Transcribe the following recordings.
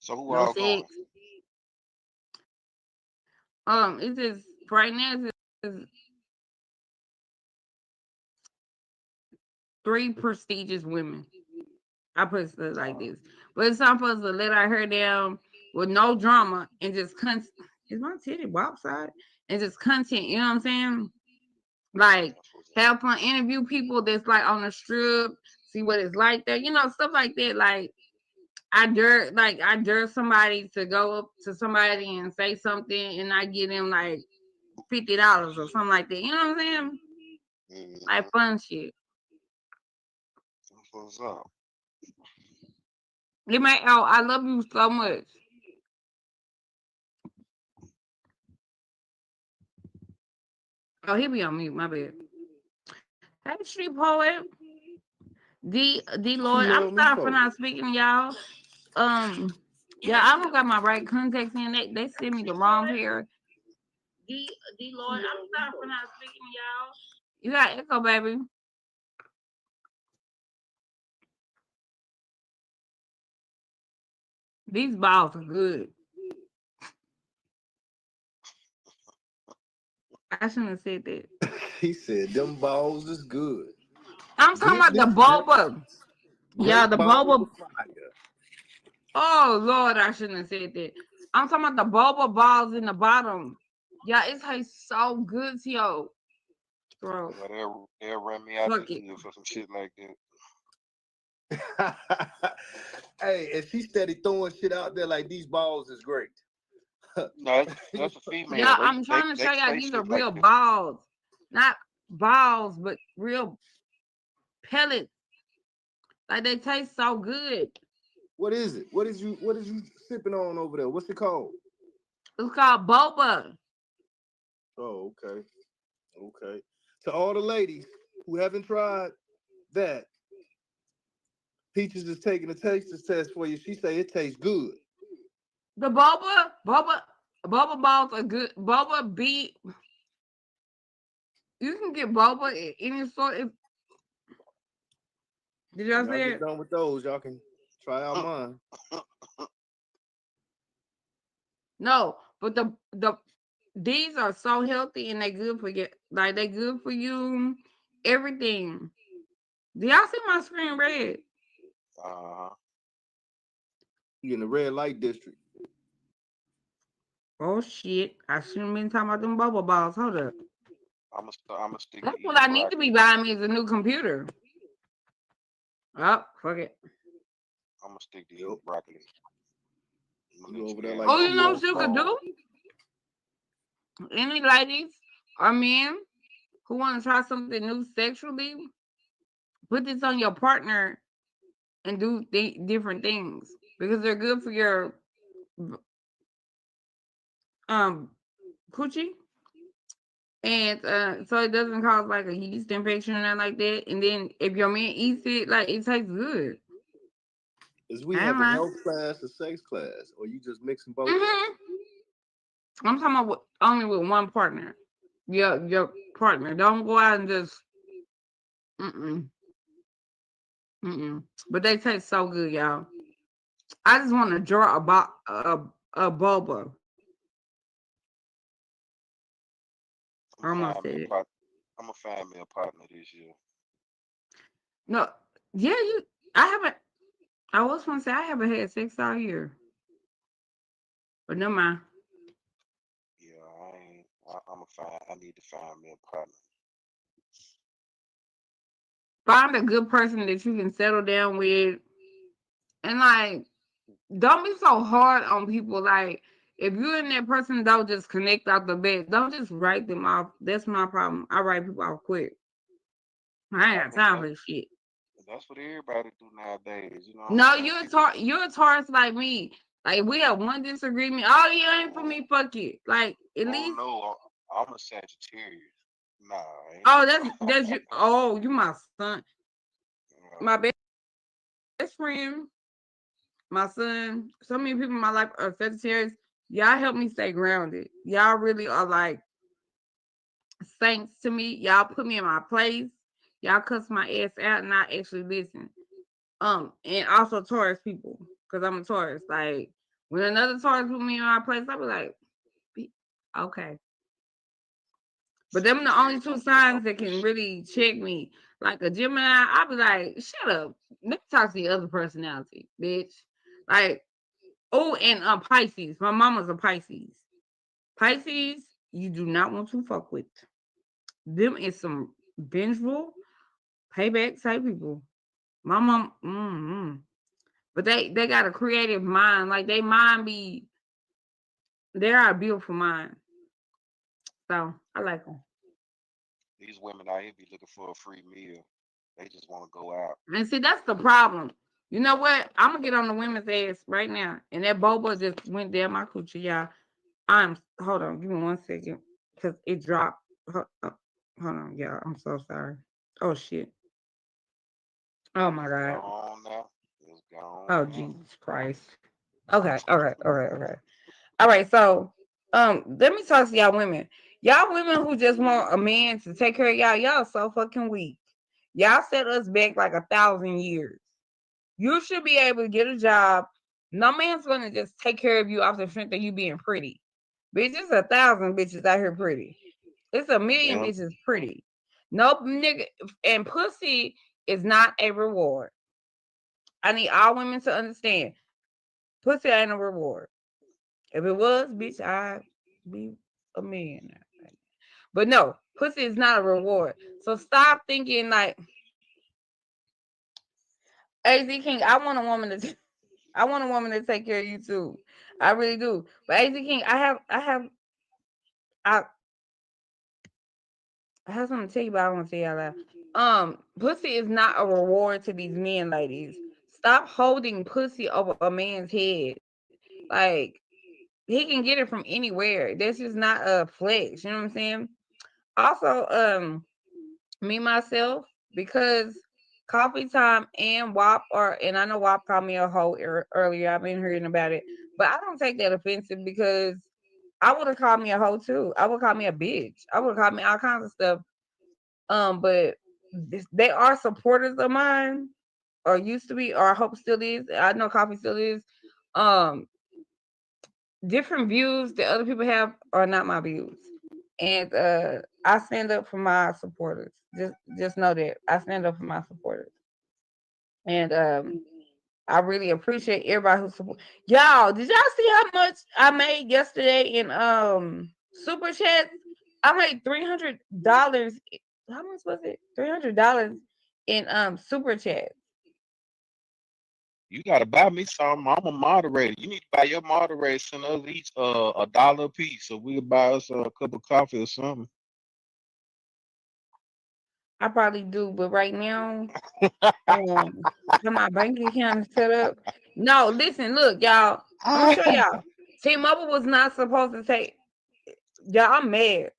So who No all going? sex. It's just right now. It's just three prestigious women. I put it like Uh, this, but it's not supposed to let our hair down with no drama and just is my titty wopside and just content. You know what I'm saying? Like that's what's up. have fun, interview people that's like on the strip, see what it's like there. You know, stuff like that. I dare somebody to go up to somebody and say something, and I give them like $50 or something like that. You know what I'm saying? Like Mm-hmm. fun shit. That's what's up. It may. Oh, I love you so much. Oh, he be on mute. My bad. Hey, street poet. D She Lloyd. I'm love me sorry for for. not speaking to y'all. Yeah, I don't got my right contacts in. They sent me the wrong pair. D She Lloyd. I'm love me sorry for for. not speaking to y'all. You got echo, baby. These balls are good. I shouldn't have said that. He said them balls is good. I'm talking about the Goodness boba. gracious. Yeah, Them the balls boba. of fire. Oh Lord, I shouldn't have said that. I'm talking about the boba balls in the bottom. Yeah, it tastes so good to your throat. Yeah, they'll run me out the Fuck it. hood for some shit like that. Hey, and she steady throwing shit out there like these balls is great. No, that's a female. Yeah, They I'm they trying to they show y'all say these are shit like real that. balls. Not balls, but real pellets. Like they taste so good. What is it? What is you sipping on over there? What's it called? It's called boba. Oh, okay. Okay. To all the ladies who haven't tried that, Peaches is taking a taste test for you. She say it tastes good. The boba balls are good. Boba be you can get boba in any sort. Did When y'all y'all say get it? done with those, y'all can try out mine. No, but the these are so healthy and they good for you. Like they good for you. Everything. Do y'all see my screen red? Uh, You in the red light district. Oh shit! I shouldn't been talking about them boba balls. Hold up. I'm gonna stick to That's what eating I need to be broccoli. buying me is a new computer. Oh fuck it. I'm gonna stick to Yep. eating broccoli. I'm gonna You let over you there have like Oh, your you know Cheeto what you could frog. do? Any ladies or men who want to try something new sexually, put this on your partner and do different things because they're good for your um coochie, and so it doesn't cause like a yeast infection or nothing like that. And then if your man eats it, like it tastes good. Is we I ain't have a lying. health class, a sex class, or you just mixing both of them? Hmm. I'm talking about only with one partner. Your partner. Don't go out and just mm mm. But they taste so good, y'all. I just want to draw a boba. I'm I gonna almost find said me a it. part. I'm gonna find me a partner this year. No, yeah, you. I haven't. I was going to say I haven't had sex all year, but never mind. Yeah, I ain't. I'm gonna find. I need to find me a partner. Find a good person that you can settle down with, and like, don't be so hard on people. Like, if you and that person don't just connect out the bed, don't just write them off. That's my problem. I write people off quick. I ain't I got mean time that for this shit. that's what everybody do nowadays. You know what I'm No, saying? People. You're a Taurus like me. Like we have one disagreement. Oh, you ain't for Oh, me. Fuck it. Like at oh least. no, I'm a Sagittarius. Nah, Oh, that's you. Oh, you my son. My uh, best friend, my son. So many people in my life are Sagittarius. Y'all help me stay grounded. Y'all really are like saints to me. Y'all put me in my place. Y'all cuss my ass out and I actually listen. And also Taurus people, because I'm a Taurus. Like When another Taurus put me in my place, I be like, okay. But them the only two signs that can really check me. Like a Gemini, I be like, shut up. Let me talk to the other personality, bitch. Like, oh, and Pisces. My mama's a Pisces. Pisces, you do not want to fuck with. Them is some vengeful payback type people. My mom, but they got a creative mind. Like they mind be, they're a beautiful mind. So I like them. These women out here be looking for a free meal. They just want to go out. And see, that's the problem. You know what? I'm gonna get on the women's ass right now. And that boba just went down my coochie, y'all. I'm hold on, give me 1 second, cause it dropped. Hold on, y'all. I'm so sorry. Oh shit. Oh my It's god. gone now. It's gone Oh now. Jesus Christ. Okay. All right. All right. All right. All right. So, let me talk to y'all women. Y'all women who just want a man to take care of y'all. Y'all so fucking weak. Y'all set us back like 1,000 years. You should be able to get a job. No man's gonna just take care of you off the strength of you being pretty. Bitch, it's 1,000 bitches out here pretty. It's a million Yeah. bitches pretty. Nope, nigga. And pussy is not a reward. I need all women to understand. Pussy ain't a reward. If it was, bitch, I'd be a millionaire. But no, pussy is not a reward. So stop thinking like AZ King. I want a woman to take care of you too. I really do. But AZ King, I, I have something to tell you, but I don't want to tell you out loud. Pussy is not a reward to these men, ladies. Stop holding pussy over a man's head. Like he can get it from anywhere. That's just not a flex. You know what I'm saying? Also, me myself, because coffee time and WAP are, and I know WAP called me a hoe earlier. I've been hearing about it, but I don't take that offensive because I would have called me a hoe too. I would call me a bitch. I would call me all kinds of stuff. But they are supporters of mine, or used to be, or I hope still is. I know coffee still is. Um, Different views that other people have are not my views. And I stand up for my supporters. Just know that I stand up for my supporters. And I really appreciate everybody who support y'all. Did y'all see how much I made yesterday in super chats? I made $300. How much was it? $300 in super chat. You gotta buy me some. I'm a moderator. You need to buy your moderator. Send us each $1 a piece, so we'll buy us a cup of coffee or something. I probably do, but right now, have my bank account is set up. No, listen, look, y'all. I'm gonna show y'all. T-Mobile was not supposed to take y'all. I'm mad.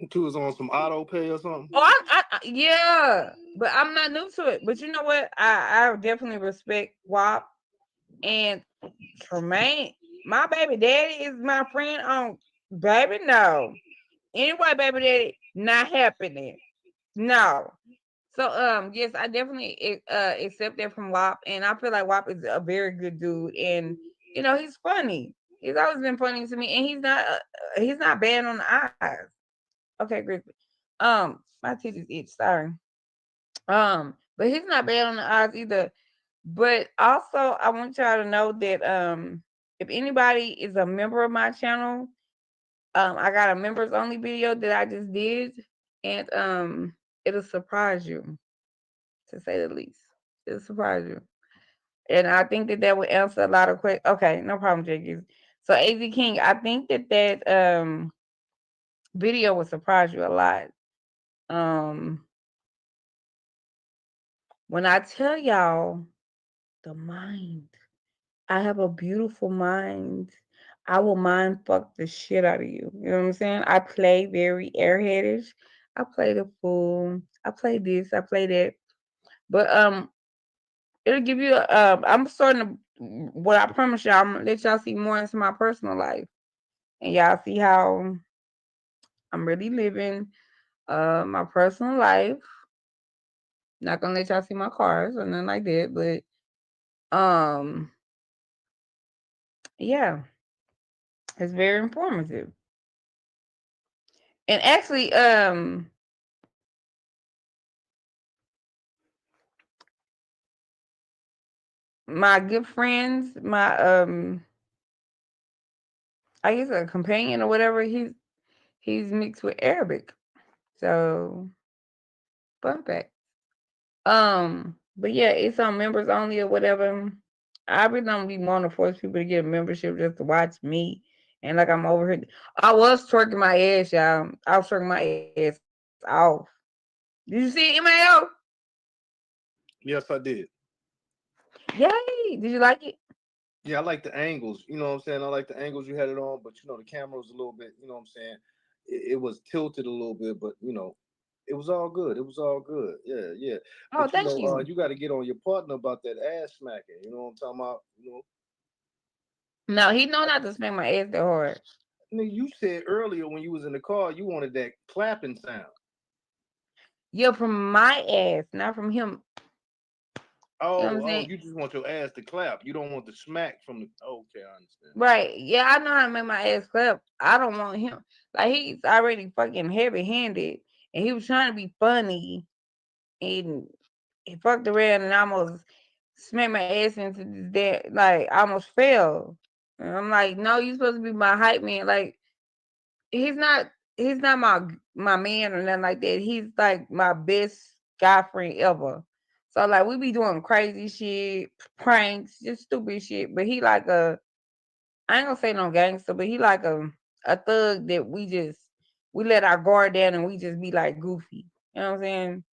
Two was on some auto pay or something. Oh, yeah, but I'm not new to it. But you know what? I definitely respect WAP and Tremaine. My baby daddy is my friend on baby. No, anyway, baby daddy not happening. No. So yes, I definitely accept that from WAP, and I feel like WAP is a very good dude, and he's funny. He's always been funny to me, and he's not bad on the eyes. Okay, Grizzly. My titties itch. Sorry. But he's not bad on the eyes either. But also, I want y'all to know that if anybody is a member of my channel, I got a members only video that I just did, and it'll surprise you, to say the least. It'll surprise you. And I think that would answer a lot of questions. Okay, no problem, Jiggy. So AZ King, I think that video will surprise you a lot. Um, when I tell y'all the mind, I have a beautiful mind. I will mind fuck the shit out of you. You know what I'm saying? I play very airheadish. I play the fool. I play this. I play that. But it'll give you. I'm starting to. What I promise y'all, I'm gonna let y'all see more into my personal life, and y'all see how I'm really living my personal life. Not gonna let y'all see my cars or nothing like that, but Yeah, it's very informative. And actually, my good friends, my I guess a companion or whatever, he's mixed with Arabic. So fun fact. But yeah, it's on members only or whatever. I really don't be wanting to force people to get a membership just to watch me. And like I'm over here. I was twerking my ass, y'all. I was twerking my ass off. Did you see it, MAO? Yes, I did. Yay! Did you like it? Yeah, I like the angles. You know what I'm saying? I like the angles you had it on, but the camera was a little bit. You know what I'm saying? It was tilted a little bit, but it was all good. It was all good. Yeah, yeah. Oh, But thank you. you got to get on your partner about that ass smacking. You know what I'm talking about? No, he know not to smack my ass that hard. Nigga, you said earlier when you was in the car, you wanted that clapping sound. Yeah, from my ass, not from him. You know what I'm Oh, saying? you just want your ass to clap. You don't want the smack from the. Okay, I understand. Right. Yeah, I know how to make my ass clap. I don't want him. Like he's already fucking heavy handed and he was trying to be funny and he fucked around and almost smacked my ass into this damn like I almost fell. And I'm like, no, you supposed to be my hype man. Like he's not he's not my man or nothing like that. He's like my best guy friend ever. So like we be doing crazy shit, pranks, just stupid shit. But he like a I ain't gonna say no gangster, but he like a thug that we let our guard down and we just be like goofy. You know what I'm saying?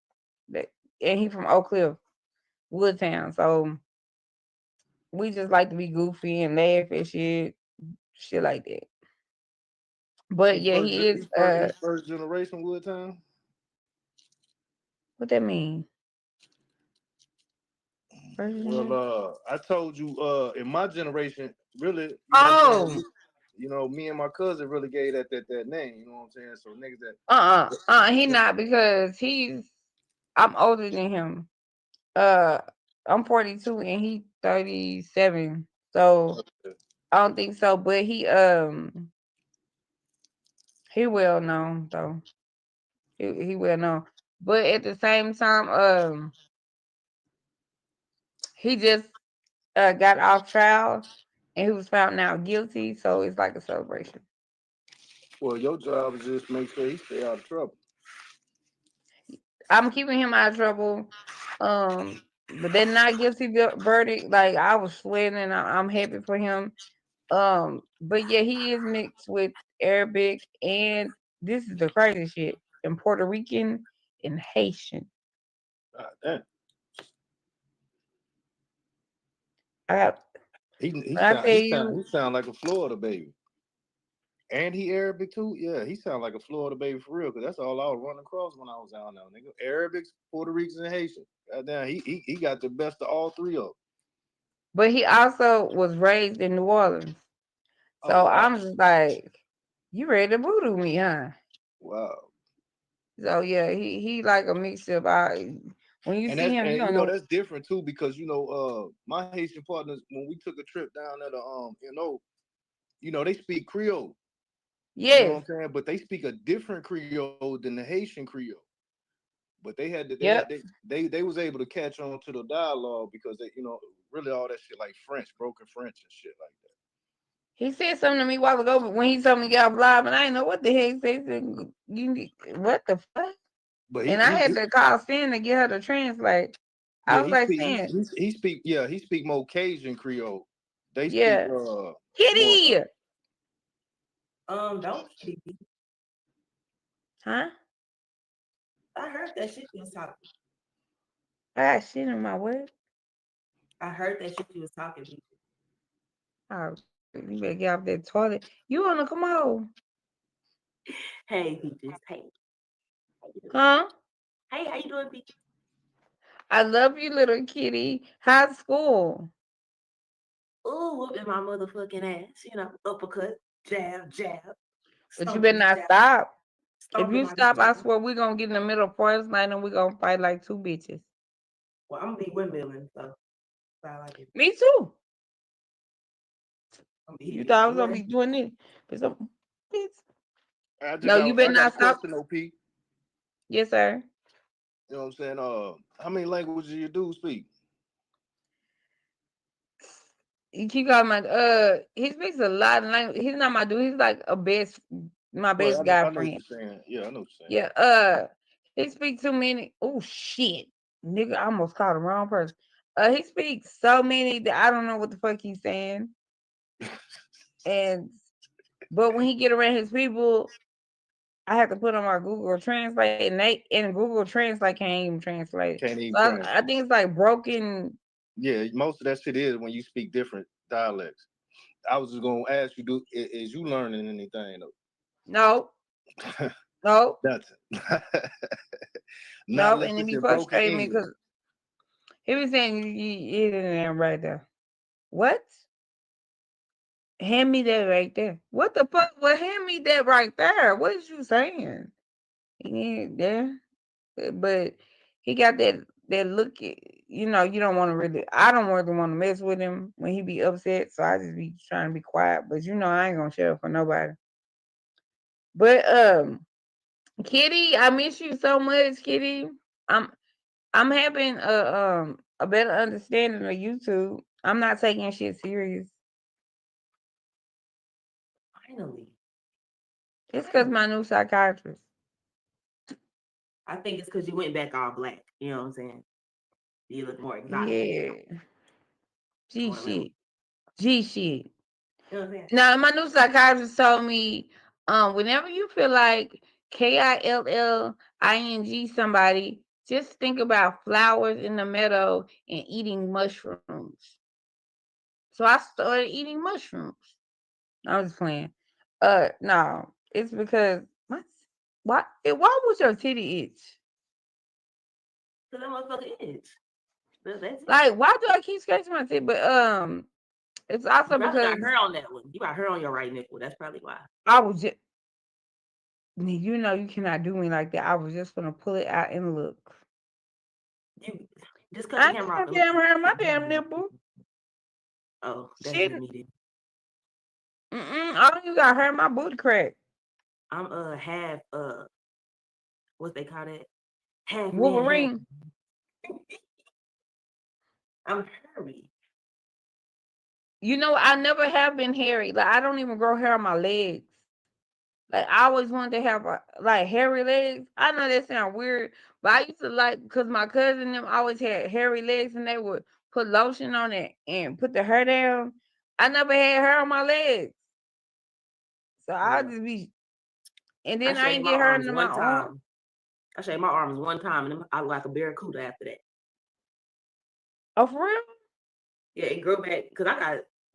That- And he from Oak Cliff, Woodtown. So we just like to be goofy and laugh at shit like that. But yeah, he is He's first generation Woodtown. what that mean? First Well, generation? I told you, in my generation, really, Oh, me and my cousin really gave that name. You know what I'm saying? So niggas he that not because I'm older than him. Uh, I'm 42 and he 37. So I don't think so, but he well known though. He well known. But at the same time, he just got off trial and he was found now guilty, so it's like a celebration. well, your job is just make sure he stay out of trouble. I'm keeping him out of trouble. But that not guilty verdict, like I was sweating and I'm happy for him. But yeah, he is mixed with Arabic and this is the crazy shit and Puerto Rican and Haitian. Damn. I got He when I sound tell he sound you, he sound like a Florida baby. And he Arabic too? Yeah, he sound like a Florida baby for real, because that's all I was running across when I was down there, nigga. Arabics, Puerto Ricans, and Haitian. Goddamn, he got the best of all three of them. but he also was raised in New Orleans. Oh So wow. I'm just like, you ready to voodoo me, huh? Wow. So yeah, he like a mix of when you see him, you And don't know. that's different too, because my Haitian partners, when we took a trip down there to they speak Creole. You know what Yes. I'm saying? But they speak a different Creole than the Haitian Creole. But Yep. they was able to catch on to the dialogue, because they really all that shit like French, broken French and shit like that. He said something to me a while ago, but when he told me to get off live, and I didn't know what the heck he said. He said, what the fuck? But And I had to call Sin to get her to translate. I yeah, was like, Sin, he speak more Cajun Creole. They speak yeah. more Kitty! Don't keep me. Huh? I heard that shit you was talking. I got shit in my what? I heard that shit you was talking. Oh, shit, you better get off that toilet. You on the commode. Hey, Peaches. Hey, how you doing? Huh? Hey, how you doing, Peaches? I love you, little kitty. How's school? Ooh, whooping my motherfucking ass. Uppercut, jab, jab, But you better stomping, not jab, stop. If stomping you my stop, bitch I ass. swear we gonna get in the middle of first night and we gonna fight like two bitches. Well, I'm gonna be windmilling, so that's all I do. Me too. You Yeah, thought I was gonna boy. be doing it, but bitch. I just No, you got better I got a not stop. question, OP. You Yes, sir. know what I'm saying? How many languages you do speak? You keep calling my he speaks a lot of language. He's not my dude. He's like my Right, best guy I know what friend. you're saying. Yeah, I know what you're saying. Yeah, he speaks too many. Oh shit, nigga, I almost called the wrong person. He speaks so many that I don't know what the fuck he's saying. And but when he get around his people, I have to put on my Google Translate, and Google Translate can't even translate. Can't So even I translate. think it's like broken. Yeah, most of that shit is when you speak different dialects. I was just gonna ask you, is you learning anything No, though? no, Nothing. Not no, unless and it it's be in broken frustrating me English. because he be saying you it in there right there. What? Hand me that right there. What the fuck? Well, hand me that right there. What is you saying? He ain't there, but he got that look. You know, you don't want to really. I don't really want to mess with him when he be upset. So I just be trying to be quiet. But you know, I ain't gonna share for nobody. But Kitty, I miss you so much, Kitty. I'm I'm having a better understanding of YouTube. I'm not taking shit serious. Finally, It's because finally. my new psychiatrist. I think it's because you went back all black. You know what I'm saying? You look more exotic. Yeah. G More little. shit. G shit. You know what I'm saying? Now my new psychiatrist told me, whenever you feel like KILLING somebody, just think about flowers in the meadow and eating mushrooms. So I started eating mushrooms. I was playing. No, it's because what? Why would your titty itch? Because that motherfucker is. That's it. Like, why do I keep scratching my titty? But it's You also probably got because her on that one. You got her on your right nipple. That's probably why. I was just, you know, you cannot do me like that. I was just gonna pull it out and look. You just cut the I ain't camera off gonna and look. damn hurt my damn nipple. Oh, that's Shit, just me then. all you got hurt my booty crack. I'm half what they call that? Half man, half. Wolverine. I'm hairy. You know, I never have been hairy. Like I don't even grow hair on my legs. Like I always wanted to have like hairy legs. I know that sounds weird, but I used to like because my cousin and them always had hairy legs and they would put lotion on it and put the hair down. I never had hair on my legs, so I Yeah. just be. And I then I shaved ain't my get hair arms into my one arm. time. I shaved my arms one time and then I look like a barracuda after that. Oh, for real? Yeah, it grew back because I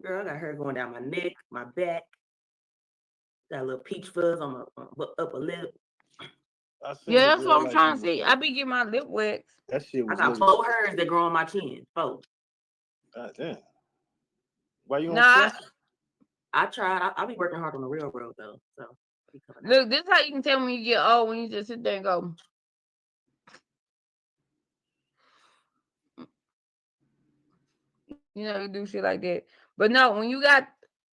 got hair going down my neck, my back, got a little peach fuzz on my upper lip. I seen Yeah, the that's what girl I'm like trying you to see. I before. be getting my lip waxed. That shit I was got lit. 4 hairs that grow on my chin. 4. God damn. Why you on Nah, press? I tried. I be working hard on the railroad though, so I be coming out. look, this how you can tell when you get old when you just sit there and go, you know, you do shit like that. But no, when you got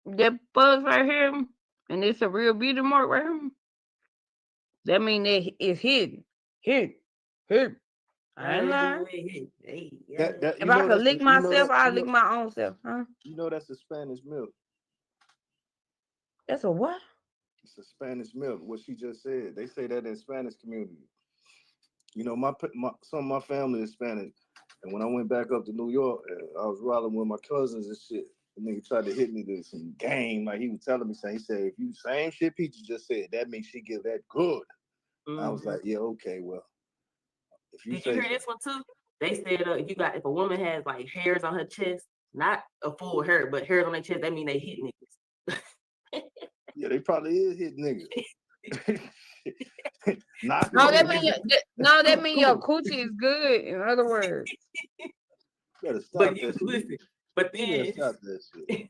that buzz right here, and it's a real beauty mark right here, that mean that it's hidden. Hidden. Hidden. I Yeah, ain't they lying. do. Hey, yeah. That If I could lick you know myself, that I'll lick my own self. Huh? you know that's a Spanish milk. That's a what? It's a Spanish milk. What she just said. They say that in Spanish community. You know, some of my family is Spanish, and when I went back up to New York, I was riding with my cousins and shit. The nigga tried to hit me to some game, like he was telling me something. He said, "If you same shit Peaches just said, that means she give that good." I was Mm-hmm. like, "Yeah, okay, well, if you Did you say hear so." this one too? They said if a woman has like hairs on her chest, not a full hair, but hairs on their chest, that mean they hit niggas. Yeah, they probably is hit niggas. Knock No, them that mean niggas. your coochie is good. In other words, Better But stop you that shit. listen, but You better then stop that shit.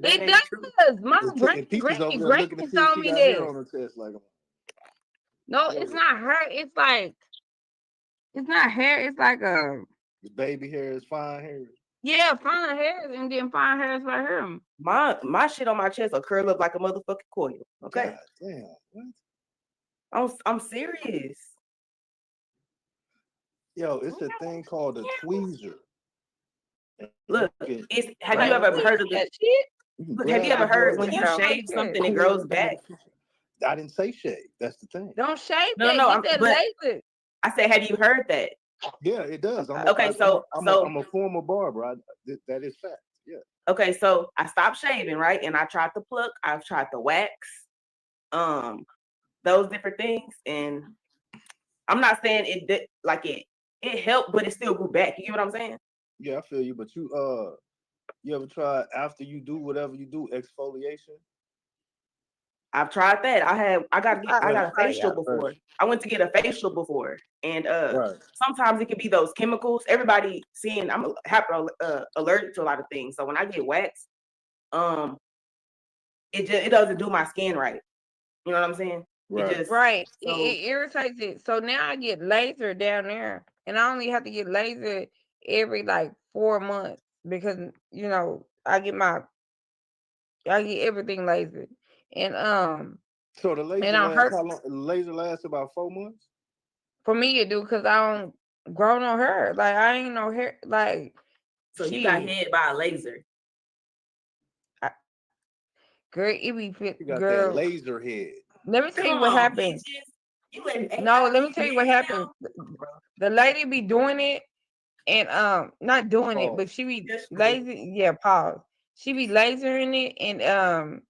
that it ain't true. does. My And Peaches over there granny looking to see if told she me got hair this. on her chest, like, No, yo, it's not her. It's like it's not hair. It's like a the baby hair is fine hair. Yeah, fine hairs and then fine hairs right here. My shit on my chest will curl up like a motherfucking coil. Okay, God damn. What? I'm serious. Yo, it's a thing called a tweezer. Look, You it's have you Like, ever grab it. heard of the? that shit. You can Look, have you grab ever the heard hair. when you Yeah, like shave that. something, it Pull grows everything back? to pieces. I didn't say shave. That's the thing. Don't shave No, that. no, Get that but laser. I said, have you heard that? Yeah, it does. Okay, I'm a former barber. That is fact. Yeah. Okay, so I stopped shaving, right? And I tried to pluck, I've tried to wax, those different things. And I'm not saying it helped, but it still grew back. You get what I'm saying? Yeah, I feel you. But you ever try after you do whatever you do exfoliation? I've tried that. I got Well, a facial Yeah. before. right, I went to get a facial before, and right. sometimes it could be those chemicals. Everybody seeing I'm allergic to a lot of things. So when I get waxed, um, it doesn't do my skin right. You know what I'm saying? Right. It just Right. so It irritates it. So now I get laser down there. And I only have to get laser every like 4 months because I get everything laser. And So the and laser I lasts hurt how long? The laser lasts about 4 months. for me it do because I don't grow no hair. Like I ain't no hair like so you got shit. hit by a laser. I, girl, it be fit You got that girl. laser head. Let me tell you Come what on, happened. bitches. You an No, AI let me tell you what bitch happened. now? Bro, The lady be doing it and not doing it, but Pause. she be that's cool. lazy. Yeah, pause. She be lasering it, and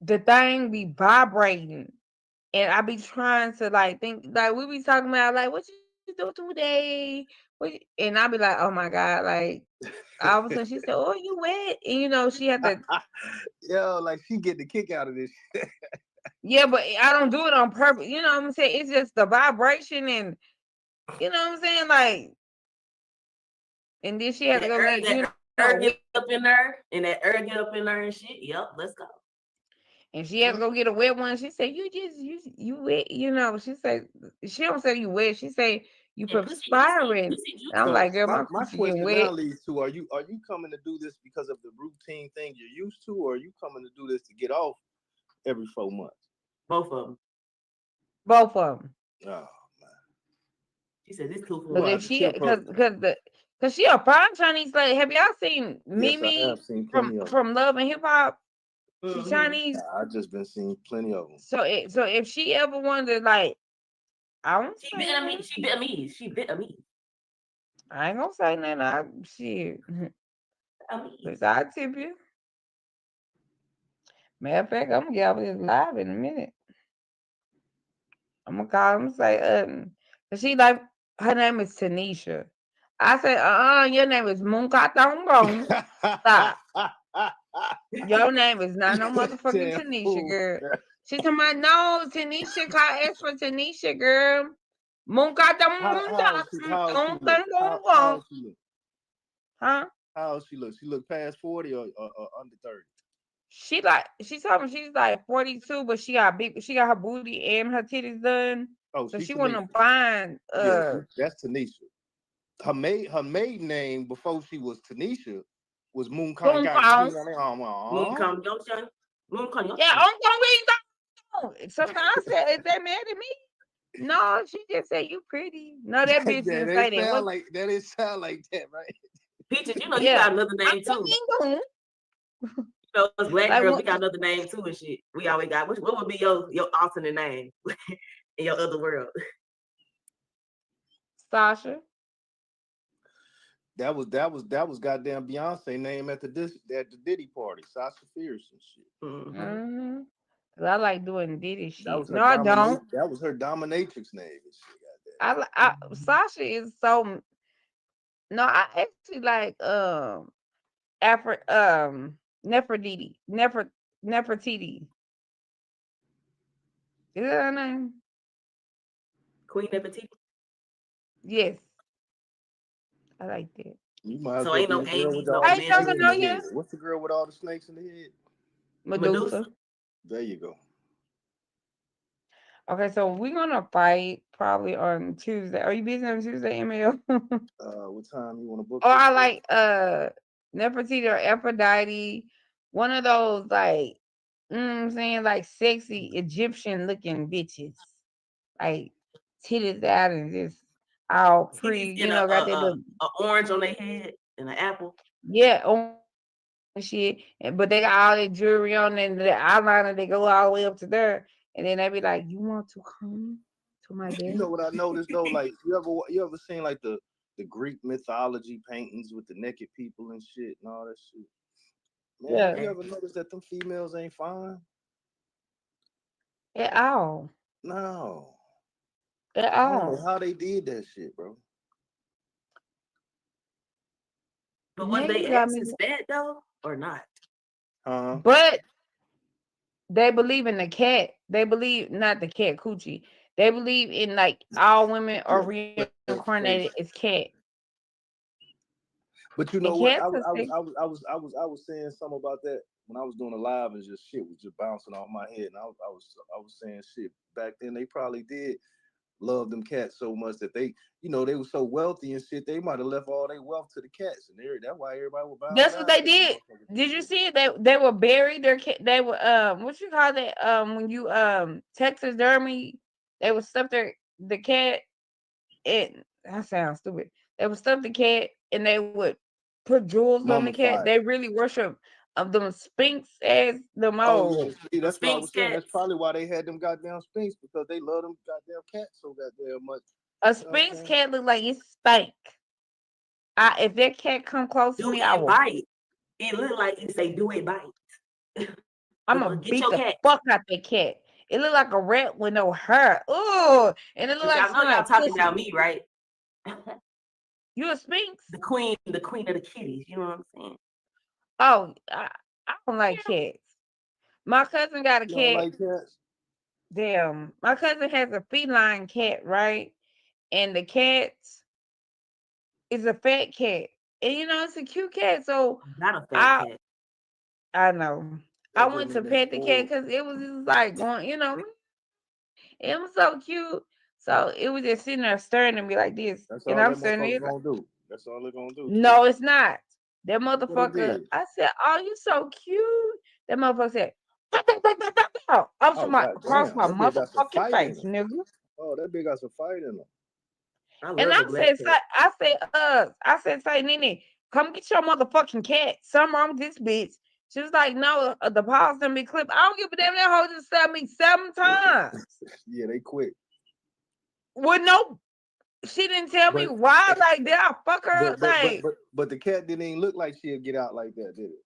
the thing be vibrating, and I be trying to like think like we be talking about like what you do today, and I be like, oh my god, like all of a sudden she said, oh you wet, and she had to. Yo, like she get the kick out of this. Yeah, but I don't do it on purpose. You know what I'm saying? It's just the vibration, and you know what I'm saying, like. And then she had to That go get, air get up in there, and that air get up in there and shit. Yep, let's go. and she had to go get a wet one. She said, you wet, She said, she don't say you wet. She say you Hey, perspiring. pussy And I'm So like, girl, my my pussy getting question now wet. leads to: are you coming to do this because of the routine thing you're used to, or are you coming to do this to get off every 4 months? Both of them. Both of them. Oh, She said this too you Because full. gonna if have to she, tip her. because she a fine Chinese lady. Have y'all seen Yes, I Mimi have seen from plenty of them. from Love and Hip Hop? She Mm-hmm. Chinese. I just been seeing plenty of them. So if she ever wanted, like, I won't She say nothing. Vietnamese. She Vietnamese. I ain't gonna say nothing. Shit. Cause I tip you. Matter of fact, I'm gonna get off this live in a minute. I'm gonna call him and say, cause she like her name is Tanisha. I said, your name is Munkatongong. Stop. Your name is not no motherfucking Damn Tanisha, fool. girl. She talking about no Tanisha. Call S for Tanisha, girl. Munkatongong. How old she look? Huh? How old she look? She look past 40 or under 30? She told me she's like 42, but she got her booty and her titties done. Oh, So she she wanna Tanisha. find Yeah, that's Tanisha. Her maiden name before she was Tanisha was Moon Kong Gang. Kong. Moon come Yongshan. Moon come Yeah, Yongshan. sometimes I said, is that mad at me? No, she just said you pretty. No, that bitch That didn't didn't say that. sound like that. Didn't sound like that, right? Peaches, you Yeah. got another name too. Us black Like, girls, we got another name too and shit. We always got. What would be your alternate name in your other world? Sasha. That was goddamn Beyonce name at the Diddy party. Sasha Fierce and shit. Mm-hmm. I like doing Diddy That shit. was her No, I don't. That was her dominatrix name and shit. Sasha is so. No, I actually like Nefertiti. Nefertiti. Is that her name? Queen Nefertiti. Yes. I like that. You might as So well ain't be no the girl Amy's, with no all I the ain't snakes never in know the you. head. What's the girl with all the snakes in the head? Medusa. Medusa. There you go. Okay, so we're gonna fight probably on Tuesday. Are you busy on Tuesday, Emil? What time you want to book Or this I for? like Nefertiti or Aphrodite, one of those like I'm saying like sexy Egyptian looking bitches. Like titties out and just all Titties pretty, in got that little a orange on their head and an apple. yeah, on shit. But they got all their jewelry on and the eyeliner they go all the way up to there. And then they be like, you want to come to my You know bed? what I noticed though? Like you ever seen like the Greek mythology paintings with the naked people and shit and all that shit? Man, Yeah, you ever notice that them females ain't fine? at all. No. At I don't know all. how they did that shit, bro. But was Now you they got me. asses fat though or not? Huh? But they believe in the cat. They believe not the cat coochie. They believe in like all women are Yeah. But reincarnated they, as cat. but you And know what? cats are sick. I was saying something about that when I was doing a live and just shit was just bouncing off my head, and I was saying shit back then. They probably did love them cats so much that they were so wealthy and shit. They might have left all their wealth to the cats, and that's why everybody was bowing That's what down they to them did. motherfuckers and Did you shit. see it? They were buried. Their cat. They were what you call that? When you taxidermy, they would stuff the cat. It that sounds stupid. They would stuff the cat and they would put jewels on the cat. Mummified. They really worship of them sphinx as the Oh yeah, most. see, The that's what I Sphinx was saying. That's cats. probably why they had them goddamn sphinx because they love them goddamn cats so goddamn much. A You know what I'm sphinx saying? cat look like it's stank. If that cat come close to Do me, I it will. bite. It look like it say do it bite. I'm gonna Get beat your the cat. fuck out that cat. It look like a rat with no hair. Ooh, and it look But like y'all know smell y'all like talking about pussy. me, right? You a sphinx? The queen of the kitties. You know what I'm saying? Oh, I don't like cats. My cousin got a You don't cat. like cats? Damn, my cousin has a feline cat, right? And the cat is a fat cat, and it's a cute cat. So Not a fat I cat. I know I That just went to mean they pet the cat spoiled. because it was just like going, it was so cute. So it was just sitting there staring at me like this, That's and all I'm that staring at motherfucker it like, gonna do. That's all they're gonna do to it. no, it's not. That What it motherfucker. did? I said, "Oh, you so cute." That motherfucker said, "Pow, pow, pow, pow, pow, pow," Oh across goddamn, my that bitch got some motherfucking fight in face, her. nigga. Oh, that bitch got some fight in her. I And love a black cat. say, Nene, come get your motherfucking cat. Something wrong with this bitch. She was like, no, the paws done be clipped. I don't give a damn. That hoe just stabbed me 7 times. Yeah, they quick. Well, no, she didn't tell me But why. Like, did I fuck her? Like, but the cat didn't even look like she'd get out like that, did it?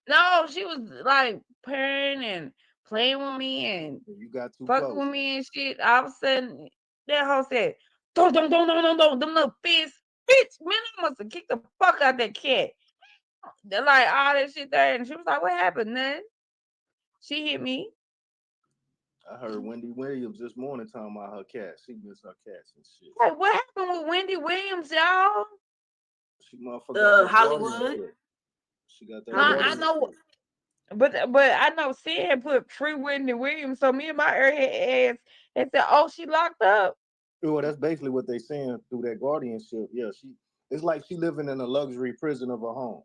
no, she was like purring and playing with me and You got too fucking close. with me and shit. All of a sudden, that hoe said, don't, them little fists. Bitch, man, I must have kicked the fuck out that cat. They're like all that shit there. And she was like, what happened, then? She hit me. I heard Wendy Williams this morning talking about her cat. She missed her cats and shit. Like, what happened with Wendy Williams, y'all? She motherfucker got that Hollywood. guardianship. She got that No, I Hollywood. know, guardianship. but I know Sid had put free Wendy Williams. So me and my airhead ass had said, oh, she locked up. Well, that's basically what they saying through that guardianship. Yeah, it's like she living in a luxury prison of her home,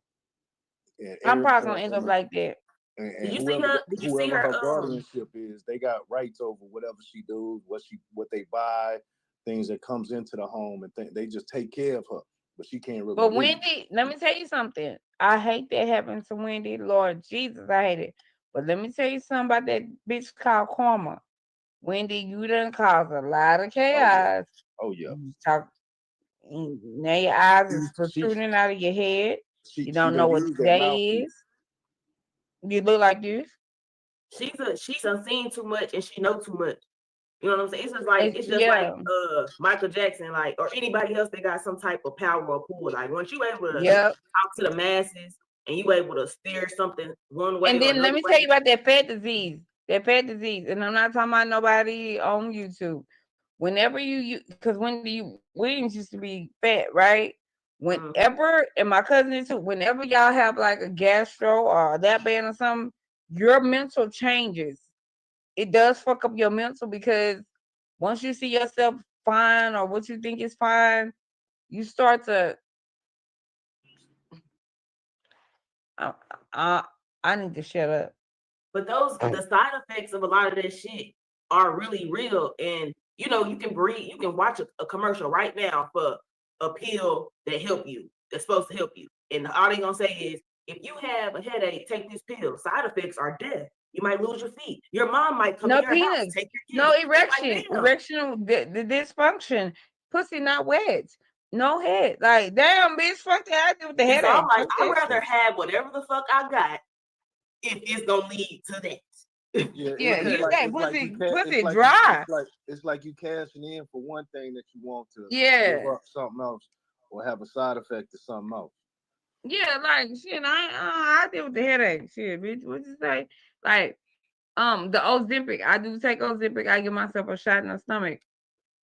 and I'm every probably gonna end up like that. Did and you see her? Did you see whoever her? her guardianship is, they got rights over whatever she do, what they buy, things that comes into the home, and they just take care of her, but she can't really But leave. Wendy, let me tell you something. I hate that happened to Wendy. Lord Jesus, I hate it. But let me tell you something about that bitch called Karma. Wendy, you done caused a lot of Oh yeah, chaos. oh yeah. You talk now your eyes is She protruding out of your head. You she don't know done what used that today is. mouthpiece. You look like this. She's unseen too much and she know too much. You know what I'm saying? It's just like Yeah. Michael Jackson, like, or anybody else that got some type of power or pull. Like once you able to Yep. talk to the masses and you able to steer something one way And or then let another me tell you way. about that fat disease. That fat disease. And I'm not talking about nobody on YouTube. Whenever because Wendy Williams used to be fat, right? Mm-hmm. Whenever, and my cousin is too, whenever y'all have like a gastro or that band or something, your mental changes. It does fuck up your mental because once you see yourself fine or what you think is fine, you start to I, I, I need to shut up. But the side effects of a lot of this shit are really real. And you can breathe, you can watch a commercial right now for a pill that help you, that's supposed to help you. And all they gonna say is, if you have a headache, take this pill. Side effects are death. You might lose your feet. Your mom might come No in your house, penis, take your no kids. erection, Like, erectional dysfunction, pussy not wet, no head. Like, damn, bitch, fuck that. I do with the damn. So I'm headache. like, Fuck I'd that rather shit. have whatever the fuck I got if it's gonna lead to that. Yeah, Yeah, it's you like say it's like you pussy, can't. pussy dry. It's like you cashing in for one thing that you want to give Yeah, up something else or have a side effect to something else. yeah, like shit. I deal with the headache. Shit, bitch. What you say? Like, the Ozempic. I do take Ozempic. I give myself a shot in the stomach.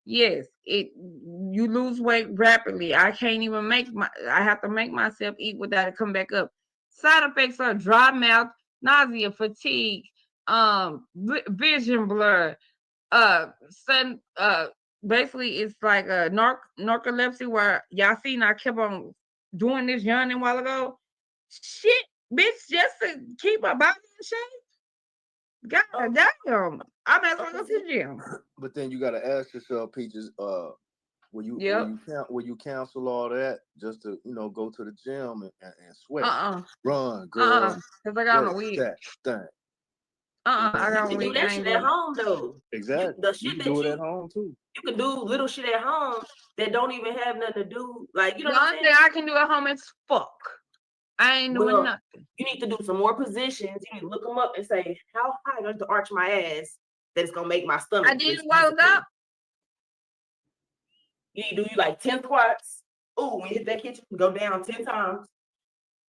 Yes, you lose weight rapidly. I can't even I have to make myself eat without it come back up. Side effects are dry mouth, nausea, fatigue, vision blur, sudden basically it's like a narcolepsy where y'all seen I kept on doing this yawning a while ago. Shit, bitch, just to keep my body in shape. God damn. I might as well go to the gym. But then you got to ask yourself, Peaches, Yep. will you cancel all that just to go to the gym and sweat, Uh-uh. run, girl, Because I got on work a wig. that thing. I You got on a can do wig. I that ain't shit at doing it. home though. Exactly. The You shit can that do it at home too. you can do little shit at home that don't even have nothing to do. Like, you know The what I'm only thing saying? I can do at home is fuck. I ain't doing Well, nothing. you need to do some more positions. You need to look them up and say, how high do I have to arch my ass that it's gonna make my I stomach did it twitch a while ago. physically? You need to do you like 10 squats. Ooh, when you hit that kitchen, go down 10 times,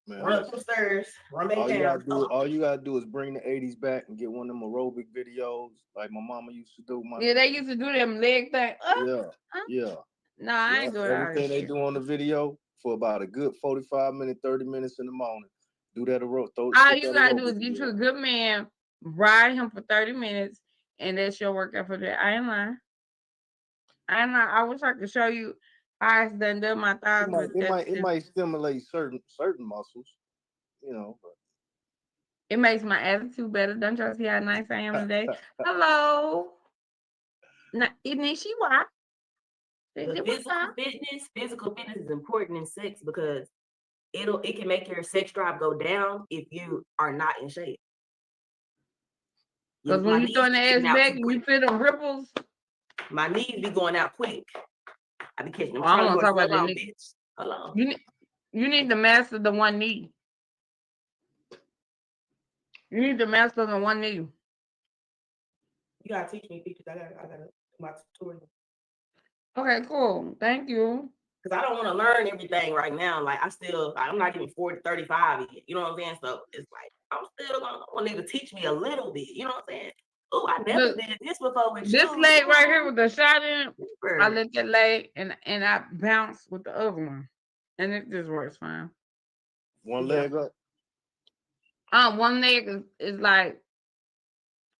Man, run up some stairs, run back down. all you gotta do is bring the '80s back and get one of them aerobic videos like my mama used to do. Yeah, they used to do them leg thing. Yeah, yeah, No, I yeah. ain't doing all Everything this they shit. do on the video for about a good 45 minutes, 30 minutes in the morning. Do that All put you that gotta do aerobic is get you video a on. good man, ride him for 30 minutes, and that's your workout for that. I ain't lying. I ain't lying. I wish I could show you how it's done my thighs, but that's It just might stimulate certain muscles, but it makes my attitude better. Don't y'all see how nice I am today? Hello. Nishiwa. The physical fitness is important in sex because it can make your sex drive go down if you are not in shape. Because My when you knees throwing the be ass getting out back too and you quick. feel the ripples. My knees be going out quick. I be catching them. I don't Charlie want to horse. talk about Hold that on, knee. bitch. Hold on. You need to master the one knee. You need to master the one knee. You gotta teach me because I gotta do my tutorial. Okay, cool. Thank you. Because I don't want to learn everything right now. Like I'm not even 40, 35 yet. You know what I'm saying? So it's like I'm still gonna want to teach me a little bit. You know what I'm saying? Oh, I never Look, did this before with this shoes. leg right here with the shot in it, I Super. lift that leg and I bounce with the other one. And it just works fine. one Yeah. leg up. One leg is like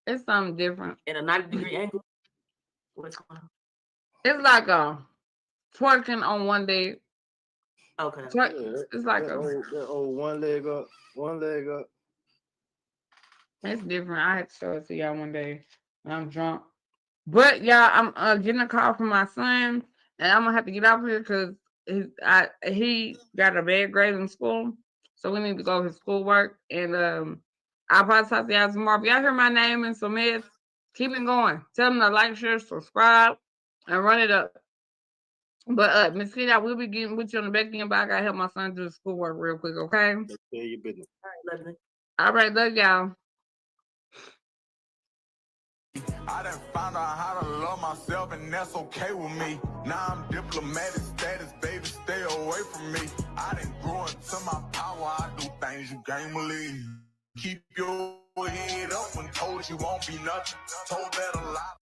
it's something different. At a 90-degree angle. What's going on? It's like a twerking on one leg. Okay. Yeah, It's like that old one leg up. it's different. I had to show it to y'all one day when I'm drunk. But y'all, I'm getting a call from my son, and I'm gonna have to get off here because he got a bad grade in school, so we need to go to his schoolwork. And I'll probably talk to y'all tomorrow. If y'all hear my name and some meds, keep it going. Tell them to like, share, subscribe, and run it up. But Miss Kid, I will be getting with you on the back end, but I gotta help my son do his schoolwork real quick, okay? Take care of your business. All right, lovely. All right, love y'all. I done found out how to love myself, and that's okay with me. Now I'm diplomatic status, baby, stay away from me. I done grew into my power, I do things you can't believe. Keep your head up when told you won't be nothing. Told that a lot.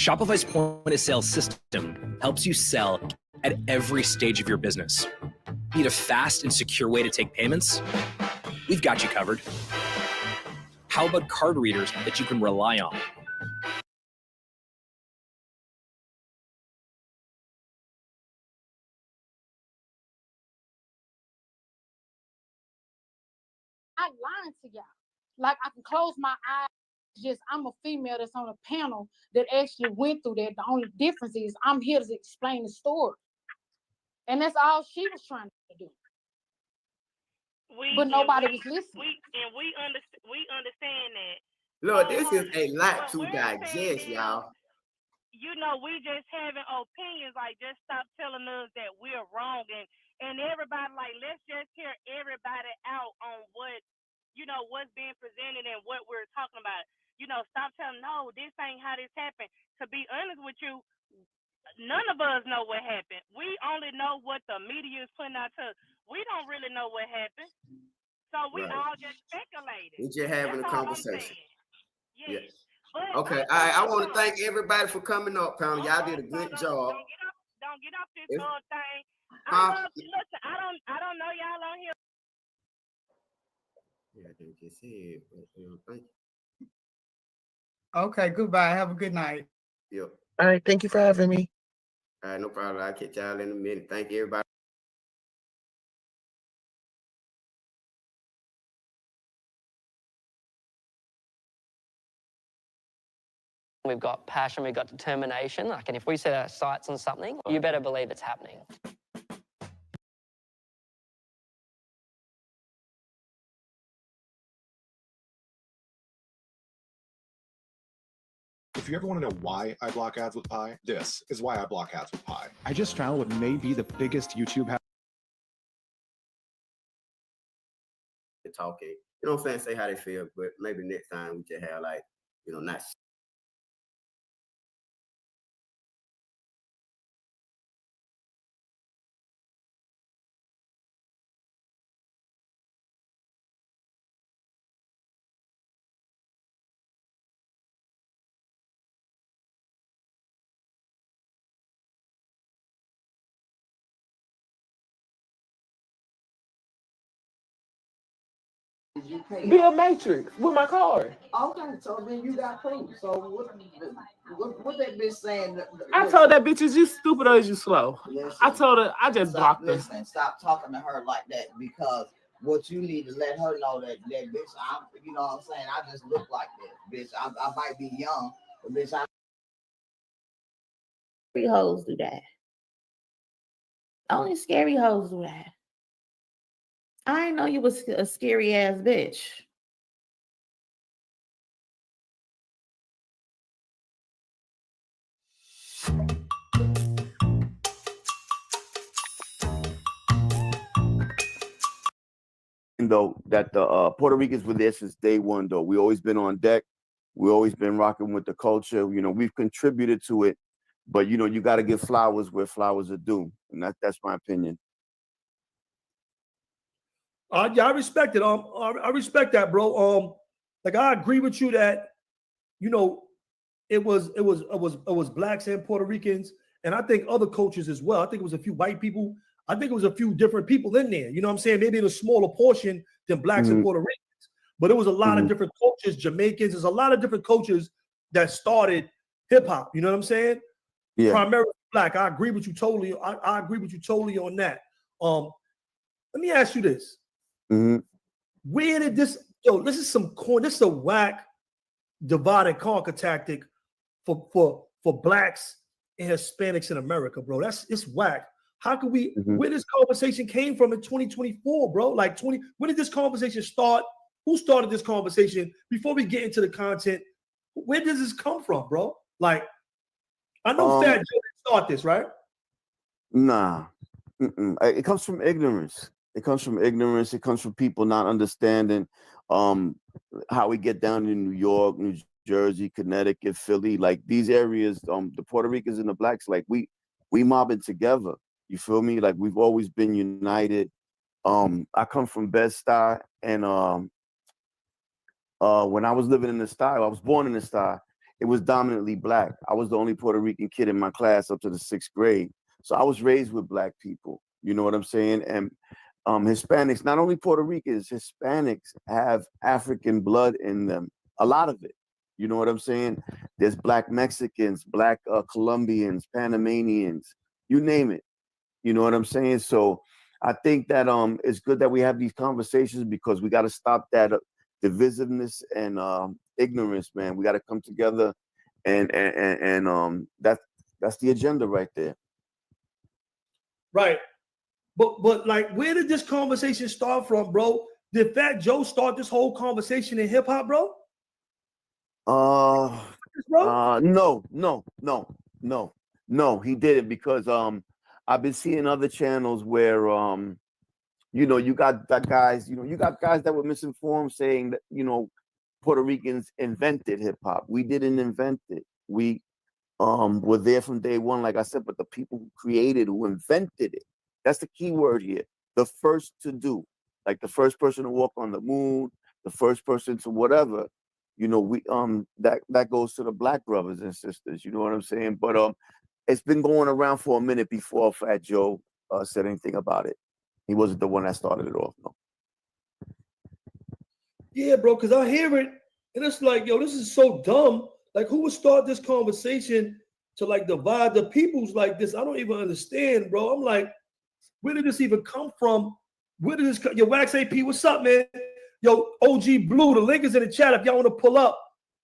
Shopify's point-of-sale system helps you sell at every stage of your business. Need a fast and secure way to take payments? We've got you covered. How about card readers that you can rely on? I lying to y'all. Like I can close my eyes. Just I'm a female that's on a panel that actually went through that. The only difference is I'm here to explain the story, and that's all she was trying to do. But nobody was listening. We understand that. Look, this is a lot to digest, y'all. You know, we just having opinions. Like, just stop telling us that we're wrong, and everybody, like, let's just hear everybody out on what, you know, what's being presented and what we're talking about. You know, stop telling, no, this ain't how this happened. To be honest with you, none of us know what happened. We only know what the media is putting out to us. We don't really know what happened. So we all just speculating. We just having a conversation. Yes. Okay. All right. I want to thank everybody for coming up, panel. Y'all did a good job. Don't get off this whole thing. Listen, I don't know y'all on here. Yeah, I think it's it. Thank you. Okay, goodbye. Have a good night. Yep. All right, thank you for having me. All right, no problem. I'll catch y'all in a minute. Thank you, everybody. We've got passion, we've got determination. Like, and if we set our sights on something, you better believe it's happening. If you ever want to know why I block ads with Pi, this is why I block ads with Pi. I just found what may be the biggest YouTube talking. You know what I'm saying? Say how they feel, but maybe next time we just have, like, you know, not. Be a matrix with my card. Okay, so then you got proof. So what that bitch saying? I told that bitch, is you stupid or is you slow? Listen, I told her, I just blocked her. Listen, stop talking to her like that, because what you need to let her know that bitch, you know what I'm saying? I just look like that, bitch. I might be young, but bitch, Scary hoes do that. Only scary hoes do that. I didn't know you was a scary ass bitch. Though that the Puerto Ricans were there since day one, though. We always been on deck. We always been rocking with the culture. You know, we've contributed to it, but you know, you got to give flowers where flowers are due, and that's my opinion. Yeah, I respect it. I respect that, bro. Like, I agree with you that, you know, it was blacks and Puerto Ricans, and I think other cultures as well. I think it was a few white people. I think it was a few different people in there. You know what I'm saying? Maybe in a smaller portion than blacks and Puerto Ricans, but it was a lot of different cultures. Jamaicans. There's a lot of different cultures that started hip hop. You know what I'm saying? Yeah. Primarily black. I agree with you totally. I agree with you totally on that. Let me ask you this. Where did this? Yo, this is some corn. This is a whack divide and conquer tactic for blacks and Hispanics in America, bro. It's whack. How can we? Where this conversation came from in 2024, bro? Like when did this conversation start? Who started this conversation? Before we get into the content, where does this come from, bro? Like, I know Fat Joe didn't start this, right? Nah, it comes from ignorance. It comes from ignorance. It comes from people not understanding how we get down in New York, New Jersey, Connecticut, Philly, like these areas. The Puerto Ricans and the blacks, like we mobbing together. You feel me? Like we've always been united. I come from Bed-Stuy, and when I was living in the Stuy, I was born in the Stuy. it was dominantly black. I was the only Puerto Rican kid in my class up to the 6th grade. So I was raised with black people. You know what I'm saying? And Hispanics, not only Puerto Ricans, Hispanics have African blood in them. A lot of it. You know what I'm saying? There's black Mexicans, black Colombians, Panamanians, you name it. You know what I'm saying? So I think that it's good that we have these conversations because we got to stop that divisiveness and ignorance, man. We got to come together, and that's the agenda right there. Right. But like, where did this conversation start from, bro? Did Fat Joe start this whole conversation in hip hop, bro? No, he didn't, because I've been seeing other channels where you got that guys, you got guys that were misinformed saying that, Puerto Ricans invented hip hop. We didn't invent it. We were there from day one, like I said, but the people who invented it, that's the key word here. The first to do, like the first person to walk on the moon, the first person to whatever, we that goes to the black brothers and sisters, you know what I'm saying? But it's been going around for a minute before Fat Joe said anything about it. He wasn't the one that started it off, no. Yeah, bro, because I hear it and it's like, yo, this is so dumb. Like, who would start this conversation to like divide the peoples like this? I don't even understand, bro. I'm like, where did this even come from? Where did this come? Yo, Wax AP, what's up, man? Yo, OG Blue, the link is in the chat if y'all want to pull up.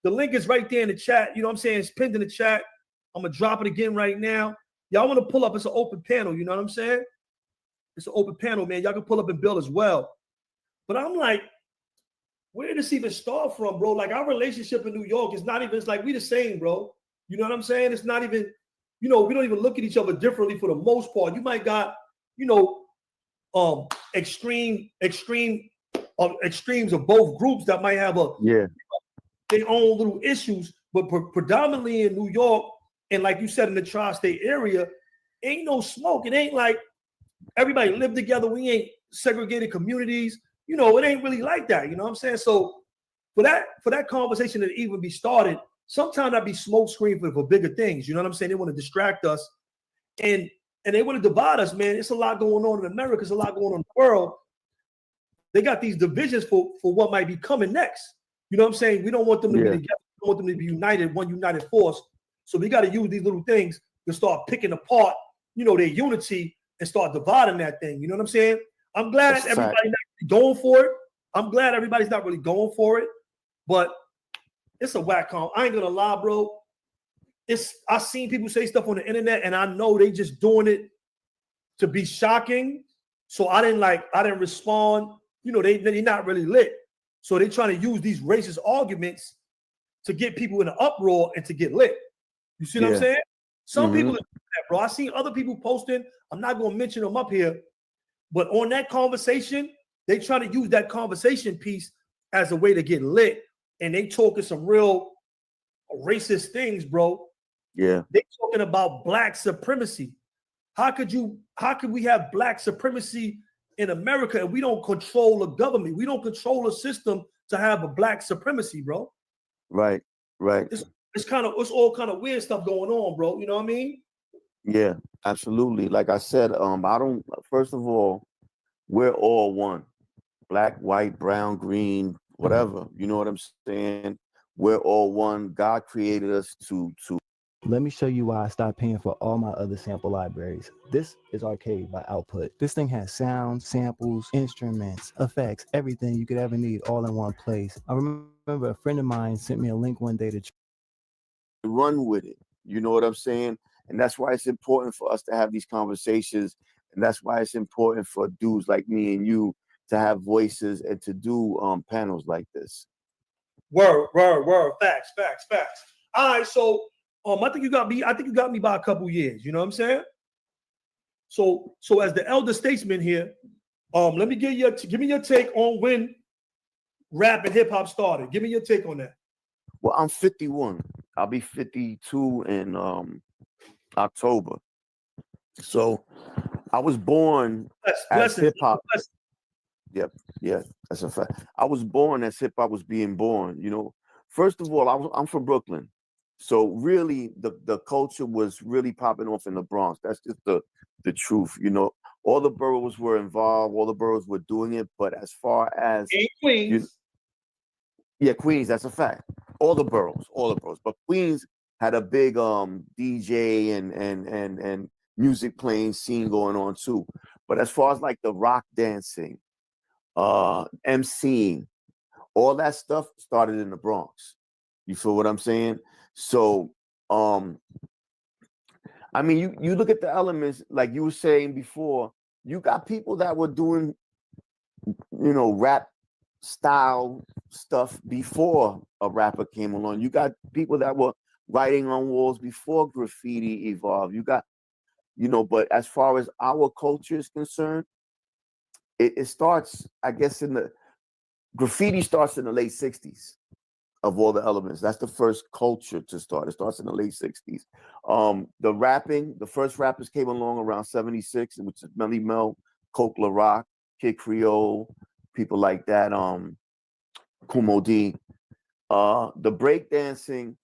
The link is right there in the chat. You know what I'm saying? It's pinned in the chat. I'm going to drop it again right now. Y'all want to pull up. It's an open panel. You know what I'm saying? It's an open panel, man. Y'all can pull up and build as well. But I'm like, where did this even start from, bro? Like, our relationship in New York is not even, it's like we the same, bro. You know what I'm saying? It's not even, we don't even look at each other differently for the most part. You might got, extremes of both groups that might have their own little issues, but predominantly in New York, and like you said, in the tri-state area, ain't no smoke. It ain't like everybody live together. We ain't segregated communities. It ain't really like that. You know what I'm saying? So for that conversation to even be started, sometimes I'd be smoke screen for bigger things. You know what I'm saying? They want to distract us and they want to divide us, man. It's a lot going on in America. It's a lot going on in the world. They got these divisions for what might be coming next. You know what I'm saying? We don't want them to be together. We want them to be united, one united force. So we got to use these little things to start picking apart, their unity and start dividing that thing. You know what I'm saying? I'm glad everybody's not really going for it. I'm glad everybody's not really going for it. But it's a whack con. I ain't gonna lie, bro. I seen people say stuff on the internet, and I know they just doing it to be shocking. So I didn't respond. They're not really lit. So they trying to use these racist arguments to get people in an uproar and to get lit. You see what I'm saying? Some people are doing that, bro. I seen other people posting. I'm not gonna mention them up here, but on that conversation, they try to use that conversation piece as a way to get lit, and they talking some real racist things, bro. Yeah. They talking about black supremacy. How could we have black supremacy in America and we don't control a government? We don't control a system to have a black supremacy, bro. Right. It's all kind of weird stuff going on, bro. You know what I mean? Yeah, absolutely. Like I said, first of all, we're all one. Black, white, brown, green, whatever. You know what I'm saying? We're all one. God created us to. Let me show you why I stopped paying for all my other sample libraries. This is Arcade by Output. This thing has sounds, samples, instruments, effects, everything you could ever need all in one place. I remember a friend of mine sent me a link one day to run with it. You know what I'm saying? And that's why it's important for us to have these conversations. And that's why it's important for dudes like me and you to have voices and to do panels like this. Word. Facts. All right, so I think you got me by a couple years. You know what I'm saying? So as the elder statesman here, let me give me your take on when rap and hip hop started. Give me your take on that. Well, I'm 51. I'll be 52 in October. So I was born as hip hop. Yep, yeah, that's a fact. I was born as hip hop was being born. First of all, I'm from Brooklyn. So really, the culture was really popping off in the Bronx. That's just the truth. You know, all the boroughs were involved. All the boroughs were doing it. But as far as Queens, yeah, Queens, that's a fact. All the boroughs. But Queens had a big DJ and music playing scene going on too. But as far as like the rock dancing, MCing, all that stuff started in the Bronx. You feel what I'm saying? So, I mean, you look at the elements, like you were saying before, you got people that were doing, you know, rap style stuff before a rapper came along. You got people that were writing on walls before graffiti evolved. You got, you know, but as far as our culture is concerned, it starts, I guess, graffiti starts in the late 60s of all the elements. That's the first culture to start. It starts in the late 60s. The first rappers came along around 76, which is Melly Mel, Coke La Rock, Kid Creole, people like that, Kumo D. The breakdancing,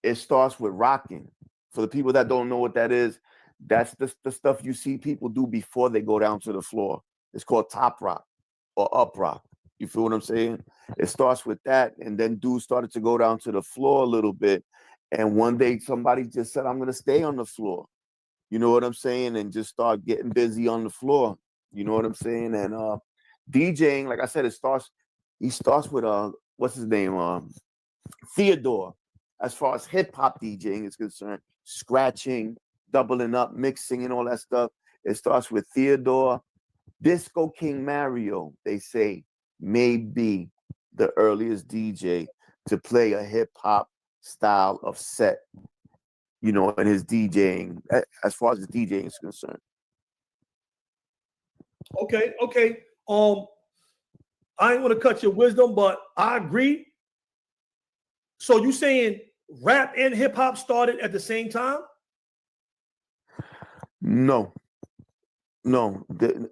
it starts with rocking. For the people that don't know what that is, that's the stuff you see people do before they go down to the floor. It's called top rock or up rock. You feel what I'm saying? It starts with that, and then dudes started to go down to the floor a little bit. And one day somebody just said, I'm gonna stay on the floor. You know what I'm saying? And just start getting busy on the floor. You know what I'm saying? And DJing, like I said, he starts with what's his name? Theodore. As far as hip hop DJing is concerned, scratching, doubling up, mixing, and all that stuff. It starts with Theodore. Disco King Mario, they say, may be the earliest DJ to play a hip hop style of set, you know, in his DJing, as far as the DJing is concerned. Okay. I ain't want to cut your wisdom, but I agree. So you saying rap and hip hop started at the same time? No. You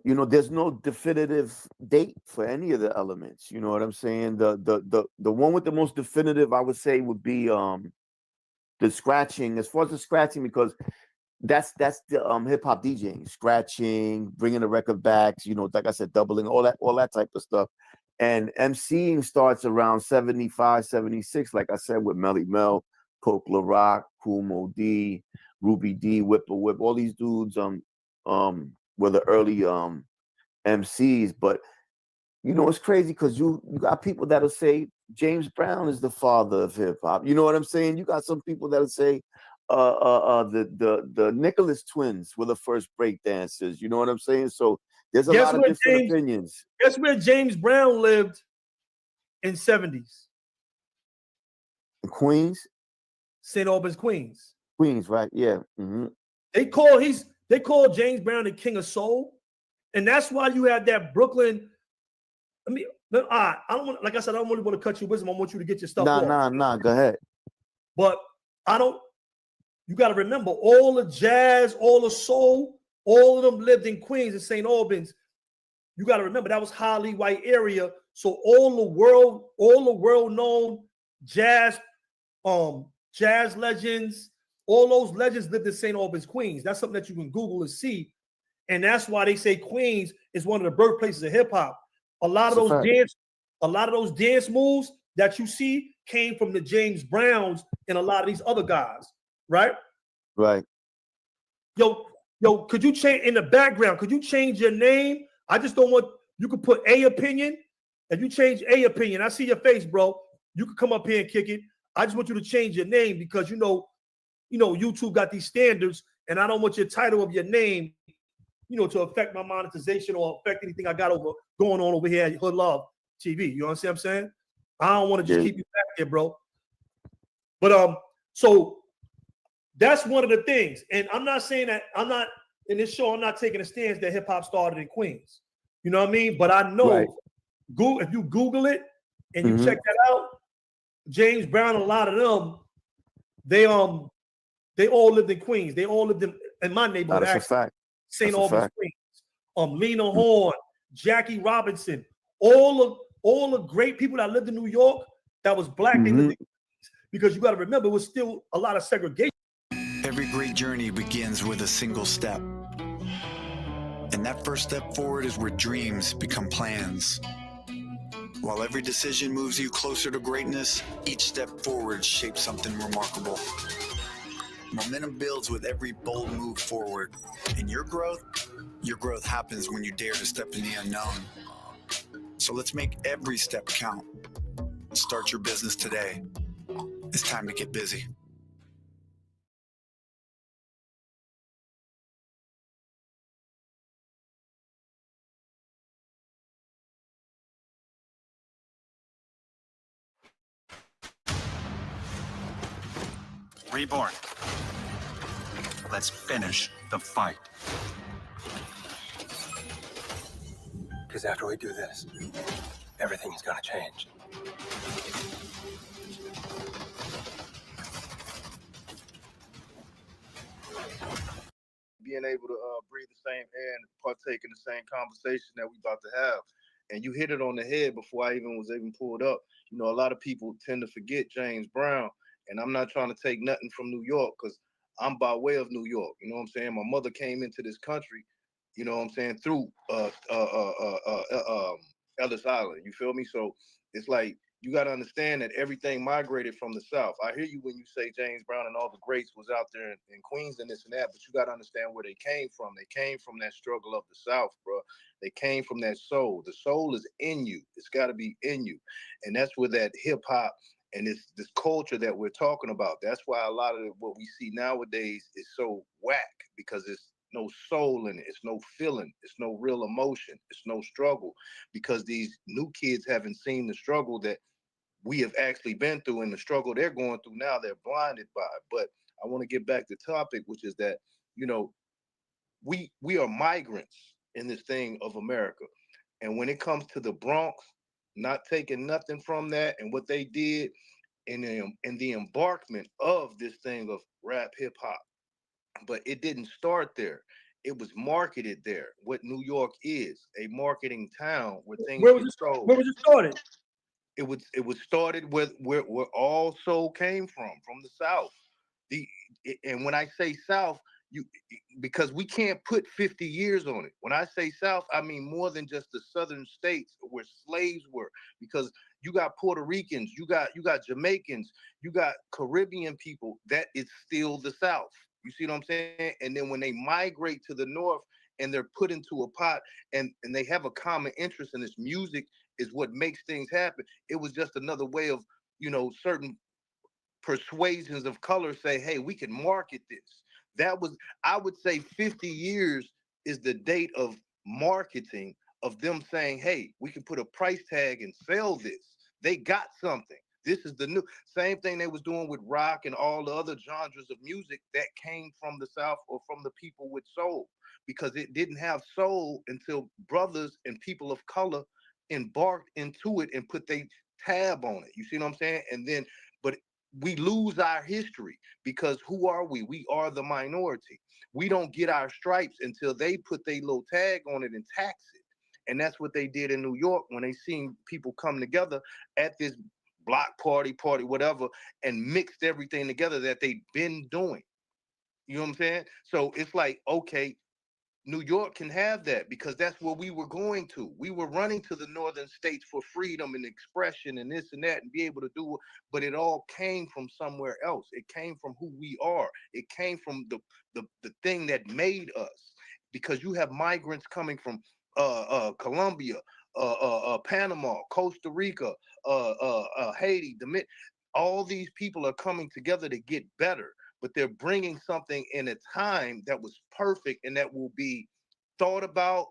know, there's no definitive date for any of the elements. You know what I'm saying? The one with the most definitive, I would say, would be the scratching. As far as the scratching, because that's the hip hop DJing, scratching, bringing the record backs. You know, like I said, doubling, all that type of stuff. And MCing starts around 75, 76, like I said, with Melly Mel, Coke La Rock, Kool Mo D, Ruby D, Whipper Whip, all these dudes were the early MCs. But you know, it's crazy because you got people that'll say James Brown is the father of hip hop. You know what I'm saying? You got some people that'll say the Nicholas twins were the first break dancers. You know what I'm saying? So there's a lot of different opinions. Guess where James Brown lived in 70s? In Queens? St. Albans, Queens. Queens, right? Yeah. Mm-hmm. They call James Brown the king of soul, and that's why you have that Brooklyn. I mean, I don't want, like I said, I don't really want to cut your wisdom. I want you to get your stuff off. Nah. Go ahead. But I don't. You got to remember, all the jazz, all the soul, all of them lived in Queens and St. Albans. You got to remember that was highly white area. So all the world known jazz legends, all those legends lived in St. Albans, Queens. That's something that you can Google and see. And that's why they say Queens is one of the birthplaces of hip hop. A lot of those dance moves that you see came from the James Browns and a lot of these other guys, right? Right. Yo, could you change in the background? Could you change your name? I just don't want, you could put A opinion. If you change A opinion, I see your face, bro. You could come up here and kick it. I just want you to change your name because you know, YouTube got these standards, and I don't want your title of your name, to affect my monetization or affect anything I got going on over here at Hood Love TV. You understand what I'm saying? I don't want to just keep you back there, bro. But so that's one of the things. And I'm not saying that I'm not in this show, I'm not taking a stance that hip hop started in Queens. You know what I mean? But I know if you Google it and you check that out, James Brown, a lot of them, they all lived in Queens. They all lived in my neighborhood. That's a fact. St. Albans, Queens. Lena Horne, Jackie Robinson, all the great people that lived in New York that was black, they lived in Queens. because you got to remember, it was still a lot of segregation. Every great journey begins with a single step. And that first step forward is where dreams become plans. While every decision moves you closer to greatness, each step forward shapes something remarkable. Momentum builds with every bold move forward. And your growth happens when you dare to step in the unknown. So let's make every step count. Start your business today. It's time to get busy. Reborn. Let's finish the fight. Because after we do this, everything's gonna change. Being able to breathe the same air and partake in the same conversation that we about to have. And you hit it on the head before I even was pulled up. You know, a lot of people tend to forget James Brown, and I'm not trying to take nothing from New York because I'm by way of New York. You know what I'm saying? My mother came into this country, you know what I'm saying, through Ellis Island. You feel me? So it's like, you got to understand that everything migrated from the South. I hear you when you say James Brown and all the greats was out there in Queens and this and that, but you got to understand where they came from. They came from that struggle of the South, bro. They came from that soul. The soul is in you. It's got to be in you. And that's where that hip hop and this culture that we're talking about, that's why a lot of what we see nowadays is so whack, because it's no soul in it. It's no feeling. It's no real emotion. It's no struggle, because these new kids haven't seen the struggle that we have actually been through, and the struggle they're going through now, they're blinded by. But I want to get back to the topic, which is that, you know, we are migrants in this thing of America. And when it comes to the Bronx, not taking nothing from that and what they did in the embarkment of this thing of rap hip hop, but it didn't start there. It was marketed there. What New York is, a marketing town where things Where was get it? sold. Where was it started? It was started with where all soul came from the South. And when I say South, because we can't put 50 years on it. When I say South, I mean more than just the southern states where slaves were, because you got Puerto Ricans, you got Jamaicans, you got Caribbean people. That is still the South. You see what I'm saying? And then when they migrate to the North and they're put into a pot and they have a common interest in this music is what makes things happen. It was just another way of, certain persuasions of color say, hey, we can market this. That was, I would say 50 years is the date of marketing, of them saying, hey, we can put a price tag and sell this. They got something. This is the new, same thing they was doing with rock and all the other genres of music that came from the South or from the people with soul, because it didn't have soul until brothers and people of color embarked into it and put their tab on it. You see what I'm saying? And then, but we lose our history, because who are we? We are the minority. We don't get our stripes until they put their little tag on it and tax it. And that's what they did in New York when they seen people come together at this block party, whatever, and mixed everything together that they've been doing. You know what I'm saying? So it's like, okay, New York can have that because that's where we were going to. We were running to the northern states for freedom and expression and this and that and be able to do it. But it all came from somewhere else. It came from who we are. It came from the thing that made us. Because you have migrants coming from Colombia, Panama, Costa Rica, Haiti, all these people are coming together to get better, but they're bringing something in a time that was perfect and that will be thought about,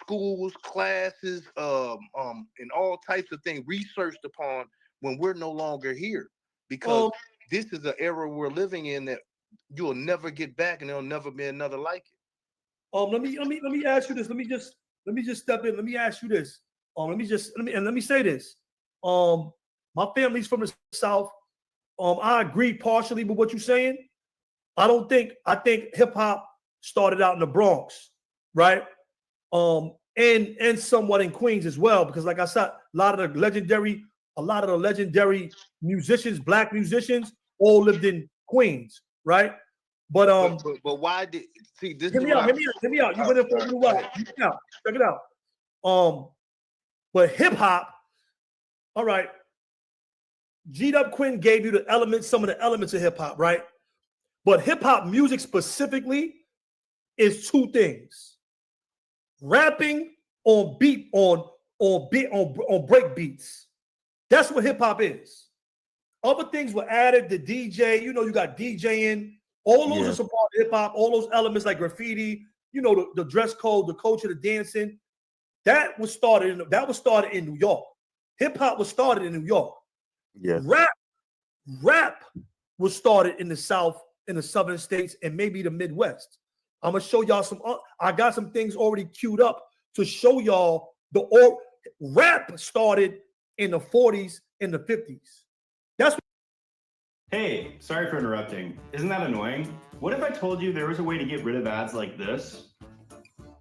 schools, classes, and all types of things researched upon when we're no longer here, because this is an era we're living in that you'll never get back, and there'll never be another like it. Let me ask you this. Let me just step in. Let me ask you this. Let me say this. My family's from the South. I agree partially with what you're saying. I think hip hop started out in the Bronx, right? And somewhat in Queens as well, because like I said, a lot of the legendary a lot of the legendary musicians, black musicians, all lived in Queens, right? But why did this? Hear me out. You went in for a little while. Check it out. But hip hop, all right. G-Dub Quinn gave you the elements, some of the elements of hip hop, right? But hip hop music specifically is two things: rapping on beat on break beats. That's what hip hop is. Other things were added. The DJ, you got DJing. All those are some part of hip hop. All those elements like graffiti, the dress code, the culture, the dancing. That was started in New York. Hip hop was started in New York. Yeah. Rap was started in the South, in the southern states, and maybe the Midwest. I'm gonna show y'all I got some things already queued up to show y'all rap started in the 40s and the 50s. That's Hey, sorry for interrupting. Isn't that annoying? What if I told you there was a way to get rid of ads like this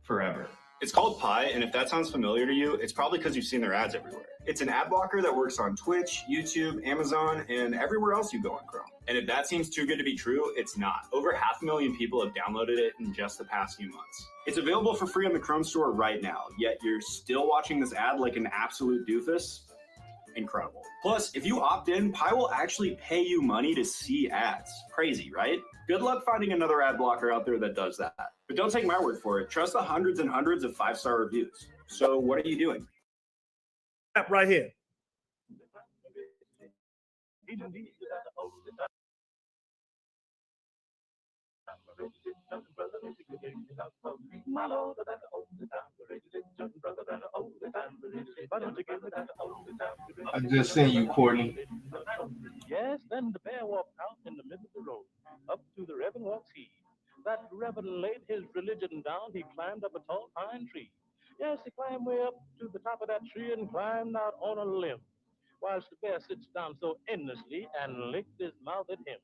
forever? It's called Pi, and if that sounds familiar to you, it's probably because you've seen their ads everywhere. It's an ad blocker that works on Twitch, YouTube, Amazon, and everywhere else you go on Chrome. And if that seems too good to be true, it's not. Over 500,000 people have downloaded it in just the past few months. It's available for free on the Chrome store right now, yet you're still watching this ad like an absolute doofus? Incredible. Plus, if you opt in, Pi will actually pay you money to see ads. Crazy, right? Good luck finding another ad blocker out there that does that. But don't take my word for it. Trust the hundreds and hundreds of 5-star reviews. So what are you doing? Right here. I just seen you, Courtney. Yes, then the bear walked out in the middle of the road. Up to the Reverend walks he. That Reverend laid his religion down. He climbed up a tall pine tree. Yes, he climbed way up to the top of that tree and climbed out on a limb. Whilst the bear sits down so endlessly and licked his mouth at him.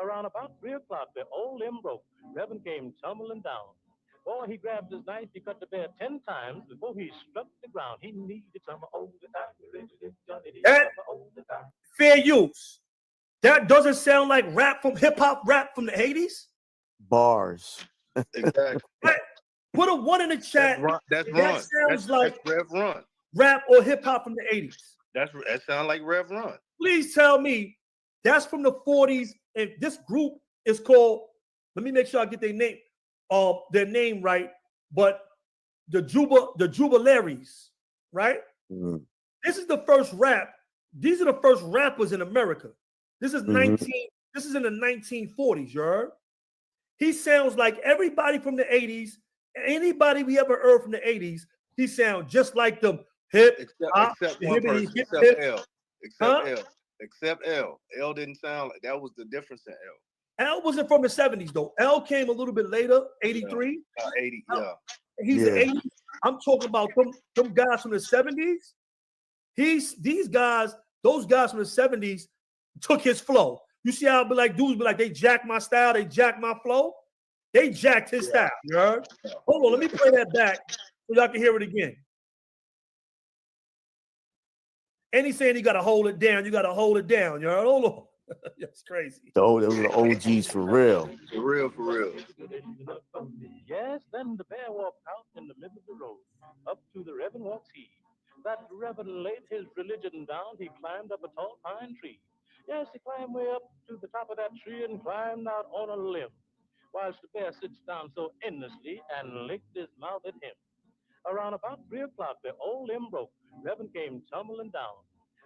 Around about 3 o'clock, the old limb broke. Reverend came tumbling down. Boy, he grabbed his knife. He cut the bear 10 times before he struck the ground. He needed some old fair use. That doesn't sound like rap from hip hop rap from the 80s. Bars. Exactly. Put a 1 in the chat. That's that Run. sounds like Rev Run. rap or hip hop from the 80s. That sounds like Rev Run. Please tell me that's from the 40s. And this group is called, let me make sure I get their name right, but the Jubilaries, right? Mm-hmm. This is the first rap. These are the first rappers in America. This is This is in the 1940s, you heard? He sounds like everybody from the 80s. Anybody we ever heard from the 80s, he sounds just like them. Except one person, except L. L didn't sound like that. Was the difference in L. L wasn't from the 70s though. L came a little bit later, 83. 80, yeah. He's the 80s. I'm talking about them guys from the 70s. Those guys from the 70s took his flow. You see how dudes be like, they jack my style, they jack my flow. They jacked his style. You heard? Hold on, let me play that back so y'all can hear it again. And he's saying you gotta hold it down. You gotta hold it down. You heard? Hold on. That's crazy. Those were the OGs for real. For real. Yes, then the bear walked out in the middle of the road. Up to the Reverend walks he. That Reverend laid his religion down. He climbed up a tall pine tree. Yes, he climbed way up to the top of that tree and climbed out on a limb. Whilst the bear sits down so endlessly and licked his mouth at him. Around about 3 o'clock, the old limb broke. Reverend came tumbling down.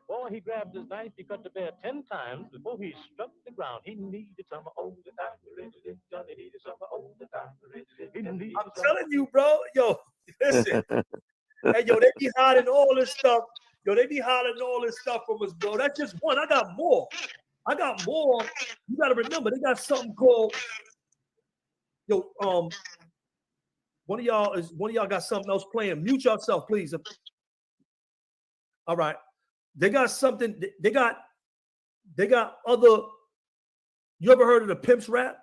Boy, he grabbed his knife. He cut the bear 10 times before he struck the ground. He needed some old time. I'm telling you, bro. Yo, listen. Hey, yo, they be hiding all this stuff. They be hiding all this stuff from us, bro. That's just one. I got more. You got to remember, they got something called. Yo, one of y'all got something else playing. Mute yourself, please. All right. They got something. They got other. You ever heard of the Pimps rap?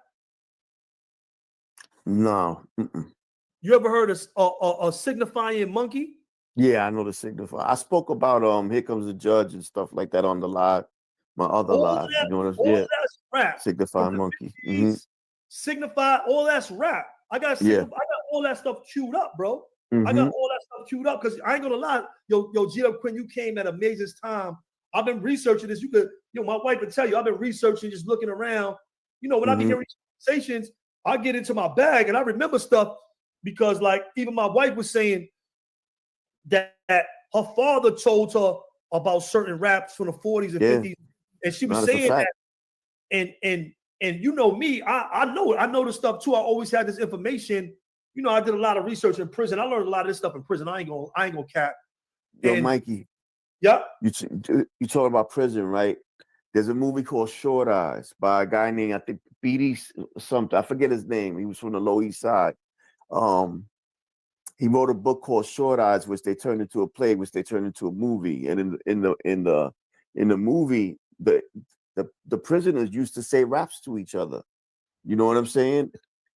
No. You ever heard of a signifying monkey? Yeah, I know the Signify. I spoke about Here Comes the Judge and stuff like that on the live, my other live. You know what I'm saying? Yeah, That's rap. Signify From the Monkey. 50s, Signify, all that's rap. I got Yeah. I got all that stuff queued up, bro. I Mhm. got all that stuff queued up because I ain't gonna lie, yo, G.L. Quinn, you came at a major time. I've been researching this. You could, my wife would tell you, I've been researching, just looking around. When I be Mhm. hearing conversations, I get into my bag and I remember stuff because, like, even my wife was saying that her father told her about certain raps from the 40s and Yeah. 50s, and she was No, that's a saying fact. that, and you know me, I know the stuff too. I always had this information. I did a lot of research in prison. I learned a lot of this stuff in prison. I ain't gonna cap. Yo, And Mikey, yeah, you talking about prison, right? There's a movie called Short Eyes by a guy named, I think, BD something. I forget his name. He was from the Lower East Side. He wrote a book called Short Eyes, which they turned into a play, which they turned into a movie. And in the movie, the prisoners used to say raps to each other. You know what I'm saying?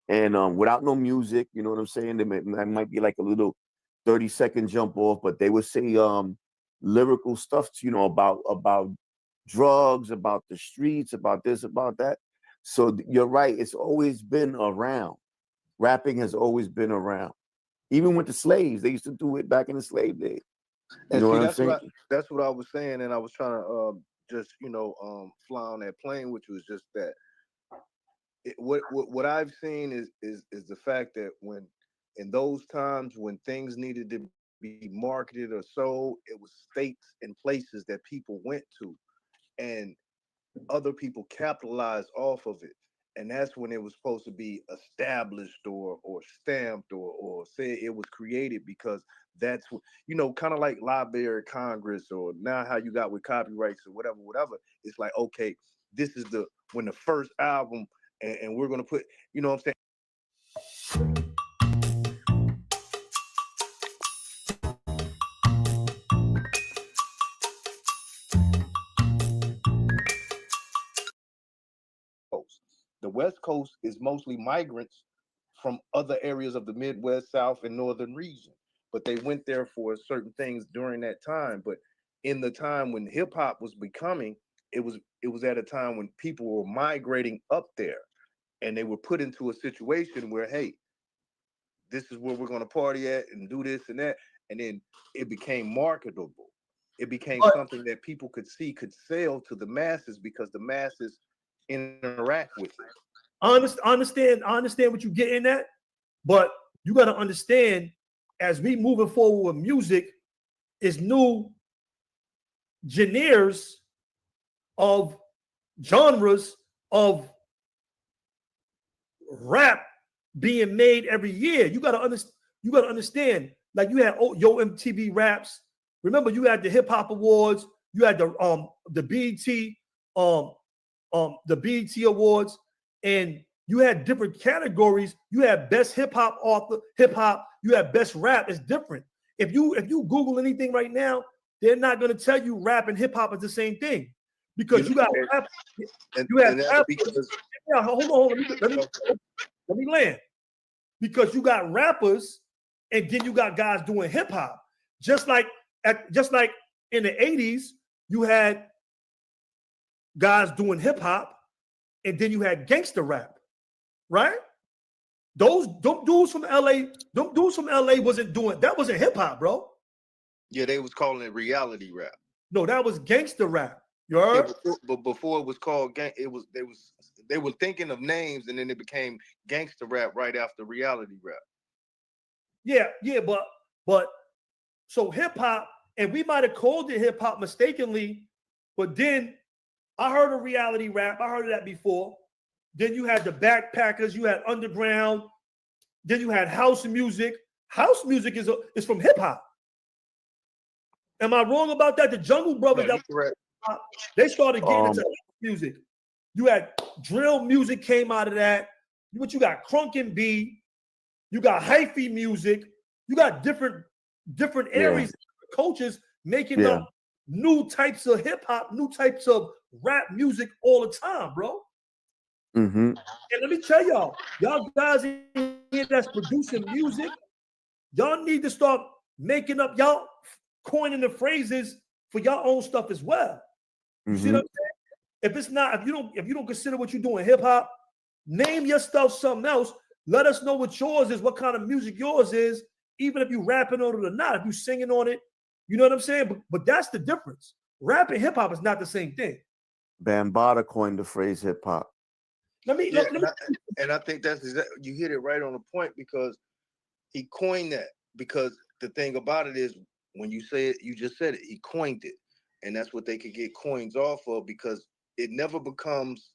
And without no music, you know what I'm saying? That might be like a little 30-second jump off, but they would say lyrical stuff, about drugs, about the streets, about this, about that. So you're right. It's always been around. Rapping has always been around. Even with the slaves, they used to do it back in the slave days. You And know see, what I'm saying? that's what I was saying, and I was trying to just fly on that plane, which was just that. What I've seen is the fact that when in those times when things needed to be marketed or sold, it was states and places that people went to, and other people capitalized off of it. And that's when it was supposed to be established or stamped or said it was created, because that's what, kind of like Library of Congress, or now how you got with copyrights or whatever. It's like, okay, this is when the first album, and we're gonna put, what I'm saying. The West Coast is mostly migrants from other areas of the Midwest, South, and Northern region. But they went there for certain things during that time. But in the time when hip hop was becoming, it was at a time when people were migrating up there, and they were put into a situation where, hey, this is where we're going to party at and do this and that, and then it became marketable. It became something that people could see could sell to the masses because the masses interact with it. I understand what you're getting at, but you got to understand, as we moving forward with music, is new genres of genres of rap being made every year. You got to understand. Like, you had Yo MTV Raps. Remember, you had the Hip Hop Awards. You had the BET Awards, and you had different categories. You had best hip hop author, hip hop. You had best rap. It's different. If you Google anything right now, they're not going to tell you rap and hip hop is the same thing, because you got rap. You have rappers. Yeah, hold on. Let me land. Because you got rappers, and then you got guys doing hip hop. Just like in the 80s, you had guys doing hip hop, and then you had gangster rap, right? Those dudes from LA wasn't doing that. Wasn't hip hop, bro. Yeah, they was calling it reality rap. No, that was gangster rap. You heard? Yeah, but before it was called gang, they were thinking of names, and then it became gangster rap right after reality rap. Yeah, but so hip hop, and we might have called it hip hop mistakenly, but then I heard of reality rap. I heard of that before. Then you had the Backpackers, you had underground, then you had house music. House music is from hip hop. Am I wrong about that? The Jungle Brothers, they started getting into music. You had drill music came out of that. But you got crunk and B, you got hyphy music, you got different areas, different cultures making up new types of hip hop, new types of rap music all the time, bro. Mm-hmm. And let me tell y'all guys in here that's producing music, y'all need to start making up y'all coining the phrases for your own stuff as well. You see what I'm saying? If it's not, if you don't consider what you're doing hip hop, name your stuff something else. Let us know what yours is, what kind of music yours is, even if you rapping on it or not, if you singing on it. You know what I'm saying? But that's the difference. Rap and hip hop is not the same thing. Bambaataa coined the phrase hip hop. Let me. And I think that's you hit it right on the point, because he coined that. Because the thing about it is, when you say it, you just said it. He coined it, and that's what they could get coins off of, because it never becomes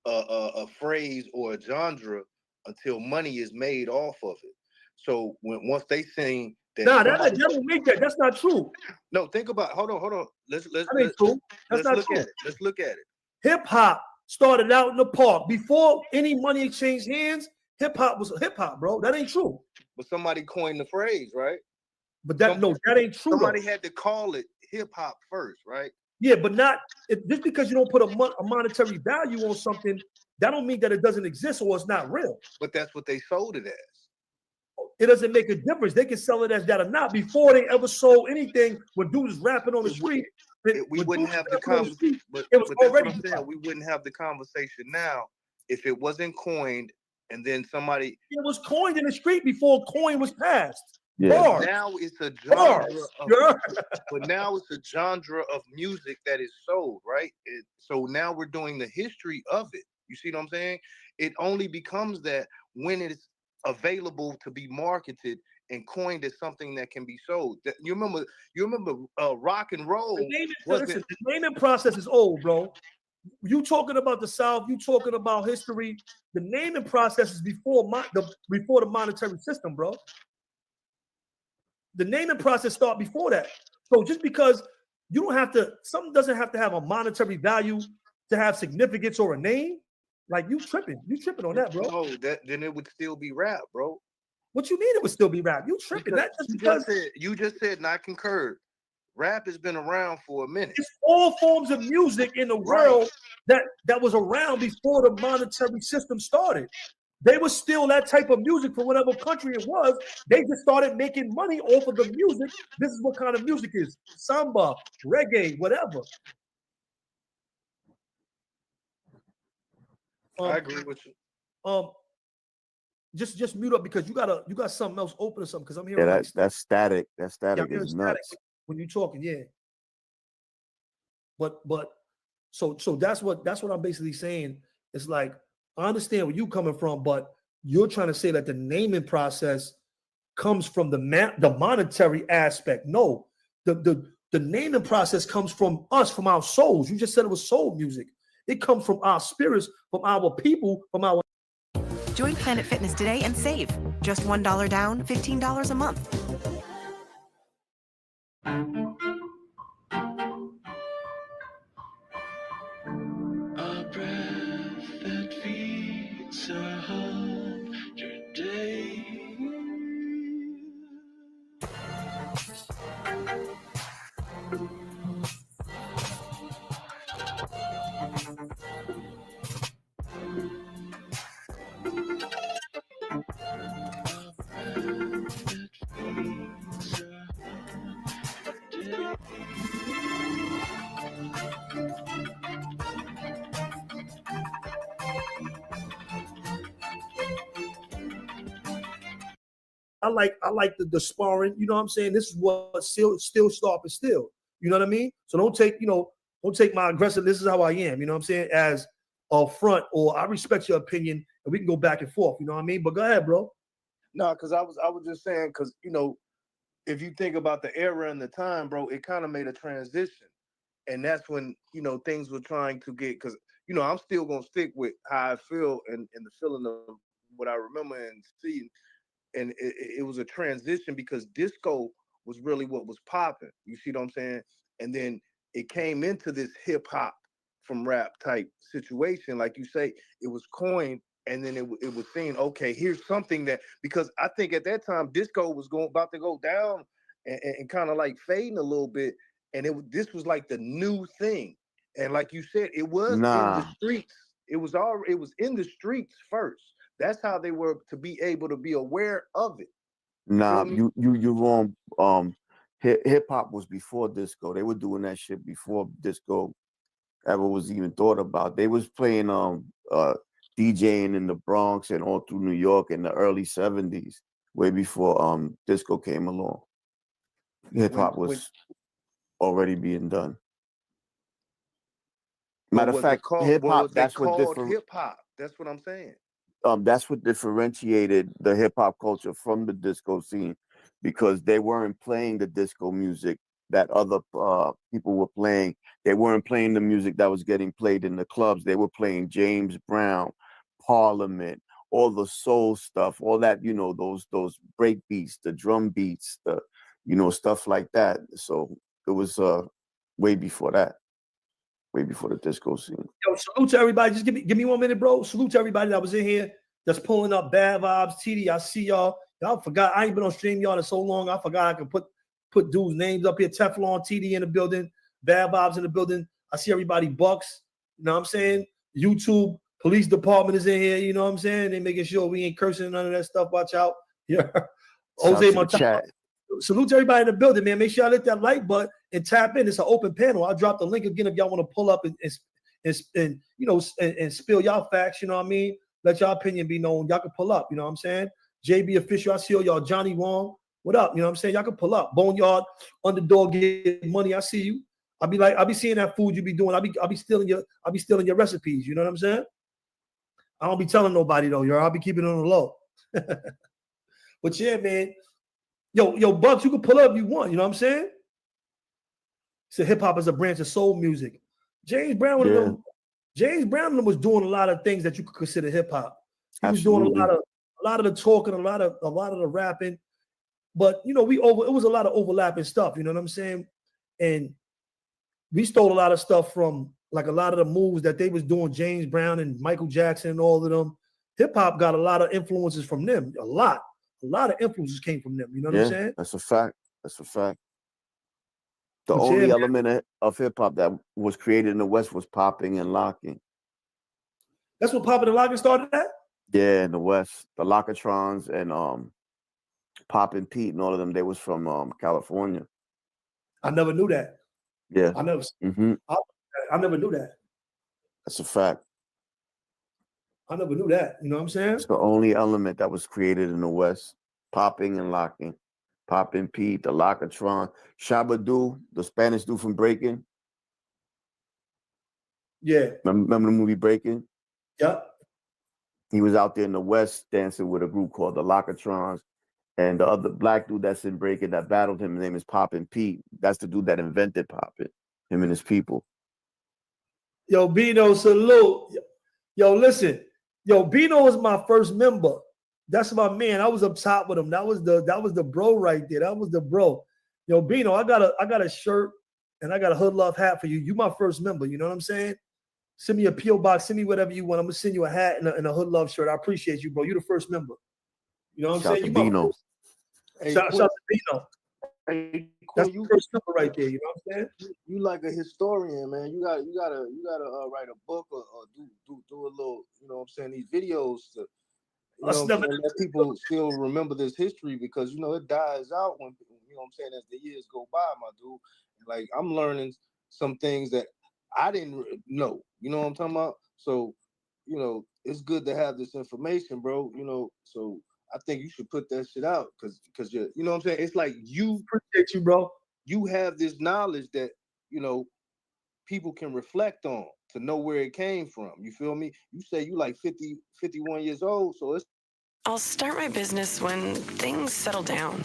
a phrase or a genre until money is made off of it. So once they sing that, that don't make that. That's not true. No, think about. Hold on. Let's That ain't true. That's not look true. at it. Let's look at it. Hip hop started out in the park before any money exchanged hands. Hip hop was hip hop, bro. That ain't true. But somebody coined the phrase, right? But that ain't true. Somebody though. had to call it hip hop first, right? Yeah, but not just because you don't put a monetary value on something, that don't mean that it doesn't exist or it's not real. But that's what they sold it as. It doesn't make a difference. They can sell it as that or not. Before they ever sold anything, when dudes rapping on the street, We wouldn't have the conversation. But it was that's what already I'm saying. We wouldn't have the conversation now if it wasn't coined, and then somebody. It was coined in the street before coin was passed. Yeah. Bars. Now it's a genre Bars. but now it's a genre of music that is sold, right? So now we're doing the history of it. You see what I'm saying? It only becomes that when it's available to be marketed and coined as something that can be sold. You remember rock and roll. The naming process is old, bro. You talking about the South, you talking about history. The naming process is before the monetary system, bro. The naming process started before that. So just because you don't have to, something doesn't have to have a monetary value to have significance or a name. Like you tripping on that, bro. No, then it would still be rap, bro. What you mean it would still be rap? You tripping? You just said, and I concurred. Rap has been around for a minute. It's all forms of music in the world that was around before the monetary system started. They were still that type of music from whatever country it was. They just started making money off of the music. This is what kind of music is samba, reggae, whatever. I agree with you. Just mute up because you got something else open or something, because I'm hearing that's static. That static is nuts. When you're talking, yeah. But so that's what I'm basically saying. It's like, I understand where you coming from, but you're trying to say that the naming process comes from the monetary aspect. No, the naming process comes from us, from our souls. You just said it was soul music. It comes from our spirits, from our people, from our. Join Planet Fitness today and save. Just $1 down, $15 a month. A breath that feeds 100 days. I like the sparring. You know what I'm saying? This is what still sharp is still. You know what I mean? So don't take my aggressive. This is how I am. You know what I'm saying? As a front, or I respect your opinion, and we can go back and forth. You know what I mean? But go ahead, bro. No, because I was just saying, because if you think about the era and the time, bro, it kind of made a transition, and that's when things were trying to get. Because I'm still gonna stick with how I feel and the feeling of what I remember and seeing. And it was a transition because disco was really what was popping. You see what I'm saying? And then it came into this hip hop from rap type situation. Like you say, it was coined, and then it was seen, okay, here's something that, because I think at that time disco was about to go down and kind of like fading a little bit. And this was like the new thing. And like you said, it was in the streets. It was in the streets first. That's how they were to be able to be aware of it. Nah, feel me? you're wrong. Hip hop was before disco. They were doing that shit before disco ever was even thought about. They was playing DJing in the Bronx and all through New York in the early 70s, way before disco came along. Hip When hop was already being done. but Matter of was it fact, called? hip Well, hop, was they called hip hop? That's what I'm saying. that's what differentiated the hip hop culture from the disco scene, because they weren't playing the disco music that other people were playing. They weren't playing the music that was getting played in the clubs. They were playing James Brown, Parliament, all the soul stuff, all that, those break beats, the drum beats, the stuff like that. So it was way before that, way before the disco scene. Yo, salute to everybody. Just give me 1 minute, bro. Salute to everybody that was in here that's pulling up bad vibes. TD, I see y'all. Y'all forgot. I ain't been on stream y'all in so long. I forgot I can put dudes' names up here. Teflon, TD in the building. Bad vibes in the building. I see everybody. Bucks. You know what I'm saying? YouTube police department is in here. You know what I'm saying? They making sure we ain't cursing none of that stuff. Watch out. Yeah. Shout Jose to the Montano. chat. Salute to everybody in the building, man. Make sure y'all hit that like button and tap in. It's an open panel. I'll drop the link again if y'all want to pull up and spill y'all facts. You know what I mean? Let y'all opinion be known. Y'all can pull up. You know what I'm saying? JB official. I see all y'all. Johnny Wong. What up? You know what I'm saying? Y'all can pull up. Boneyard Underdog get money. I see you. I'll be seeing that food you be doing. I'll be stealing your recipes. You know what I'm saying? I don't be telling nobody though. I'll be keeping it on the low. But yeah, man. Yo, Bucks, you can pull up if you want. You know what I'm saying? So hip hop is a branch of soul music. James Brown and them was doing a lot of things that you could consider hip hop. He was doing a lot of the talking, a lot of the rapping. But it was a lot of overlapping stuff. You know what I'm saying? And we stole a lot of stuff from like a lot of the moves that they was doing. James Brown and Michael Jackson and all of them. Hip hop got a lot of influences from them. A lot of influences came from them. You know what I'm saying? That's a fact. That's a fact. The But only yeah, element of hip hop that was created in the West was popping and locking. That's what popping and locking started at? Yeah, in the West. The Lockatrons and Pop and Pete and all of them, they was from California. I never knew that. Yeah. I never knew that. That's a fact. I never knew that. You know what I'm saying? It's the only element that was created in the West. Popping and locking. Pop and Pete, the Lockatron. Shabba-Doo, the Spanish dude from Breaking. Yeah. Remember the movie Breaking? Yep. He was out there in the West dancing with a group called the Lockatrons. And the other black dude that's in Breaking that battled him, his name is Poppin' Pete. That's the dude that invented Poppin', him and his people. Yo, Bino, salute. Yo, listen. Yo, Bino was my first member. That's my man. I was up top with him. That was the bro right there. That was the bro. Yo, Bino, I got a shirt and I got a Hood Love hat for you. You my first member. You know what I'm saying? Send me a P.O. box. Send me whatever you want. I'm gonna send you a hat and a Hood Love shirt. I appreciate you, bro. You the first member. You know what I'm Shout saying? to Bino. Shout to Bino. Hey, That's the first member right there. You know what I'm saying? You like a historian, man. You gotta write a book or do a little. You know what I'm saying? These videos to, you know what I'm saying, let people still remember this history, because it dies out when I'm saying, as the years go by, my dude. Like, I'm learning some things that I didn't know. You know what I'm talking about? So, it's good to have this information, bro. So I think you should put that shit out, because you know what I'm saying? It's like, you appreciate you, bro. You have this knowledge that people can reflect on to know where it came from. You feel me? You say you like 50, 51 years old, so it's. I'll start my business when things settle down.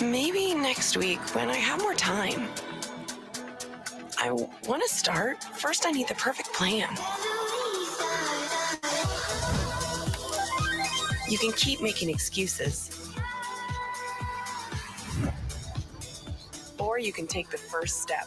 Maybe next week when I have more time. I want to start. First, I need the perfect plan. You can keep making excuses. Or you can take the first step.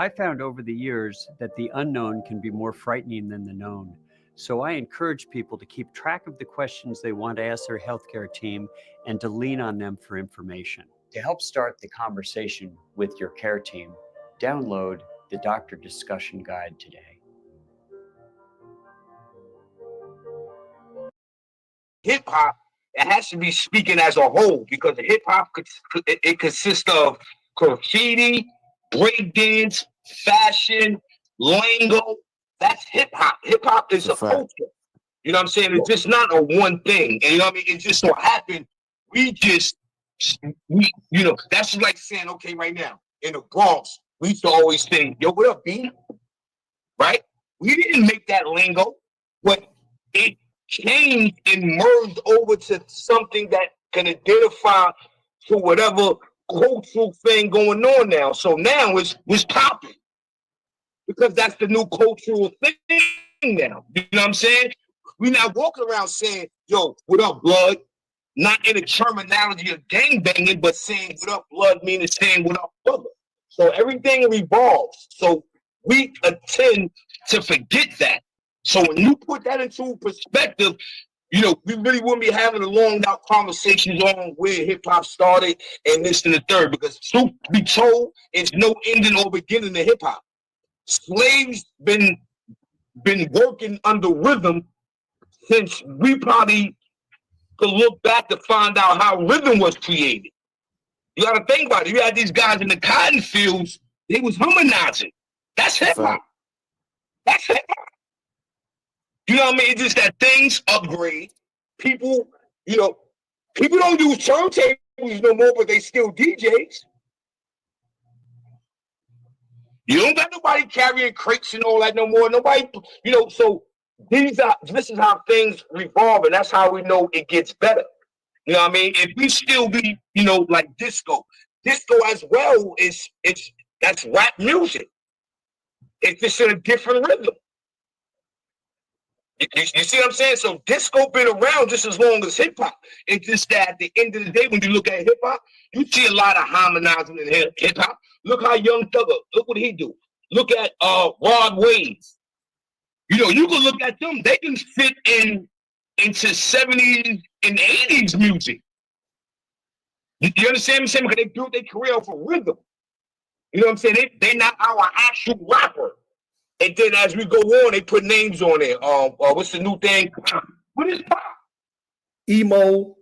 I found over the years that the unknown can be more frightening than the known. So I encourage people to keep track of the questions they want to ask their healthcare team and to lean on them for information. To help start the conversation with your care team, download the Doctor Discussion Guide today. Hip hop, it has to be speaking as a whole, because hip hop it consists of graffiti, breakdance, fashion, lingo. That's hip hop. Hip hop is a culture. You know what I'm saying? It's just not a one thing. And you know what I mean? It just so happened we you know, that's like saying, okay, right now in the Bronx, we used to always say, yo, what up, B? Right? We didn't make that lingo, but it changed and merged over to something that can identify to whatever cultural thing going on now. So now it's popping because that's the new cultural thing now. You know what I'm saying? We're not walking around saying, yo, what up, blood? Not in the terminology of gang banging, but saying what up, blood, meaning saying what up, brother. So everything revolves. So we tend to forget that. So when you put that into perspective, you know, we really wouldn't be having a long out conversations on where hip hop started and this and the third, because truth be told, it's no ending or beginning to hip hop. Slaves been working under rhythm since we probably could look back to find out how rhythm was created. You got to think about it. You had these guys in the cotton fields, they was harmonizing. That's hip hop. That's hip hop. You know what I mean? It's just that things upgrade. People, you know, people don't use turntables no more, but they still DJs. You don't got nobody carrying crates and all that no more. Nobody, you know, so this is how things revolve, and that's how we know it gets better. You know what I mean? If we still be, you know, like disco as well that's rap music. It's just in a different rhythm. You see what I'm saying? So disco been around just as long as hip hop. It's just that at the end of the day, when you look at hip hop, you see a lot of harmonizing in hip hop. Look how Young Thugger, look what he do. Look at Rod Wave. You know, you can look at them. They can fit into 70s and 80s music. You understand what I'm saying? Because they built their career off of rhythm. You know what I'm saying? They not our actual rapper. And then as we go on, they put names on it. What's the new thing? What is pop? Emo,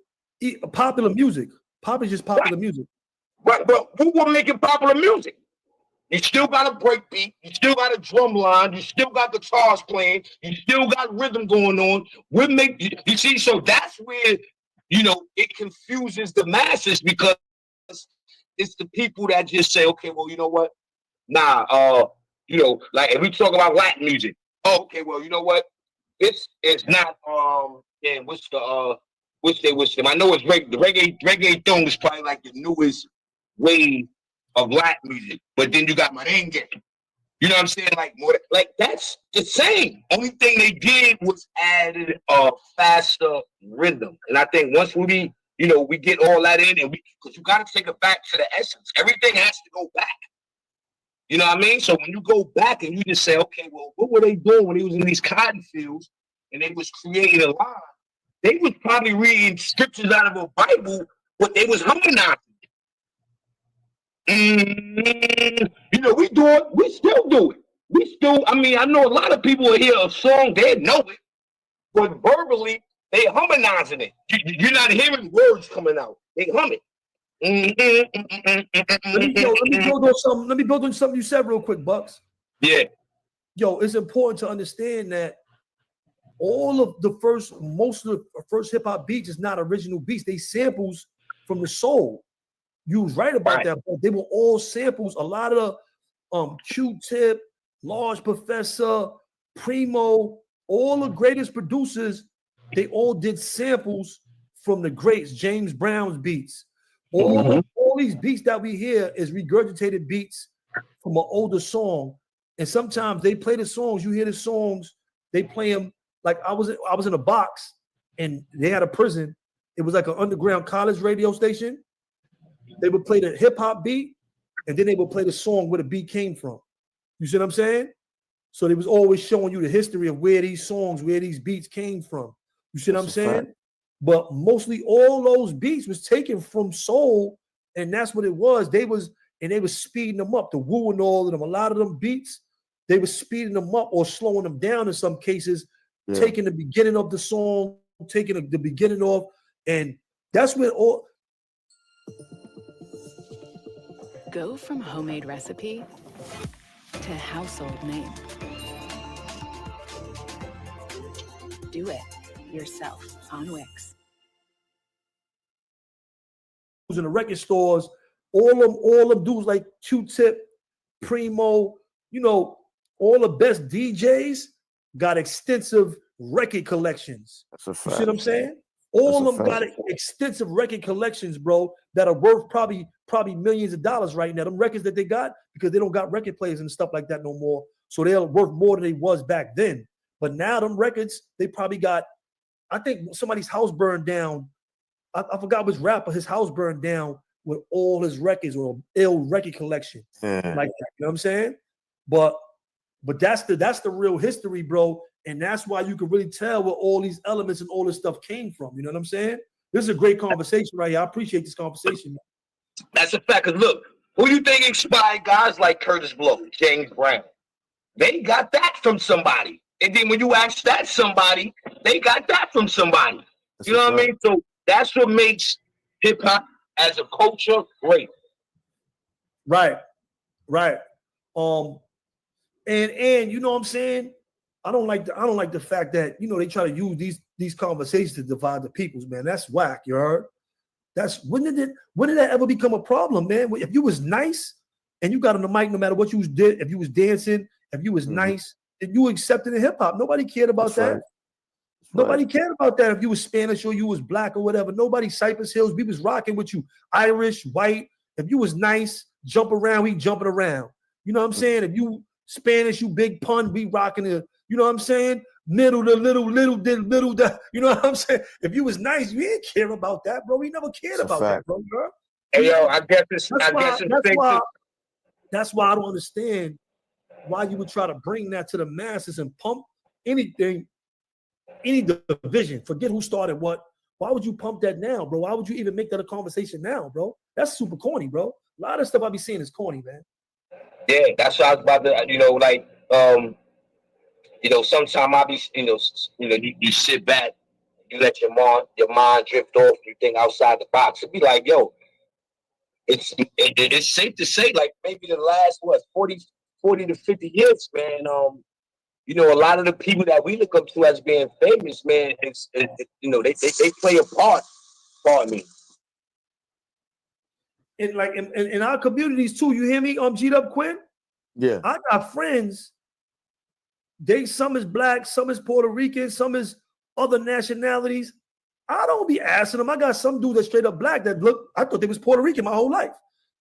popular music. Pop is just popular music. Right, but who will make it popular music? You still got a break beat. You still got a drum line. You still got guitars playing. You still got rhythm going on. You see, so that's where, you know, it confuses the masses, because it's the people that just say, okay, well, you know what? Nah, you know, like if we talk about Latin music, oh, okay, well, you know what? It's not and what's them? I know it's the reggaeton is probably like the newest wave of Latin music, but then you got merengue. You know what I'm saying? Like more, like that's the same. Only thing they did was added a faster rhythm, and I think once we get all that in, and because you got to take it back to the essence. Everything has to go back. You know what I mean? So when you go back and you just say, okay, well, what were they doing when they was in these cotton fields and they was creating a line? They was probably reading scriptures out of a Bible, but they was harmonizing. You know, we still do it. I mean, I know a lot of people will hear a song, they know it, but verbally, they harmonizing it. You're not hearing words coming out. They hum it. Let me build on something you said real quick, Bucks. Yeah. Yo, it's important to understand that most of the first hip hop beats is not original beats. They samples from the soul. You was right about that, but they were all samples. A lot of Q-Tip, Large Professor, Primo, all the greatest producers, they all did samples from the greats, James Brown's beats. All these beats that we hear is regurgitated beats from an older song. And sometimes they play the songs, you hear the songs, they play them. Like I was in a box and they had a prison. It was like an underground college radio station. They would play the hip hop beat and then they would play the song where the beat came from. You see what I'm saying? So they was always showing you the history of where these songs, where these beats came from. You see what I'm saying? But mostly all those beats was taken from soul, and that's what it was. They was speeding them up, the woo and all of them. A lot of them beats, they were speeding them up or slowing them down in some cases, taking the beginning of the song, taking the beginning off, and that's where all. Go from homemade recipe to household name. Do it yourself on Wix. In the record stores, all them dudes like Q-Tip, Primo, you know, all the best DJs got extensive record collections. That's a fact. You see what I'm saying? All of them got extensive record collections, bro, that are worth probably millions of dollars right now. Them records that they got, because they don't got record players and stuff like that no more. So they're worth more than they was back then. But now them records, they probably got, I think somebody's house burned down. I forgot which rapper, his house burned down with all his records or ill record collection. Like that. You know what I'm saying? But that's the real history, bro. And that's why you can really tell where all these elements and all this stuff came from. You know what I'm saying? This is a great conversation right here. I appreciate this conversation. That's a fact. Because look, who you think inspired guys like Curtis Blow, James Brown? They got that from somebody. And then when you ask that somebody, they got that from somebody. You know what I mean? So that's what makes hip hop as a culture great. Right. And you know what I'm saying? I don't like the fact that, you know, they try to use these conversations to divide the peoples, man. That's whack, you heard? When did that ever become a problem, man? If you was nice and you got on the mic, no matter what you did, if you was dancing, if you was nice, then you accepted in hip hop. Nobody cared about that. Nobody cared about that if you was Spanish or you was black or whatever. Nobody, Cypress Hills, we was rocking with you. Irish, white. If you was nice, jump around, we jumping around. You know what I'm saying? If you Spanish, you big pun, we rocking the, you know what I'm saying? Middle, the little, the, you know what I'm saying? If you was nice, you didn't care about that, bro. We never cared about that, bro. Hey, yo, I guess it's that's why I don't understand why you would try to bring that to the masses and pump anything, any division. Forget who started what. Why would you pump that now, bro? Why would you even make that a conversation now, bro? That's super corny, bro. A lot of stuff I be seeing is corny, man. Yeah, that's what I was about to, you know, like, you know, sometimes I be, you sit back, you let your mind drift off, you think outside the box. It'd be like, yo, it's safe to say, like, maybe the last, 40 to 50 years, man, you know, a lot of the people that we look up to as being famous, man, you know, they play a part, pardon me. And like in our communities too, you hear me? G'd up, Quinn? Yeah. I got friends. Some is black, some is Puerto Rican, some is other nationalities. I don't be asking them. I got some dude that's straight up black that I thought they was Puerto Rican my whole life.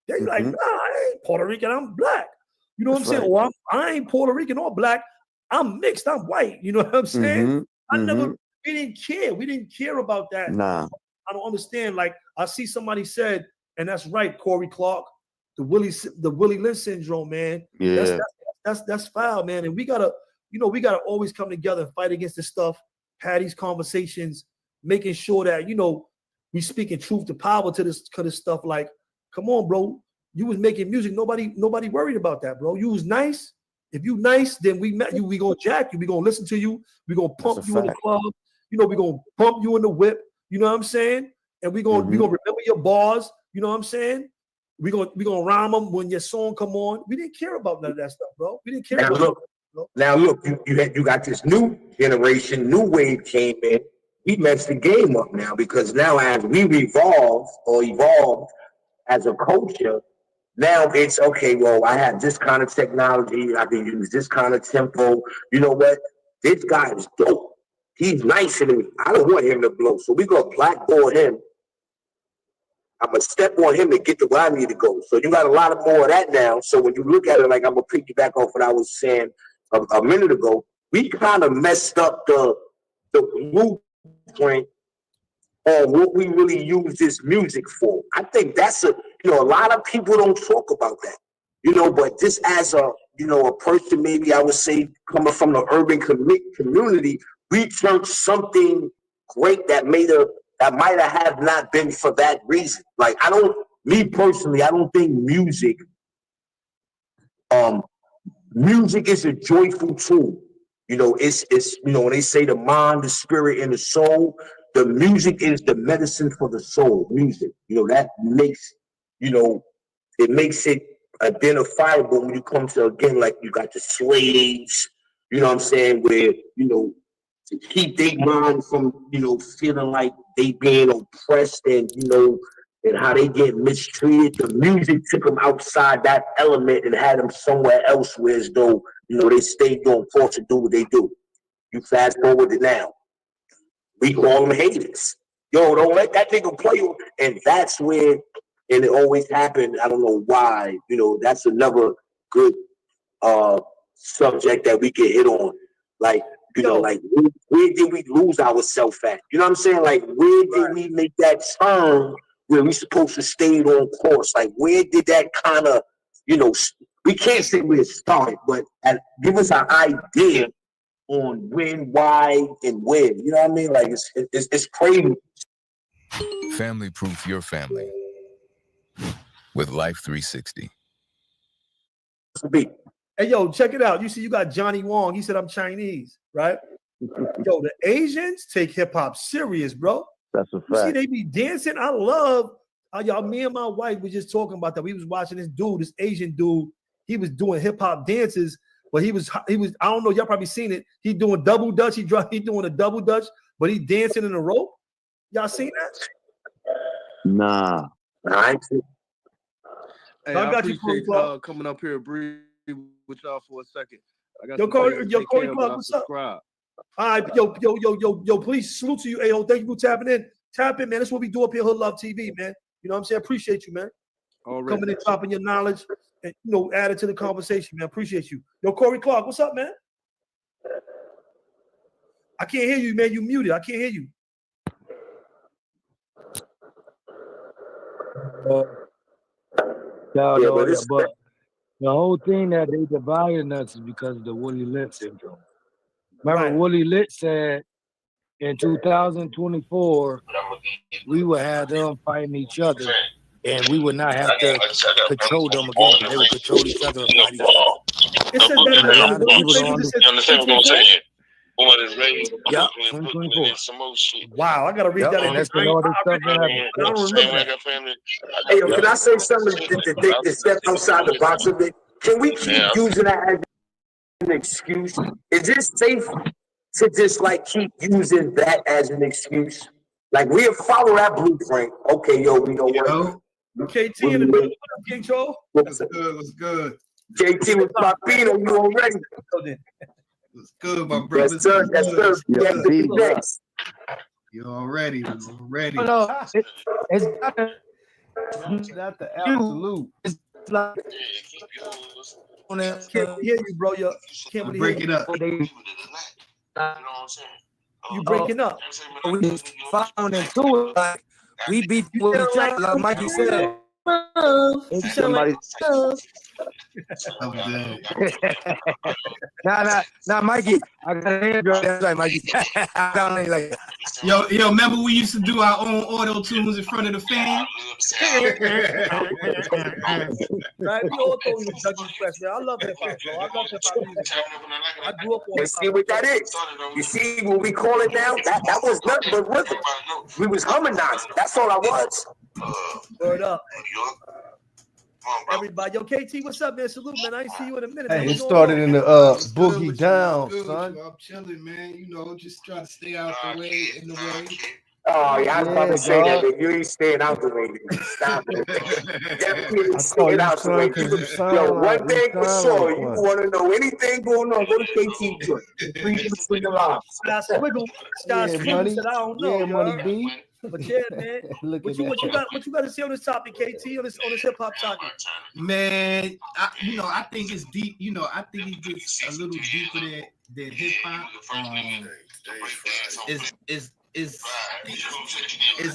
They like, nah, I ain't Puerto Rican, I'm black. You know what I'm saying? Well, I ain't Puerto Rican or black. I'm mixed, I'm white. You know what I'm saying? We didn't care. We didn't care about that. Nah. I don't understand. Like, I see somebody said, and that's right, Corey Clark, the Willie Lynch syndrome, man. Yeah. That's foul, man. And we gotta always come together and fight against this stuff, have these conversations, making sure that, you know, we speaking truth to power to this kind of stuff. Like, come on, bro. You was making music. Nobody worried about that, bro. You was nice. If you nice, then we met you. We gonna jack you. We gonna listen to you. We gonna pump you in the club. You know, we gonna pump you in the whip. You know what I'm saying? And we gonna remember your bars. You know what I'm saying? We gonna rhyme them when your song come on. We didn't care about none of that stuff, bro. We didn't care about that. Now look, you got this new generation, new wave came in. We messed the game up now, because now as we evolve as a culture, now it's okay, well, I have this kind of technology, I can use this kind of tempo. You know what? This guy is dope. He's nicer than me. I don't want him to blow. So we're gonna blackboard him. I'm gonna step on him to get to where I need to go. So you got a lot of more of that now. So when you look at it, like, I'm gonna piggyback off what I was saying a minute ago, we kind of messed up the blueprint on what we really use this music for. I think that's a lot of people don't talk about that, you know, but just as a a person, maybe I would say coming from the urban community, we turned something great that might have not been for that reason. Like me personally, I don't think music is a joyful tool. It's when they say the mind, the spirit, and the soul, the music is the medicine for the soul. Music, that makes, it makes it identifiable when you come to, again, like you got the slaves, you know what I'm saying, where, to keep their mind from, feeling like they being oppressed and, and how they get mistreated. The music took them outside that element and had them somewhere else where as though, they stayed on course to do what they do. You fast forward to now. We call them haters. Yo, don't let that nigga play you. And that's where, and it always happened. I don't know why. That's another good subject that we can hit on. Like, like where did we lose ourselves at? You know what I'm saying? Like, where did we make that turn where we supposed to stay on course? Like, where did that kind of, we can't say where it started, but give us an idea on when, why, and when. You know what I mean? Like, it's crazy. Family proof your family with Life 360. Hey, yo, check it out. You see, you got Johnny Wong. He said, I'm Chinese, right? Yo, the Asians take hip hop serious, bro. That's a fact. You see, they be dancing. I love y'all. Me and my wife were just talking about that. We was watching this Asian dude. He was doing hip hop dances, but he was. I don't know. Y'all probably seen it. He doing double dutch. He doing a double dutch, but he dancing in a rope. Y'all seen that? Nah. Hey, I got you, appreciate Corey y'all coming up here, breathe with y'all for a second. I got Yo, some Corey, things to take Corey care of, Clark, but I what's up? subscribe. All right, yo, please salute to you, Ayo. Thank you for tapping in. Tap in, man. That's what we do up here, Hood Love TV, man. You know what I'm saying? Appreciate you, man. Already. Coming in, dropping your knowledge, and adding to the conversation, man. Appreciate you. Yo, Corey Clark, what's up, man? I can't hear you, man. You muted. I can't hear you. But the whole thing that they dividing us is because of the Willie Litt syndrome. Remember, Willie Litt said in 2024 we would have them fighting each other, and we would not have to control them again. They would control each other and fight each other. It says that And a lot of people don't understand. understand. Yeah, 2024. Wow, I gotta read that. And that's when all this stuff happened. I don't remember that. Hey, yo, can I say something to step outside the box a bit? Can we keep using that as an excuse? Is it safe to just like keep using that as an excuse? Like, we'll follow that blueprint. Okay, yo, we know what. KT in the building. King Joe. What's good? What's good? JT with Papino, you already. What's good, my brother? Yes, sir. Yes, sir. Yes, You already. Ready. No, it's not the absolute. It's like can't hear you, bro. You can't really break hear it up. You breaking up. We found into it. Like, we beat with each other, like Mikey said. Somebody. Nah, Mikey. I got an Android. That's like Mikey. I don't think like that. Yo, remember we used to do our own auto tunes in front of the fan? Right? We all thought we were Dougie Fresh, man. I love hip hop, bro. I love hip hop music. I grew up on and see what that is. You see what we call it now? That was nothing but rhythm. We was harmonizing. That's all I was. Word up. Everybody, yo, KT, what's up, man? Salute, man. I ain't see you in a minute. Hey, man. it started in the boogie down, son. I'm chilling, man. Just trying to stay out the way, in the way. Oh, yeah, I was about to say that, but you ain't staying out the way. Stop it. Definitely staying out the way. Yo, one thing for sure, you want to know anything going on, go to KT Joint. Free between the lines. Scott Swiggle said, I don't know. Yeah, money B. But yeah, man. What you got to say on this topic, KT, on this hip hop topic? Man, I think it's deep. I think it gets a little deeper than hip hop. it's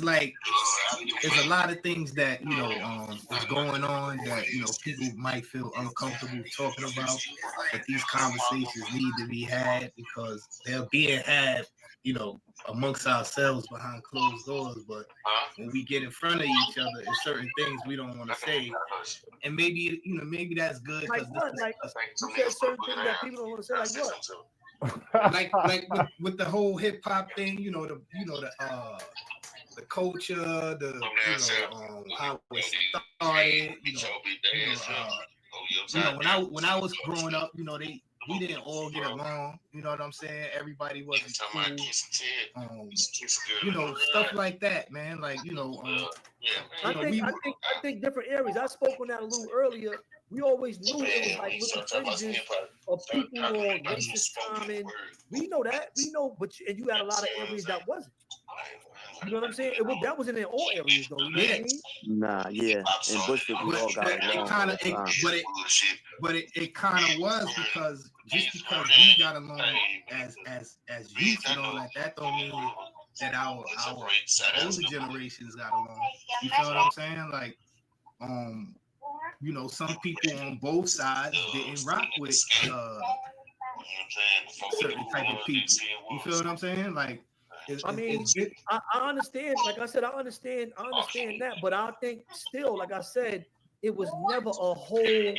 like there's a lot of things that is going on that people might feel uncomfortable talking about, but these conversations need to be had because they're being had amongst ourselves behind closed doors. But when we get in front of each other, there's certain things we don't want to say, and maybe maybe that's good Like because what? Like you said certain things that people don't want to say. Like what? like with the whole hip hop thing, the culture, how it started, when I was growing up, we didn't all get along. You know what I'm saying? Everybody wasn't cool. Stuff like that, man. Like I think different areas. I spoke on that a little earlier. We always knew it was like little fringes of people on racist comment. We know that. We know, but and you had a lot of areas that wasn't. You know what I'm saying? That wasn't in all areas though. You know what I mean? Nah, yeah. In Bushwick, we all got along. But it kind of was because just because we got along as youth and all that don't mean that our older generations got along. You feel what I'm saying? Like, some people on both sides didn't rock with certain type of people. You feel what I'm saying? Like, I understand. Like I said, I understand that, but I think still, like I said, it was never a whole. It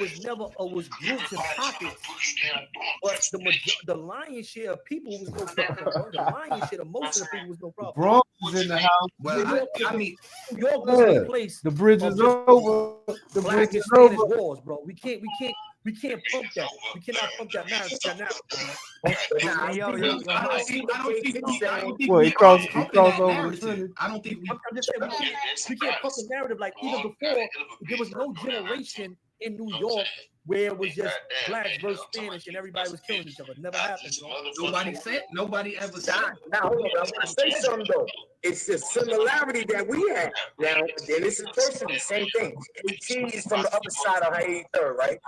was never. It was groups and pockets. But the lion's share of people was no problem. Bro. The lion's share of most of the people was no problem. Bronx is in the house. Well, New York was the place. The bridge is over. The Black bridge is Hispanic over. wars, bro. We can't pump that. We cannot pump that narrative. Well, he crossed over the Trinity. I don't think I'm just saying we can't pump the narrative like even before. There was no generation in New York where it was just blacks versus Spanish and everybody was killing each other. It never happened. Nobody ever said. Now, hold on. I want to say something though. It's the similarity that we have. Now, and this is personally the same thing. 18 is from the other side of 83rd, right?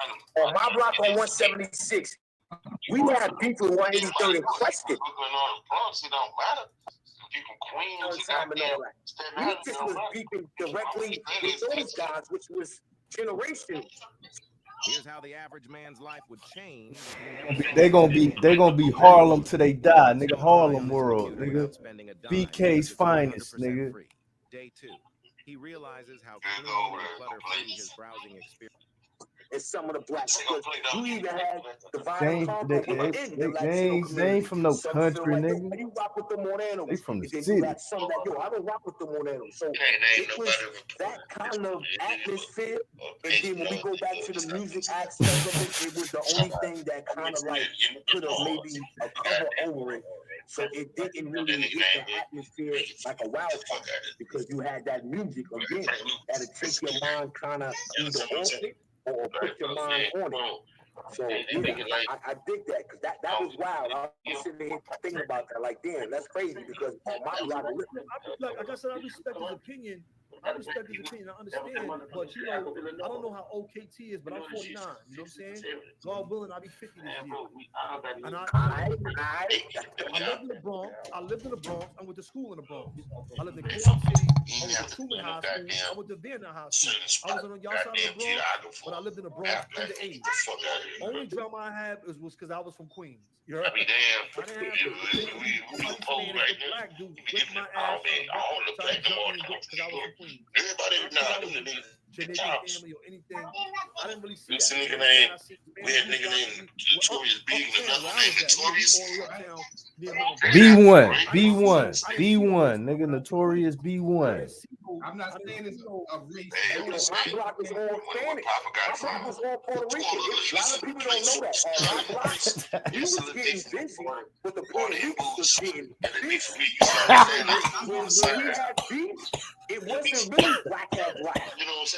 On my block on 176, we had people 183rd in question. We just was beefing directly with those guys, which was generations. Here's how the average man's life would change. They gonna be Harlem till they die, nigga. Harlem world, nigga. BK's finest, nigga. Day 2, he realizes how clean and clutter-free his browsing experience. And some of the blacks, we even had the They ain't from no country, nigga. You rock with them Morenos. They from the Then city. you had some that, I don't rock with the Morenos. So it was that kind of atmosphere. And then when we go back to the music aspect of it, it was the only thing that kind of like put a maybe a cover over it. So it didn't really hit the atmosphere like a wildfire because you had that music again that'd take your mind kind of either off it or put your mind on it. So yeah, I dig that because that was wild. I was sitting there thinking about that, like, damn, that's crazy because on my block, like I said, I respect his opinion. I understand, but I don't know how old KT is, but I'm 49. You know what I'm saying? God willing, I'll be 50 this year. And I lived in the Bronx. I went to school in the Bronx. I lived in Kansas City. I went to Truman High School. I went to Vietnam High School. I was on y'all side of the Bronx, but I lived in the Bronx in the 80s. Only drama I had was because I was from Queens. You heard? We pull right there. Black dude whipped my ass. All the black because I was from Queens. Everybody, Jamaican family or anything. I didn't really see this that. nigga named, we had nigga named Notorious Big and another name Notorious. B1, nigga, Notorious B1. I'm not saying it's a race. My block is all Spanish. My block was all Puerto Rican. A lot of people don't know that. My block, you was getting busy, but the Puerto Ricans was getting busy. When we had beef, it wasn't really black on black.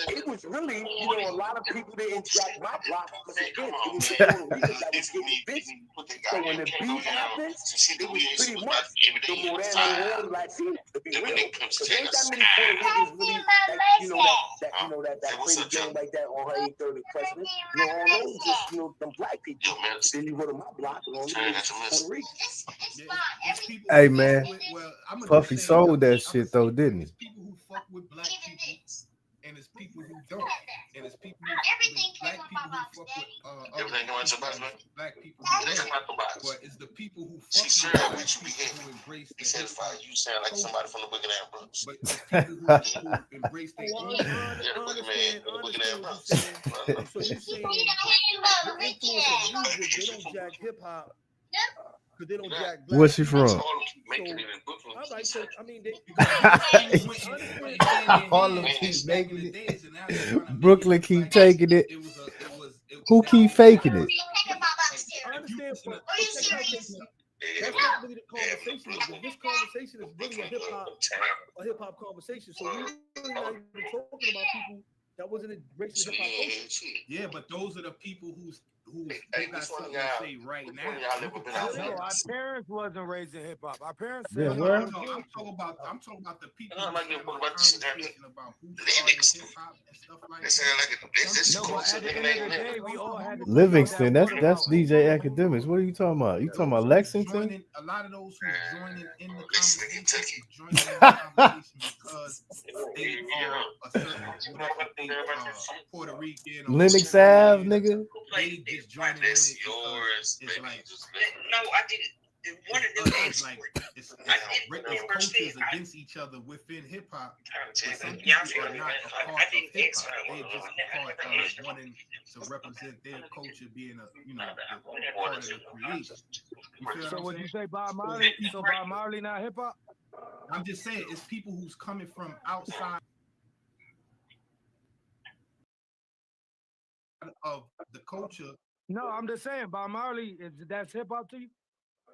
it was really, you know, a lot of people didn't jack my block because again, it was the Puerto Ricans that was getting busy. So when the beat happens, it was pretty much the Moreno or Latino, to be real. Because there ain't that many Puerto Ricans really, that play the game like that on her 830 president. You know, all those just, you know, them black people. Then you go to my block and all those Puerto Ricans. Hey man, Well, I'm gonna Puffy just say, sold that shit though, didn't he? it's people who fuck with black people, and it's people who don't, and it's people who black people who fuck with everything going to box, man. black people who don't. But it's the people who fuck with black people who embrace the hip hop. You sound like somebody from the Boogeyman Brooks. But it's people who embrace their own. Yeah, Boogeyman Brooks. So you saying the influence of music, they don't jack hip hop because they don't jack black. Where's she from? So, all right, so I mean, Harlem keep making it. Brooklyn keep taking it. Who keep faking it? I understand, but that's not really the conversation. This conversation is really a hip hop conversation. So we're really not even talking about people that wasn't embracing hip hop culture. Yeah, but those are the people who they got something to say right now. No, our parents wasn't raised in hip hop. Our parents Yeah, I'm where? talking about the people who have a conversation about who started hip hop and stuff like that. No, but at the end of the day, we all had to Livingston, that's DJ Academics. What are you talking about? You talking about Lexington? A lot of those who joining in the conversation joining in the conversation because they are a certain Puerto Rican or Linux Ave, nigga. they just joining in it because it's like No, I didn't. One of them it's like it's cultures against each other within hip hop. Some people are not a part of hip hop. They're just a part of wanting to represent their culture, being a part of the creation. So would you say Bob Marley? So Bob Marley not hip hop? I'm just saying it's people who's coming from outside of the culture. No, I'm just saying Bob Marley that's hip hop to you?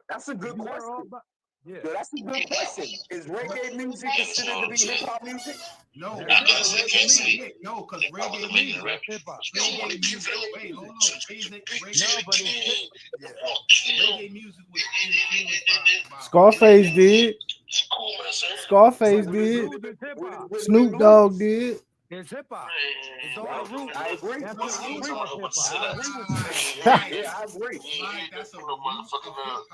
That's a good question. Yeah. Yo, that's a good question. Is reggae music considered to be hip hop music? No, because reggae music is hip hop. Reggae music, wait, hold on. Reggae music was influenced by Scarface did. Scarface did. Snoop Dogg did. It's hip hop. It's all the roots. I agree. That's the root of hip hop. Yeah, I agree. That's a root of hip hop.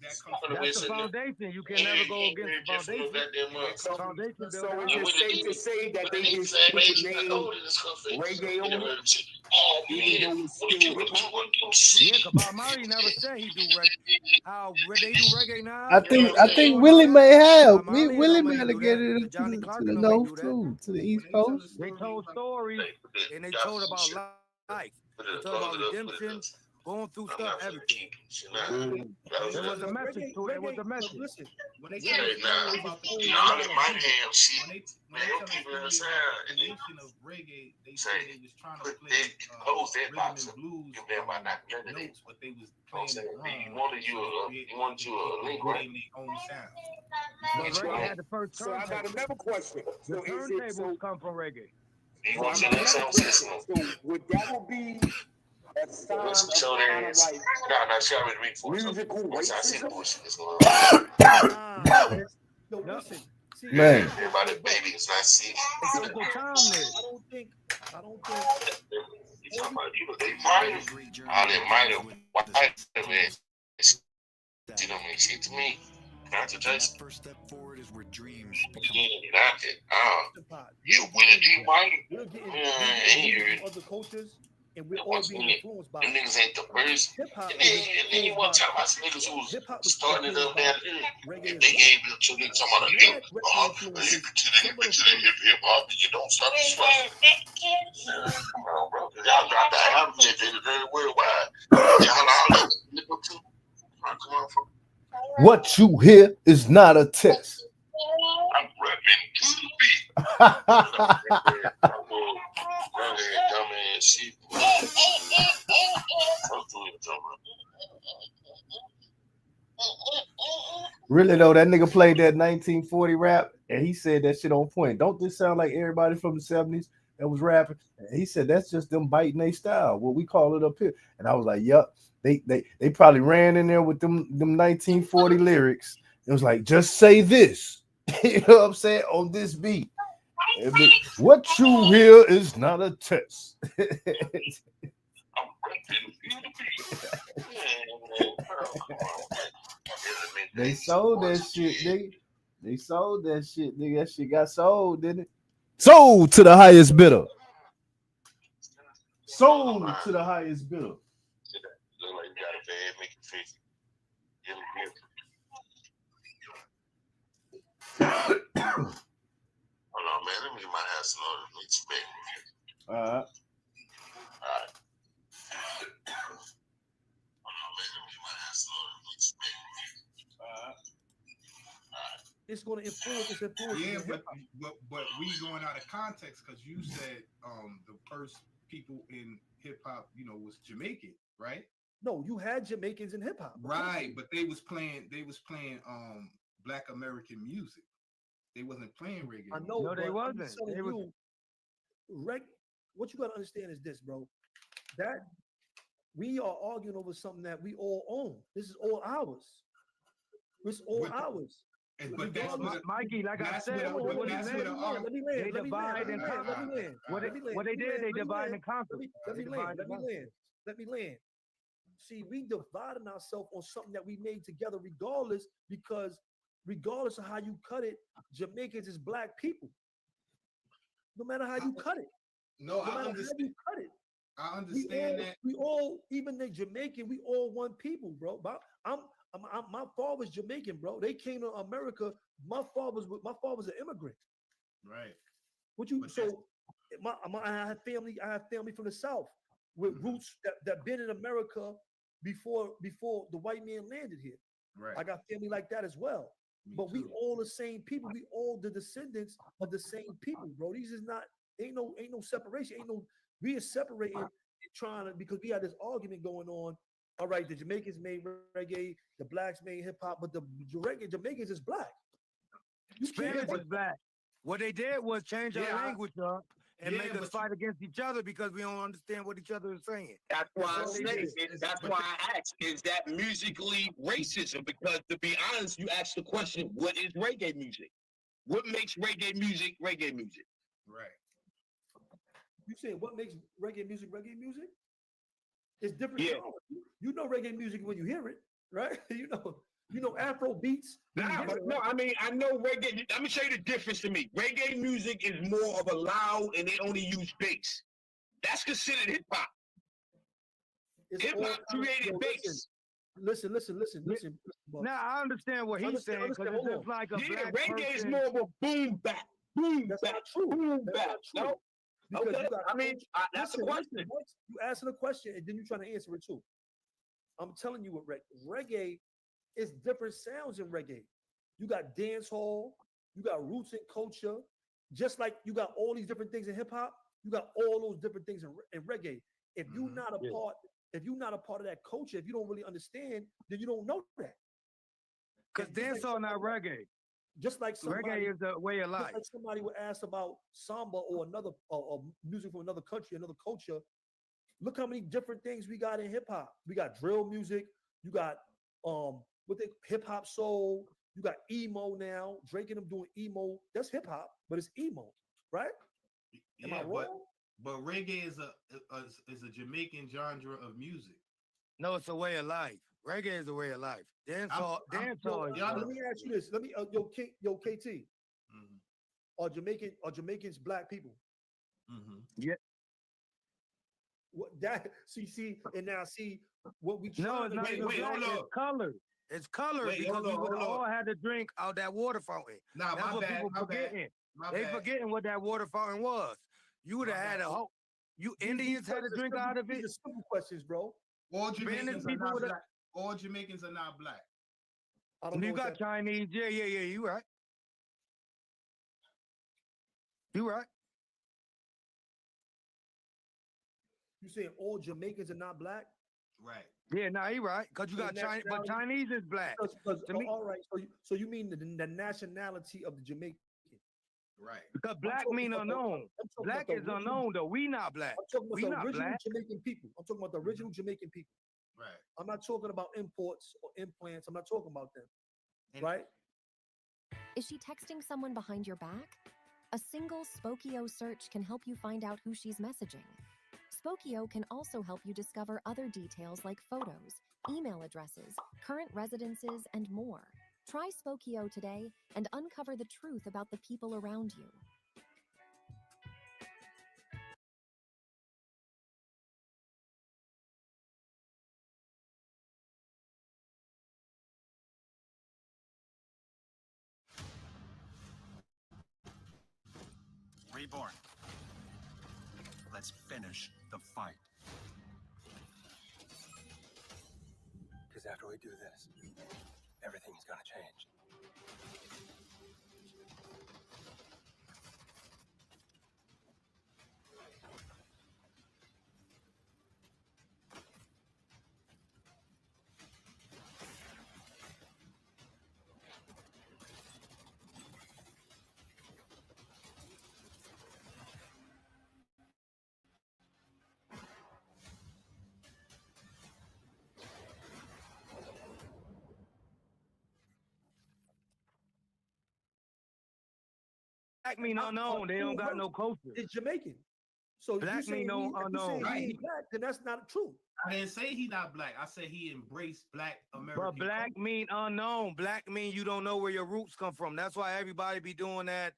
That's the foundation. You can never go against the foundation. So is it safe to say that they just put the name reggae on it? Even though it's still hip hop? Yeah, because Bob Marley never said he do reggae. How they do reggae now? I think Willie may have. Willie may have to get it to the north too, to the East Coast. They told stories and they told about life. They told about redemption, going through stuff, everything. There was a message to it. There was a message. Listen, when they tell about the creation of reggae, they said they was trying to play rhythm and blues notes, but they was playing it wrong. They wanted you a link, right? Their own sound. Reggae had the first So I got another question. The turntables come from reggae. So would that be a sign of kind of like musical racism? Yo, listen. See, Man. Everybody, baby, it's not see. I don't think. They might have. All that might have. You don't make shit to me. Concentration. First step forward is where dreams You winning, you might. We're getting other cultures, and we're all being influenced by them niggas ain't the first. And then you want to talk about some niggas who was starting it up there. If they gave it to niggas talking about you continue to hip hop and you don't stop the swag. Come on, bro. Because y'all dropped that album and did it very worldwide. Y'all all live up to. Come on, bro. What you hear is not a test. I'm rapping to the beat. Dumbass shit. Really though, that nigga played that 1940 rap And he said that shit on point. Don't this sound like everybody from the 70s that was rapping? And he said that's just them biting their style, what we call it up here. And I was like, yup. They probably ran in there with them 1940 lyrics. It was like, just say this. You know what I'm saying? On this beat. What you hear is not a test. They sold that shit, nigga. They sold that shit, nigga. That shit got sold, didn't it? Sold to the highest bidder. Sold to the highest bidder. Look like you got a bad, make it face. Hold on, man. Let me get my ass in order. Let me spit. All right. All right. Hold on, man. Let me get my ass in order. Let me spit. It's going to influence. It's influence. Yeah, but we going out of context because you said the first people in hip hop, was Jamaican, right? No, you had Jamaicans in hip hop. Right, but they was playing Black American music. They wasn't playing reggae. I know, No, they wasn't. They was... What you gotta understand is this, bro. That we are arguing over something that we all own. This is all ours. It's all ours. But that's what Mikey, like I said, let me land. What they did, they divided and conquered. Let me land. See, we dividing ourselves on something that we made together regardless of how you cut it, Jamaicans is black people. No matter how you cut it. No I understand. I understand that. We all, even the Jamaican, we all one people, bro. My father's Jamaican, bro. They came to America. My father's an immigrant. Right. I have family from the South with roots that been in America before the white man landed here. Right. I got family like that as well. But we all the same people. We all the descendants of the same people, bro. These is not ain't no separation. We are separating because we had this argument going on. All right, the Jamaicans made reggae, the blacks made hip hop, but the Jamaicans is black. Spanish is black. What they did was change our language up and make us fight against each other because we don't understand what each other is saying. That's why that's why I asked, is that musically racism? Because to be honest, you asked the question, what is reggae music? What makes reggae music reggae music? Right. You saying what makes reggae music? It's different. Yeah. You know reggae music when you hear it, right? You know Afro beats. I know reggae. Let me show you the difference to me. Reggae music is more of a loud and they only use bass. That's considered hip hop. Hip hop created bass. Listen. Now I understand what he's saying because it's just like a black reggae person. is more of a boom bap. That's not true. No. Okay. That's a question. You asking a question and then you trying to answer it too. I'm telling you what reggae is different sounds in reggae. You got dance hall, you got roots and culture, just like you got all these different things in hip hop. You got all those different things in reggae. If you're not a part of that culture, if you don't really understand, then you don't know that. Because dancehall not reggae. Just like reggae is a way of life. Just like somebody would ask about samba or another or music from another country, another culture. Look how many different things we got in hip hop. We got drill music. You got hip hop soul. You got emo now. Drake and them doing emo. That's hip hop, but it's emo, right? Am I wrong? But reggae is a Jamaican genre of music. No, it's a way of life. Reggae is a way of life. Dancehall. Let me ask you this. KT. Are Jamaicans black people? Yeah. What that see and now see what we no, it's not it's color. It's color because we would all had to drink out that water fountain. Nah, that's what people forgetting. They forgetting what that water fountain was. You would have had a whole. You Indians had to drink out of it. These are simple questions, bro. All Jamaicans are not black. All Jamaicans are not black. You got Chinese. Yeah. You right. You right. You saying all Jamaicans are not black? Right. Yeah, he right. Because you got Chinese, but Chinese is black. All right. So you mean the nationality of the Jamaicans Right. Because black mean unknown. Black is unknown though. We not black. I'm talking about We the not original black. Jamaican people. I'm talking about the original Jamaican people. Right. I'm not talking about imports or implants. I'm not talking about them. Right? Is she texting someone behind your back? A single Spokio search can help you find out who she's messaging. Spokio can also help you discover other details like photos, email addresses, current residences, and more. Try Spokio today and uncover the truth about the people around you. Reborn. Let's finish the fight. Because after we do this, everything's gonna change. Black mean unknown. They don't got no culture. It's Jamaican. So if you Black saying mean no if you unknown. saying he ain't black, then that's not true. I didn't say he not black. I said he embraced black American. But black mean unknown. Black mean you don't know where your roots come from. That's why everybody be doing that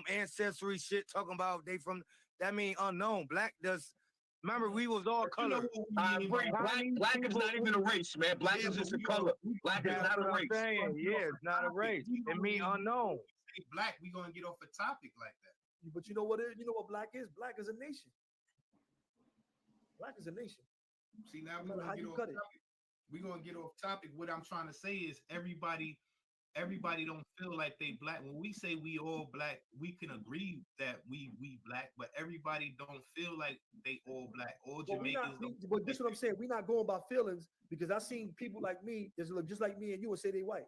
ancestry shit, talking about they from. That mean unknown. Black does. Remember, we was all color. Black is not even a race, man. Black is just a color. Black is not a race. Yeah, it's not a race. It mean unknown. Black, we gonna get off a topic like that. But you know what it is? You know what black is? Black is a nation. Black is a nation. See, now No matter how you cut it. We're gonna get off topic. What I'm trying to say is everybody don't feel like they black. When we say we all black, we can agree that we black, but everybody don't feel like they all black. All Jamaicans. But this is what I'm saying. We're not going by feelings because I seen people like me, just like me and you, would say they white.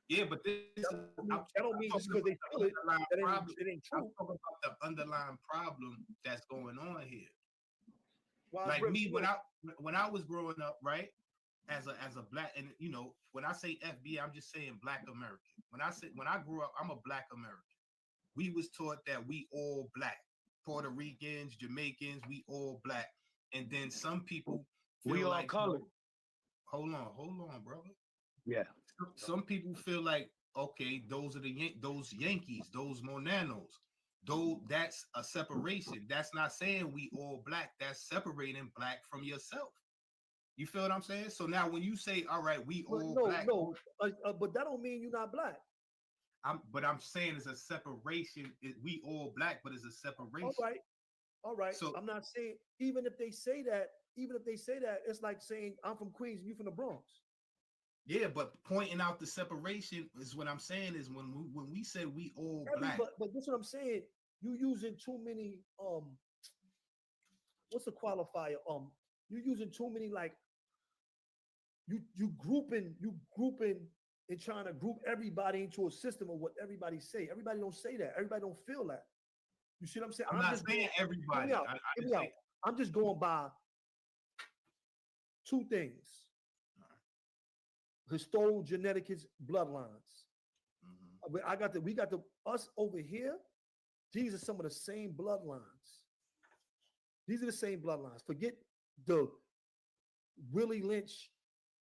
Yeah, but this I don't mean just because they feel it, it ain't true. I'm talking about the underlying problem that's going on here. Well, like me, when I was growing up, right, as a black, and you know, when I say FB, I'm just saying Black American. When I grew up, I'm a Black American. We was taught that we all black, Puerto Ricans, Jamaicans, we all black, and then some people feel We all like colored. Hold on, brother. Yeah. Some people feel like, okay, those are those Yankees, those Monanos. Though that's a separation. That's not saying we all black. That's separating black from yourself. You feel what I'm saying? So now when you say, all right, we all black. But that don't mean you're not black. But I'm saying it's a separation. We all black, but it's a separation. All right. So I'm not saying even if they say that, it's like saying I'm from Queens and you from the Bronx. Yeah, but pointing out the separation is what I'm saying is when we say we all black. But this is what I'm saying. You using too many what's the qualifier? You using too many like you grouping and trying to group everybody into a system of what everybody say. Everybody don't say that. Everybody don't feel that. You see what I'm saying? I'm not saying everybody. I'm just going by two things. Historical genetics bloodlines. We got us over here. These are some of the same bloodlines. These are the same bloodlines. Forget the Willie Lynch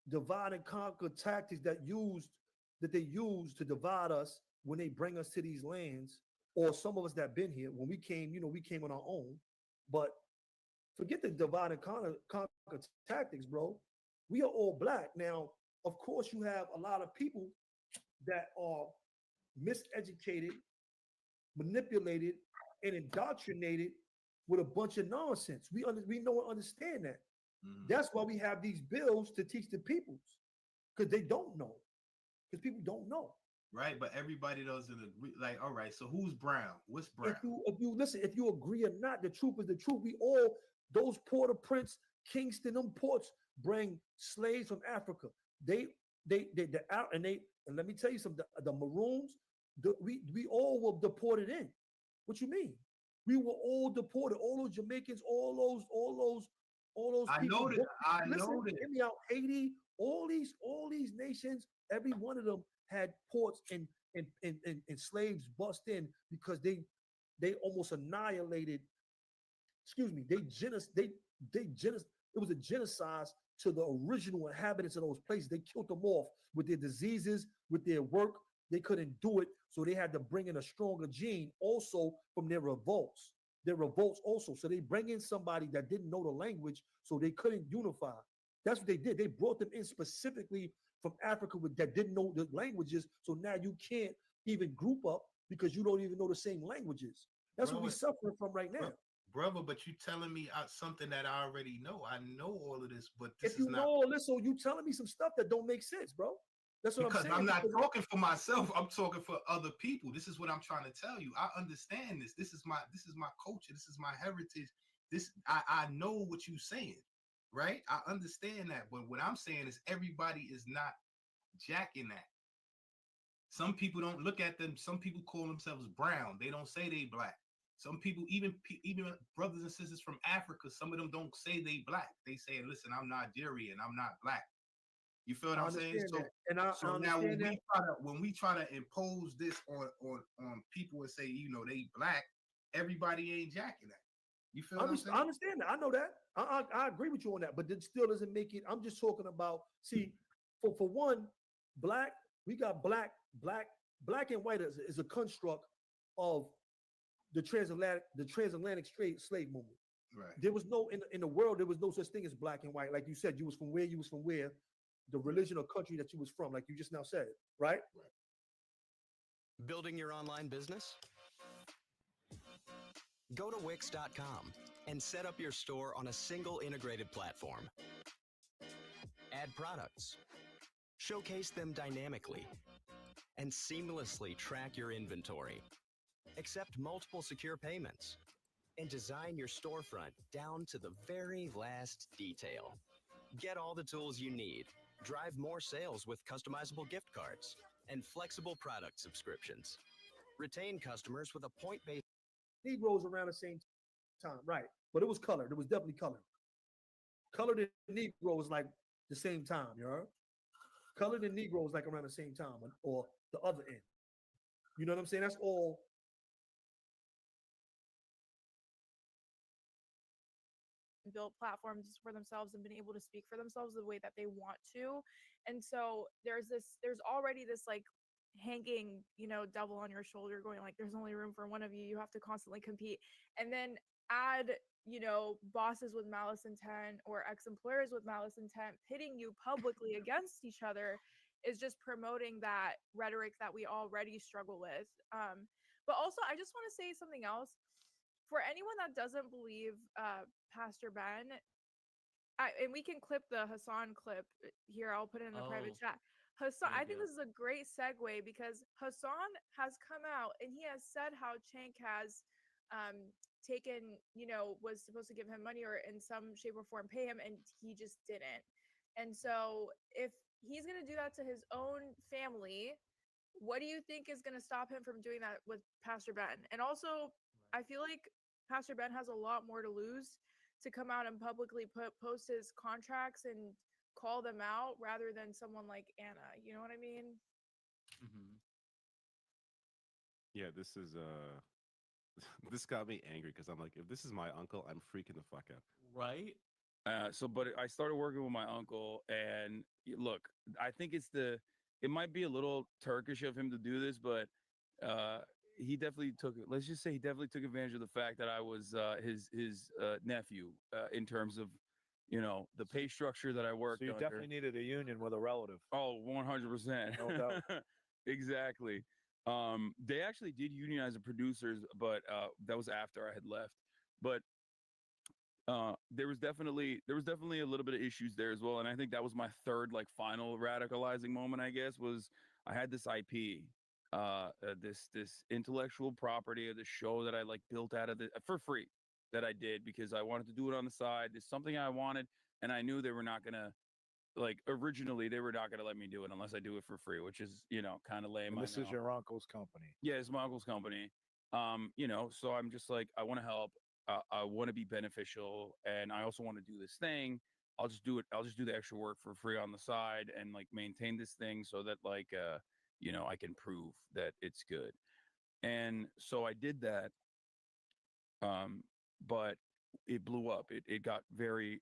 divide and conquer tactics that they use to divide us when they bring us to these lands, or some of us that been here. When we came, we came on our own. But forget the divide and conquer tactics, bro. We are all black. Now, of course, you have a lot of people that are miseducated, manipulated, and indoctrinated with a bunch of nonsense. We know and understand that. That's why we have these bills to teach the peoples, because they don't know. Because people don't know. Right, but everybody doesn't agree. Like, all right, so who's brown? What's brown? If you listen, if you agree or not, the truth is the truth. We all, those Port-au-Prince, Kingston, them ports bring slaves from Africa. And let me tell you something. The Maroons, we all were deported in. What you mean? We were all deported. All those Jamaicans, all those I people. know that. I Listen, know that. hear me out. Haiti, all these nations, every one of them had ports and slaves bust in because they almost annihilated. Excuse me. It was a genocide to the original inhabitants of those places. They killed them off with their diseases, with their work. They couldn't do it, so they had to bring in a stronger gene also from their revolts. Their revolts also. So they bring in somebody that didn't know the language, so they couldn't unify. That's what they did. They brought them in specifically from Africa that didn't know the languages. So now you can't even group up because you don't even know the same languages. That's what we're suffering from right now. Brother, but you telling me something that I already know. I know all of this, but this if you is know not. all this, so you telling me some stuff that don't make sense, bro. That's what Because I'm saying. I'm not talking for myself. I'm talking for other people. This is what I'm trying to tell you. I understand this. This is my culture. This is my heritage. I know what you're saying, right? I understand that. But what I'm saying is everybody is not jacking that. Some people don't look at them. Some people call themselves brown. They don't say they black. Some people, even brothers and sisters from Africa, some of them don't say they black. They say, listen, I'm Nigerian. I'm not black. You feel what I'm saying? So, so now when we try to impose this on people and say, they black, everybody ain't jacking that. You feel what I'm saying? I understand that. I know that. I agree with you on that, but it still doesn't make it. I'm just talking about, see, for one, black, we got black and white is a construct of the transatlantic slave movement. Right. There was no in the world, there was no such thing as black and white. Like you said, you was from where, the religion or country that you was from, like you just now said, right? Building your online business? Go to Wix.com and set up your store on a single integrated platform. Add products, showcase them dynamically, and seamlessly track your inventory. Accept multiple secure payments and design your storefront down to the very last detail. Get all the tools you need. Drive more sales with customizable gift cards and flexible product subscriptions. Retain customers with a point-based. Negroes around the same time, right? But it was colored. It was definitely colored. Colored and Negro was like the same time, you know? Colored and Negro was like around the same time, or the other end. You know what I'm saying? That's all. Built platforms for themselves and been able to speak for themselves the way that they want to. And so there's already this like hanging, devil on your shoulder going like, there's only room for one of you. You have to constantly compete. And then add, bosses with malice intent or ex-employers with malice intent, pitting you publicly against each other is just promoting that rhetoric that we already struggle with. But also, I just want to say something else. For anyone that doesn't believe Pastor Ben, and we can clip the Hassan clip here. I'll put it in the private chat. Hassan, I think this is a great segue because Hassan has come out and he has said how Chank has taken, was supposed to give him money or in some shape or form pay him, and he just didn't. And so if he's going to do that to his own family, what do you think is going to stop him from doing that with Pastor Ben? And also, I feel like Pastor Ben has a lot more to lose to come out and publicly post his contracts and call them out rather than someone like Anna. You know what I mean? Mm-hmm. Yeah, this is this got me angry because I'm like, if this is my uncle, I'm freaking the fuck out. Right. But I started working with my uncle, and look, I think it might be a little Turkish of him to do this, but he definitely let's just say he definitely took advantage of the fact that I was his nephew in terms of, the pay structure that I worked So you under. definitely needed a union with a relative. Oh, 100%. No doubt. Exactly. They actually did unionize the producers, but that was after I had left. But there was definitely a little bit of issues there as well, and I think that was my third final radicalizing moment. I guess was I had this IP, this intellectual property of the show that I built out of for free that I did because I wanted to do it on the side. There's something I wanted, and I knew they were not gonna like originally they were not going to let me do it unless I do it for free, which is, kind of lame. And I this is know. your uncle's company. Yeah, it's my uncle's company. So I'm just like, I want to help. I want to be beneficial, and I also want to do this thing. I'll just do it. I'll just do the extra work for free on the side and like maintain this thing so that I can prove that it's good. And so I did that. But it blew up. It got very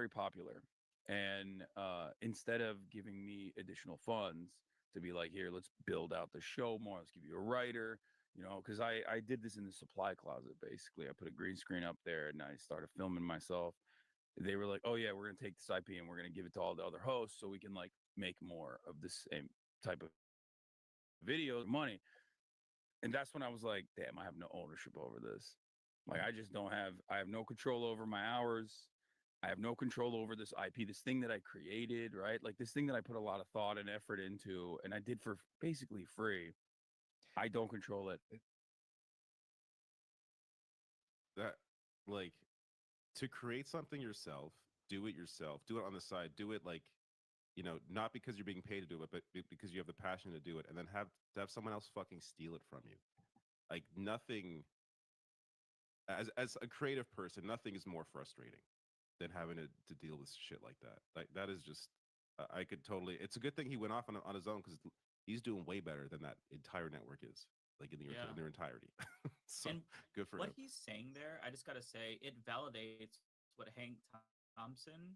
popular. And instead of giving me additional funds to be like, here, let's build out the show more, let's give you a writer, because I did this in the supply closet basically. I put a green screen up there and I started filming myself. They were like, oh yeah, we're gonna take this IP and we're gonna give it to all the other hosts so we can like make more of the same type of videos, money. And that's when I was like, damn, I have no ownership over this. Like I have no control over my hours. I have no control over this IP, this thing that I created, right? Like this thing that I put a lot of thought and effort into and I did for basically free. I don't control it. That, like, to create something yourself, do it yourself, do it on the side, do it like, not because you're being paid to do it, but because you have the passion to do it, and then have someone else fucking steal it from you. Like nothing, as a creative person, nothing is more frustrating than having to deal with shit like that. Like that is just, I could totally. It's a good thing he went off on his own because he's doing way better than that entire network is, like in their entirety. So And good for what him. he's saying there, I just gotta say, it validates what Hank Thompson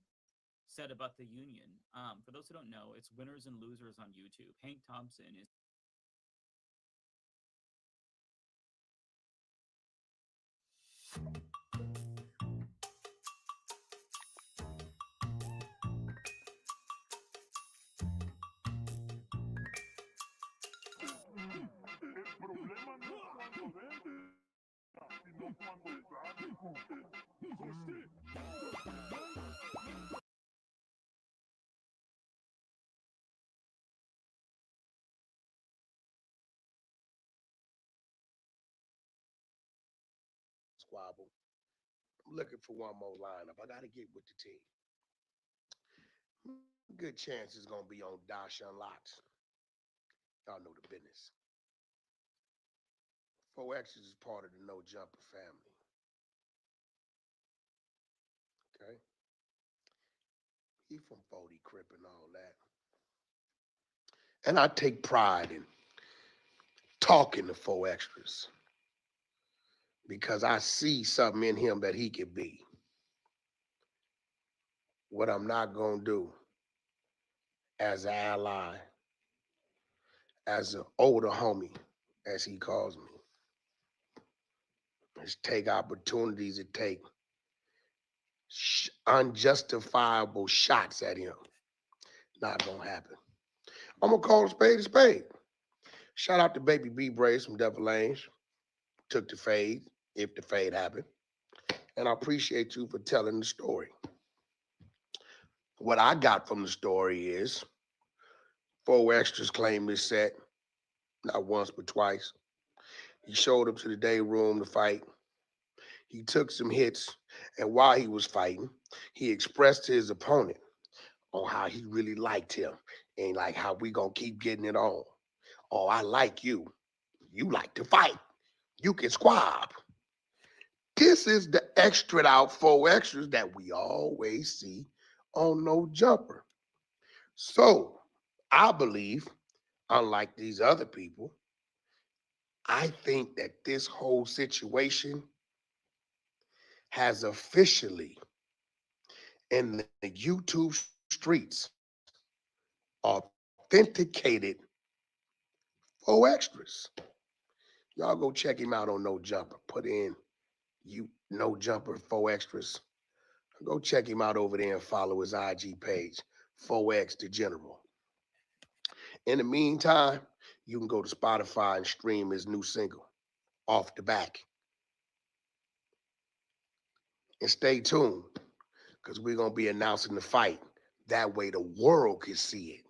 said about the union. For those who don't know, it's winners and losers on YouTube. Hank Thompson is Squabble. I'm looking for one more lineup. I got to get with the team. Good chance it's going to be on Dash Unlocked. Y'all know the business. 4X is part of the No Jumper family. Okay? He from 40 Crip and all that. And I take pride in talking to 4Xtras because I see something in him that he could be. What I'm not going to do as an ally, as an older homie, as he calls me, is take opportunities to take unjustifiable shots at him. Not going to happen. I'm going to call a spade a spade. Shout out to Baby B Brace from Devil Lanes. Took the fade, if the fade happened. And I appreciate you for telling the story. What I got from the story is 4Xtras claim this set, not once but twice. He showed up to the day room to fight. He took some hits, and while he was fighting, he expressed to his opponent on how he really liked him and like how we gonna keep getting it on. Oh, I like you. You like to fight. You can squab. This is the extra out 4Xtras that we always see on No Jumper. So I believe, unlike these other people, I think that this whole situation has officially in the YouTube streets authenticated 4Xtras. Y'all go check him out on No Jumper. Put in No Jumper 4Xtras. Go check him out over there and follow his IG page, 4X the General. In the meantime, you can go to Spotify and stream his new single, Off the Back. And stay tuned, because we're going to be announcing the fight. That way the world can see it.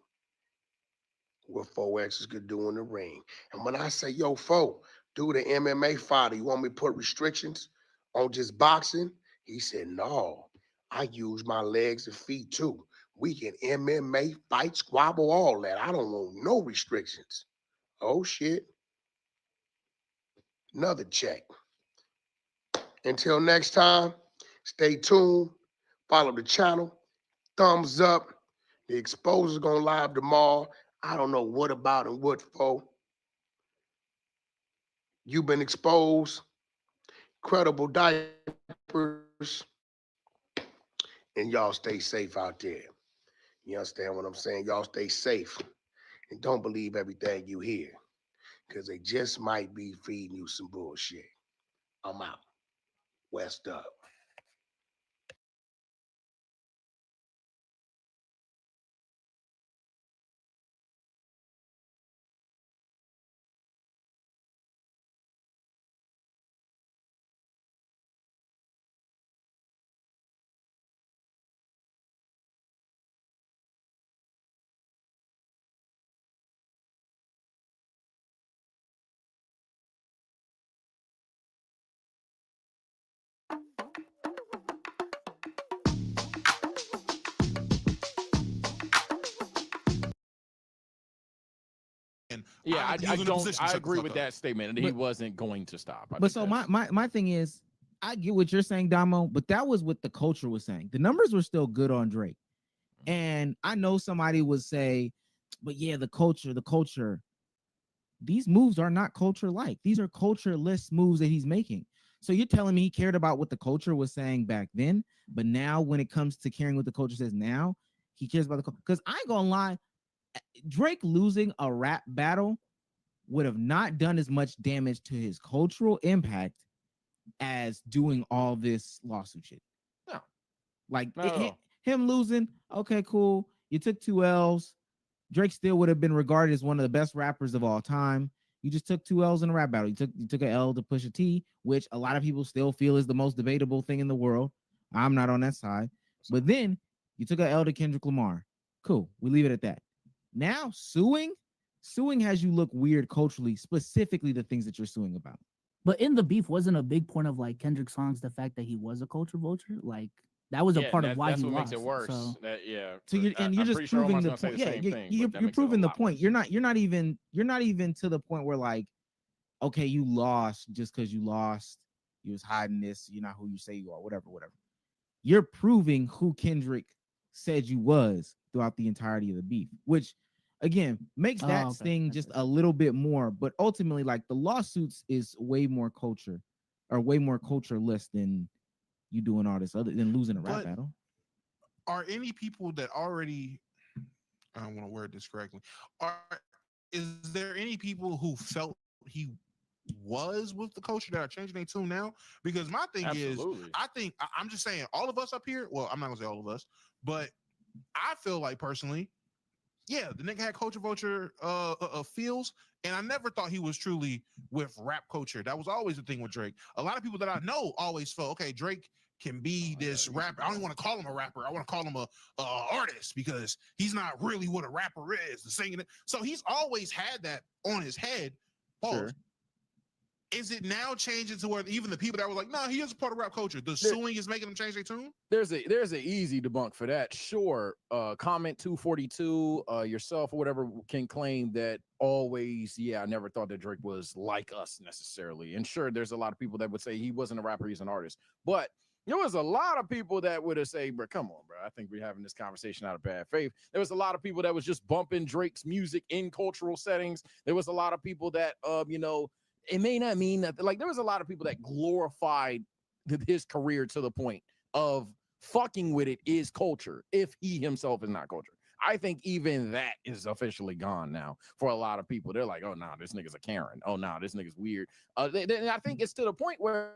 What 4Xtras could do in the ring. And when I say, yo, 4, do the MMA fighter, you want me to put restrictions on just boxing? He said, no, I use my legs and feet too. We can MMA, fight, squabble, all that. I don't want no restrictions. Oh shit. Another check. Until next time, stay tuned. Follow the channel. Thumbs up. The Exposer's gonna live tomorrow. I don't know what about and what for. You've been exposed. Credible diapers. And y'all stay safe out there. You understand what I'm saying? Y'all stay safe. And don't believe everything you hear. Because they just might be feeding you some bullshit. I'm out. West up. Yeah, I he was in a don't. position to I shut the agree fuck with up. that statement, and he wasn't going to stop. I But think so that's- my thing is, I get what you're saying, Damo, but that was what the culture was saying. The numbers were still good on Drake. And I know somebody would say, but yeah, the culture. These moves are not culture like. These are cultureless moves that he's making. So you're telling me he cared about what the culture was saying back then, but now when it comes to caring what the culture says now, he cares about the culture. Because I ain't gonna lie, Drake losing a rap battle would have not done as much damage to his cultural impact as doing all this lawsuit shit. No. Like Not at all. him losing, okay, cool. You took 2 L's. Drake still would have been regarded as one of the best rappers of all time. You just took 2 L's in a rap battle. You took an L to Pusha T, which a lot of people still feel is the most debatable thing in the world. I'm not on that side. But then you took an L to Kendrick Lamar. Cool. We leave it at that. Now suing has you look weird culturally, specifically the things that you're suing about. But in the beef, wasn't a big point of like Kendrick's songs the fact that he was a culture vulture? Like that was a part of why that's he what lost. makes it worse. So So you're I'm just pretty sure proving Omar's the gonna say point. the Yeah, same thing, you're but that makes it a proving the lot point. worse. You're not even to the point where like, okay, you lost just because you lost. You was hiding this. You're not who you say you are. Whatever. You're proving who Kendrick said you was throughout the entirety of the beef, which again makes that sting just a little bit more. But ultimately, like the lawsuits is way more culture or way more cultureless than you doing all this other than losing a rap But battle. are any people that already, I don't want to word this correctly, is there any people who felt he was with the culture that are changing their tune now? Because my thing Absolutely. is, I'm just saying, all of us up here, well, I'm not gonna say all of us, but I feel like personally, yeah, the nigga had culture vulture feels, and I never thought he was truly with rap culture. That was always the thing with Drake. A lot of people that I know always felt, okay, Drake can be this rapper. I don't want to call him a rapper. I want to call him a artist because he's not really what a rapper is. The singing. So he's always had that on his head. Pause. Sure. Is it now changing to where even the people that were like, no, he is a part of rap culture, the suing is making them change their tune? There's an easy debunk for that. Sure. Comment 242, yourself or whatever can claim that always, yeah, I never thought that Drake was like us necessarily. And sure, there's a lot of people that would say he wasn't a rapper, he's an artist. But there was a lot of people that would have said, bro, come on, bro. I think we're having this conversation out of bad faith. There was a lot of people that was just bumping Drake's music in cultural settings. There was a lot of people that, it may not mean that, like, there was a lot of people that glorified his career to the point of fucking with it is culture if he himself is not culture. I think even that is officially gone now for a lot of people. They're like, oh, no, this nigga's a Karen. Oh, no, this nigga's weird. I think it's to the point where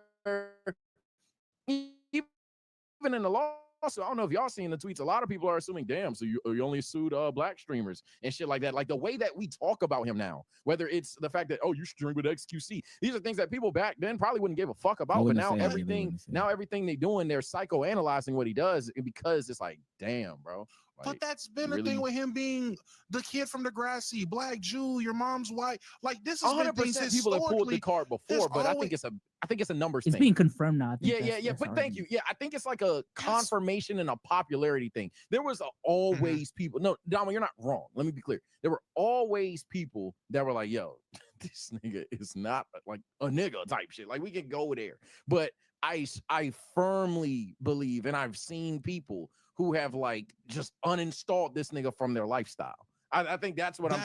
even in the lawsuit, I don't know if y'all seen the tweets, a lot of people are assuming, damn, so you only sued black streamers and shit like that. Like the way that we talk about him now, whether it's the fact that, oh, you stream with XQC, these are things that people back then probably wouldn't give a fuck about. But now everything they doing, they're psychoanalyzing what he does because it's like, damn, bro. But that's been the thing with him being the kid from Degrassi, Black Jew, your mom's white. Like this has been things 100% people have pulled the card before, but I think it's a numbers It's thing. being confirmed now. I think Yeah. But thank you. Yeah, I think it's like a confirmation and a popularity thing. There was always people. No, Dama, you're not wrong. Let me be clear. There were always people that were like, "Yo, this nigga is not like a nigga type shit." Like we can go there, but I firmly believe, and I've seen people who have like just uninstalled this nigga from their lifestyle. I think that's what I'm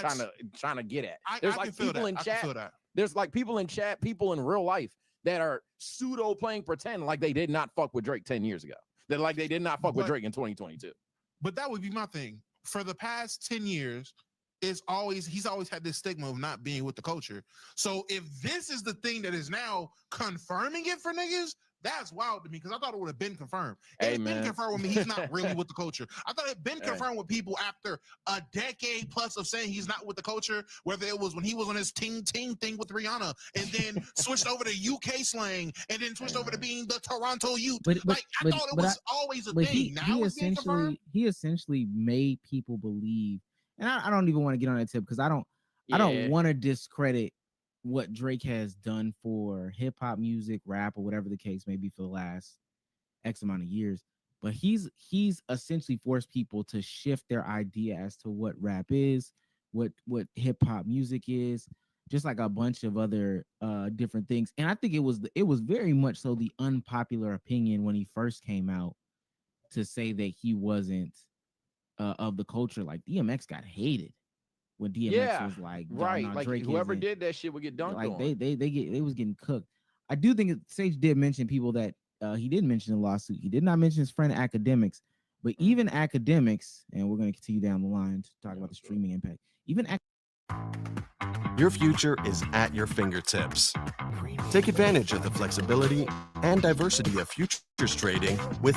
trying to get at. There's like people in chat. There's like people in chat, people in real life that are pseudo playing pretend like they did not fuck with Drake 10 years ago. That like they did not fuck with Drake in 2022. But that would be my thing. For the past 10 years, he's always had this stigma of not being with the culture. So if this is the thing that is now confirming it for niggas, that's wild to me because I thought it would have been confirmed. It's been confirmed with me. He's not really with the culture. I thought it had been confirmed with people after a decade plus of saying he's not with the culture, whether it was when he was on his ting thing with Rihanna and then switched over to UK slang and then switched over to being the Toronto youth. I thought it was always a thing. Now it's being confirmed. He essentially made people believe, and I don't even want to get on that tip because I don't want to discredit what Drake has done for hip hop music, rap, or whatever the case may be for the last X amount of years. But he's essentially forced people to shift their idea as to what rap is, what hip hop music is, just like a bunch of other different things. And I think it was very much so the unpopular opinion when he first came out to say that he wasn't of the culture. Like DMX got hated when DMX was like, right, nah, like Drake whoever isn't. did that shit would get dunked Like on. they was getting cooked. I do think Sage did mention people that he did mention in the lawsuit. He did not mention his friend Academics, but even Academics, and we're going to continue down the line to talk about the streaming impact. Even Your future is at your fingertips. Take advantage of the flexibility and diversity of futures trading with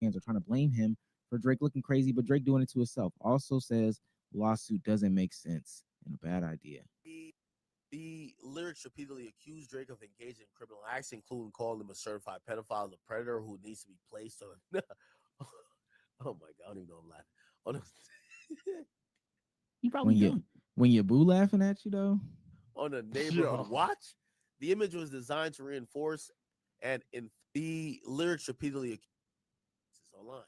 fans are trying to blame him for Drake looking crazy, but Drake doing it to himself. Also says lawsuit doesn't make sense and a bad idea. The lyrics repeatedly accuse Drake of engaging in criminal acts, including calling him a certified pedophile and a predator who needs to be placed on. Oh my God, I don't even know I'm laughing. Oh, no. You probably when your boo laughing at you though. On a neighborhood watch, the image was designed to reinforce, and in the lyrics repeatedly accuse online.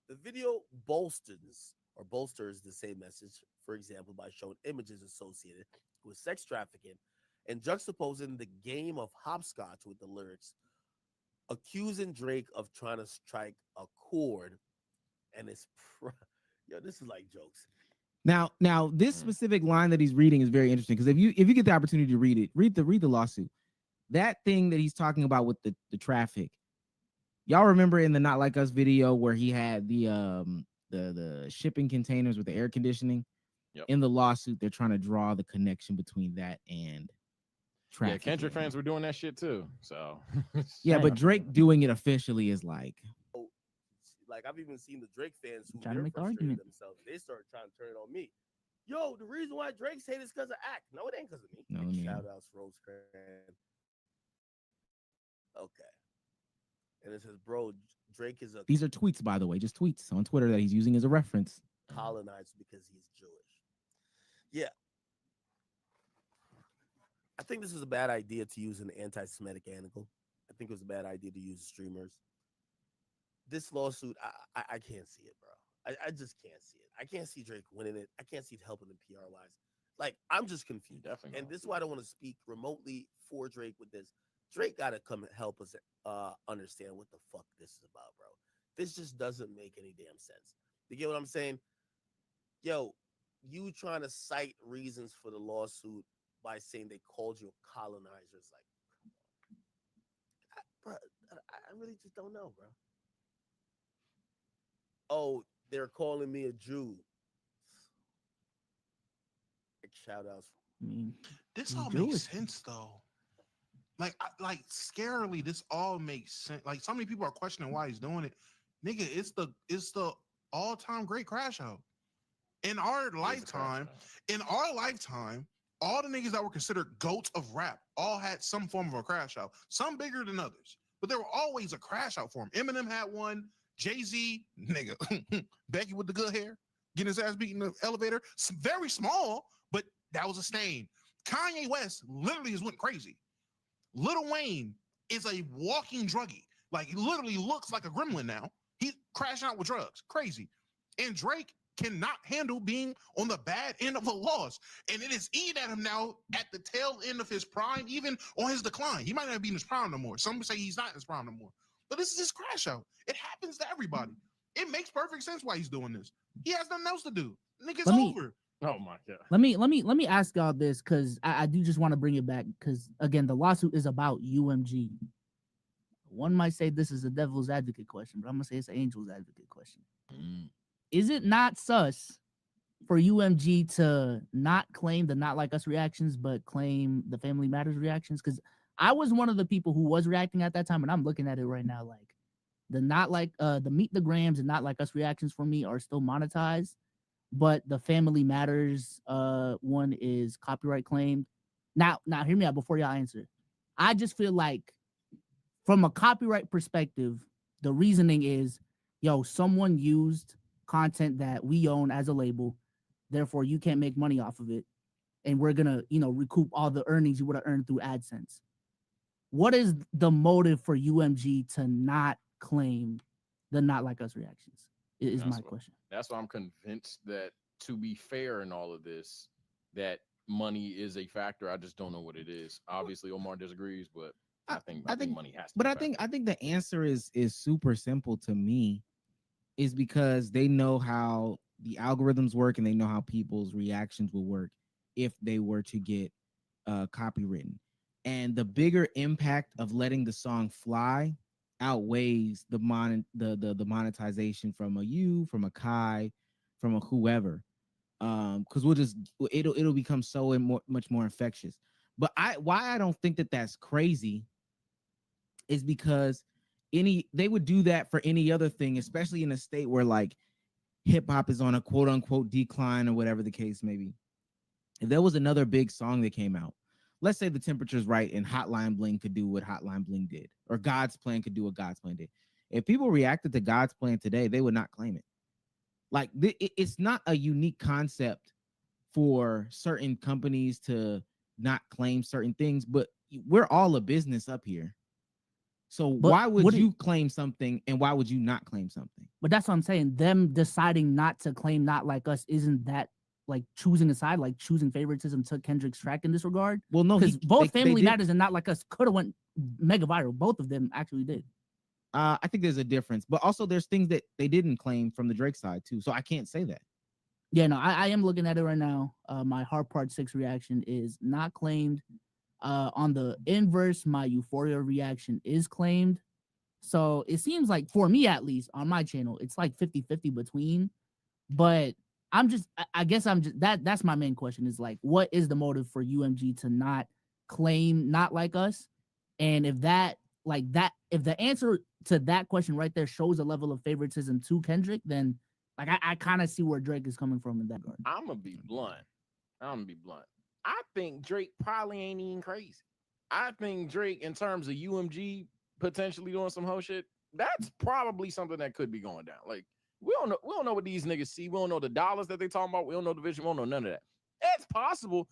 The video bolsters the same message, for example, by showing images associated with sex trafficking and juxtaposing the game of hopscotch with the lyrics, accusing Drake of trying to strike a chord, and it's this is like jokes. Now, this specific line that he's reading is very interesting because if you get the opportunity to read it, read the lawsuit. That thing that he's talking about with the traffic. Y'all remember in the Not Like Us video where he had the shipping containers with the air conditioning? Yep. In the lawsuit, they're trying to draw the connection between that and traffic. Yeah, Kendrick fans were doing that shit too. So yeah, but Drake doing it officially is like I've even seen the Drake fans who trying to they're make the frustrated argument themselves. They start trying to turn it on me. Yo, the reason why Drake's hate is because of act. No, it ain't because of me. No, man. Shout outs, Rosecrans. Okay. And it says, bro, Drake is a these are tweets, by the way, just tweets on Twitter that he's using as a reference. colonizer because he's Jewish. Yeah. I think this is a bad idea to use an anti-Semitic angle. I think it was a bad idea to use streamers. This lawsuit, I can't see it, bro. I just can't see it. I can't see Drake winning it. I can't see it helping him PR-wise. Like, I'm just confused. And this is why I don't want to speak remotely for Drake with this. Drake got to come and help us understand what the fuck this is about, bro. This just doesn't make any damn sense. You get what I'm saying? Yo, you trying to cite reasons for the lawsuit by saying they called you a colonizer. It's like, bro, I really just don't know, bro. Oh, they're calling me a Jew. Shout outs. This all makes sense though. Like scarily, this all makes sense. Like so many people are questioning why he's doing it. Nigga, it's the all-time great crash out. In our lifetime, all the niggas that were considered goats of rap all had some form of a crash out. Some bigger than others, but there were always a crash out for them. Eminem had one. Jay-Z, nigga, Becky with the good hair, getting his ass beat in the elevator. Very small, but that was a stain. Kanye West literally is went crazy. Lil Wayne is a walking druggie. Like, he literally looks like a gremlin now. He's crashing out with drugs. Crazy. And Drake cannot handle being on the bad end of a loss. And it is eating at him now at the tail end of his prime, even on his decline. He might not be in his prime no more. Some say he's not in his prime no more. But this is his crash out. It happens to everybody. It makes perfect sense why he's doing this. He has nothing else to do. Nigga's over. Oh my god. Let me ask y'all this, because I do just want to bring it back, because again, the lawsuit is about UMG. One might say this is a devil's advocate question, but I'm gonna say it's an angel's advocate question. Is it not sus for UMG to not claim the Not Like Us reactions, but claim the Family Matters reactions? Because I was one of the people who was reacting at that time, and I'm looking at it right now. Like, the Meet the Grams and Not Like Us reactions for me are still monetized, but the Family Matters one is copyright claimed. Now hear me out before y'all answer. I just feel like, from a copyright perspective, the reasoning is, someone used content that we own as a label, therefore you can't make money off of it, and we're gonna, recoup all the earnings you would have earned through AdSense. What is the motive for UMG to not claim the Not Like Us reactions? Is my question. That's why I'm convinced that, to be fair in all of this, that money is a factor. I just don't know what it is. Obviously, Omar disagrees, but I think money has to. But I think the answer is super simple to me, is because they know how the algorithms work and they know how people's reactions will work if they were to get copywritten. And the bigger impact of letting the song fly outweighs the monetization from from a Kai, from a whoever. Because it'll become so much more infectious. But why I don't think that that's crazy is because they would do that for any other thing, especially in a state where like hip hop is on a quote unquote decline or whatever the case may be. If there was another big song that came out, let's say The Temperature's Right and Hotline Bling could do what Hotline Bling did, or God's Plan could do what God's Plan did. If people reacted to God's Plan today, they would not claim it. Like, it's not a unique concept for certain companies to not claim certain things, but we're all a business up here. So why would you claim something and why would you not claim something? But that's what I'm saying. Them deciding not to claim Not Like Us, isn't that like choosing a side, like choosing favoritism to Kendrick's track in this regard? Well, no, because both Family Matters and Not Like Us could have went mega viral. Both of them actually did. I think there's a difference, but also there's things that they didn't claim from the Drake side too. So I can't say that. Yeah, no, I am looking at it right now. My Hard Part 6 reaction is not claimed. On the inverse, my Euphoria reaction is claimed. So it seems like, for me at least, on my channel, it's like 50-50 between. But I guess that's my main question, is like, what is the motive for UMG to not claim Not Like Us? And if the answer to that question right there shows a level of favoritism to Kendrick, then like I kind of see where Drake is coming from in that regard. I'm gonna be blunt. I think Drake probably ain't even crazy. I think Drake, in terms of UMG potentially doing some whole shit, that's probably something that could be going down. Like, we don't know what these niggas see. We don't know the dollars that they talking about. We don't know the vision. We don't know none of that. It's possible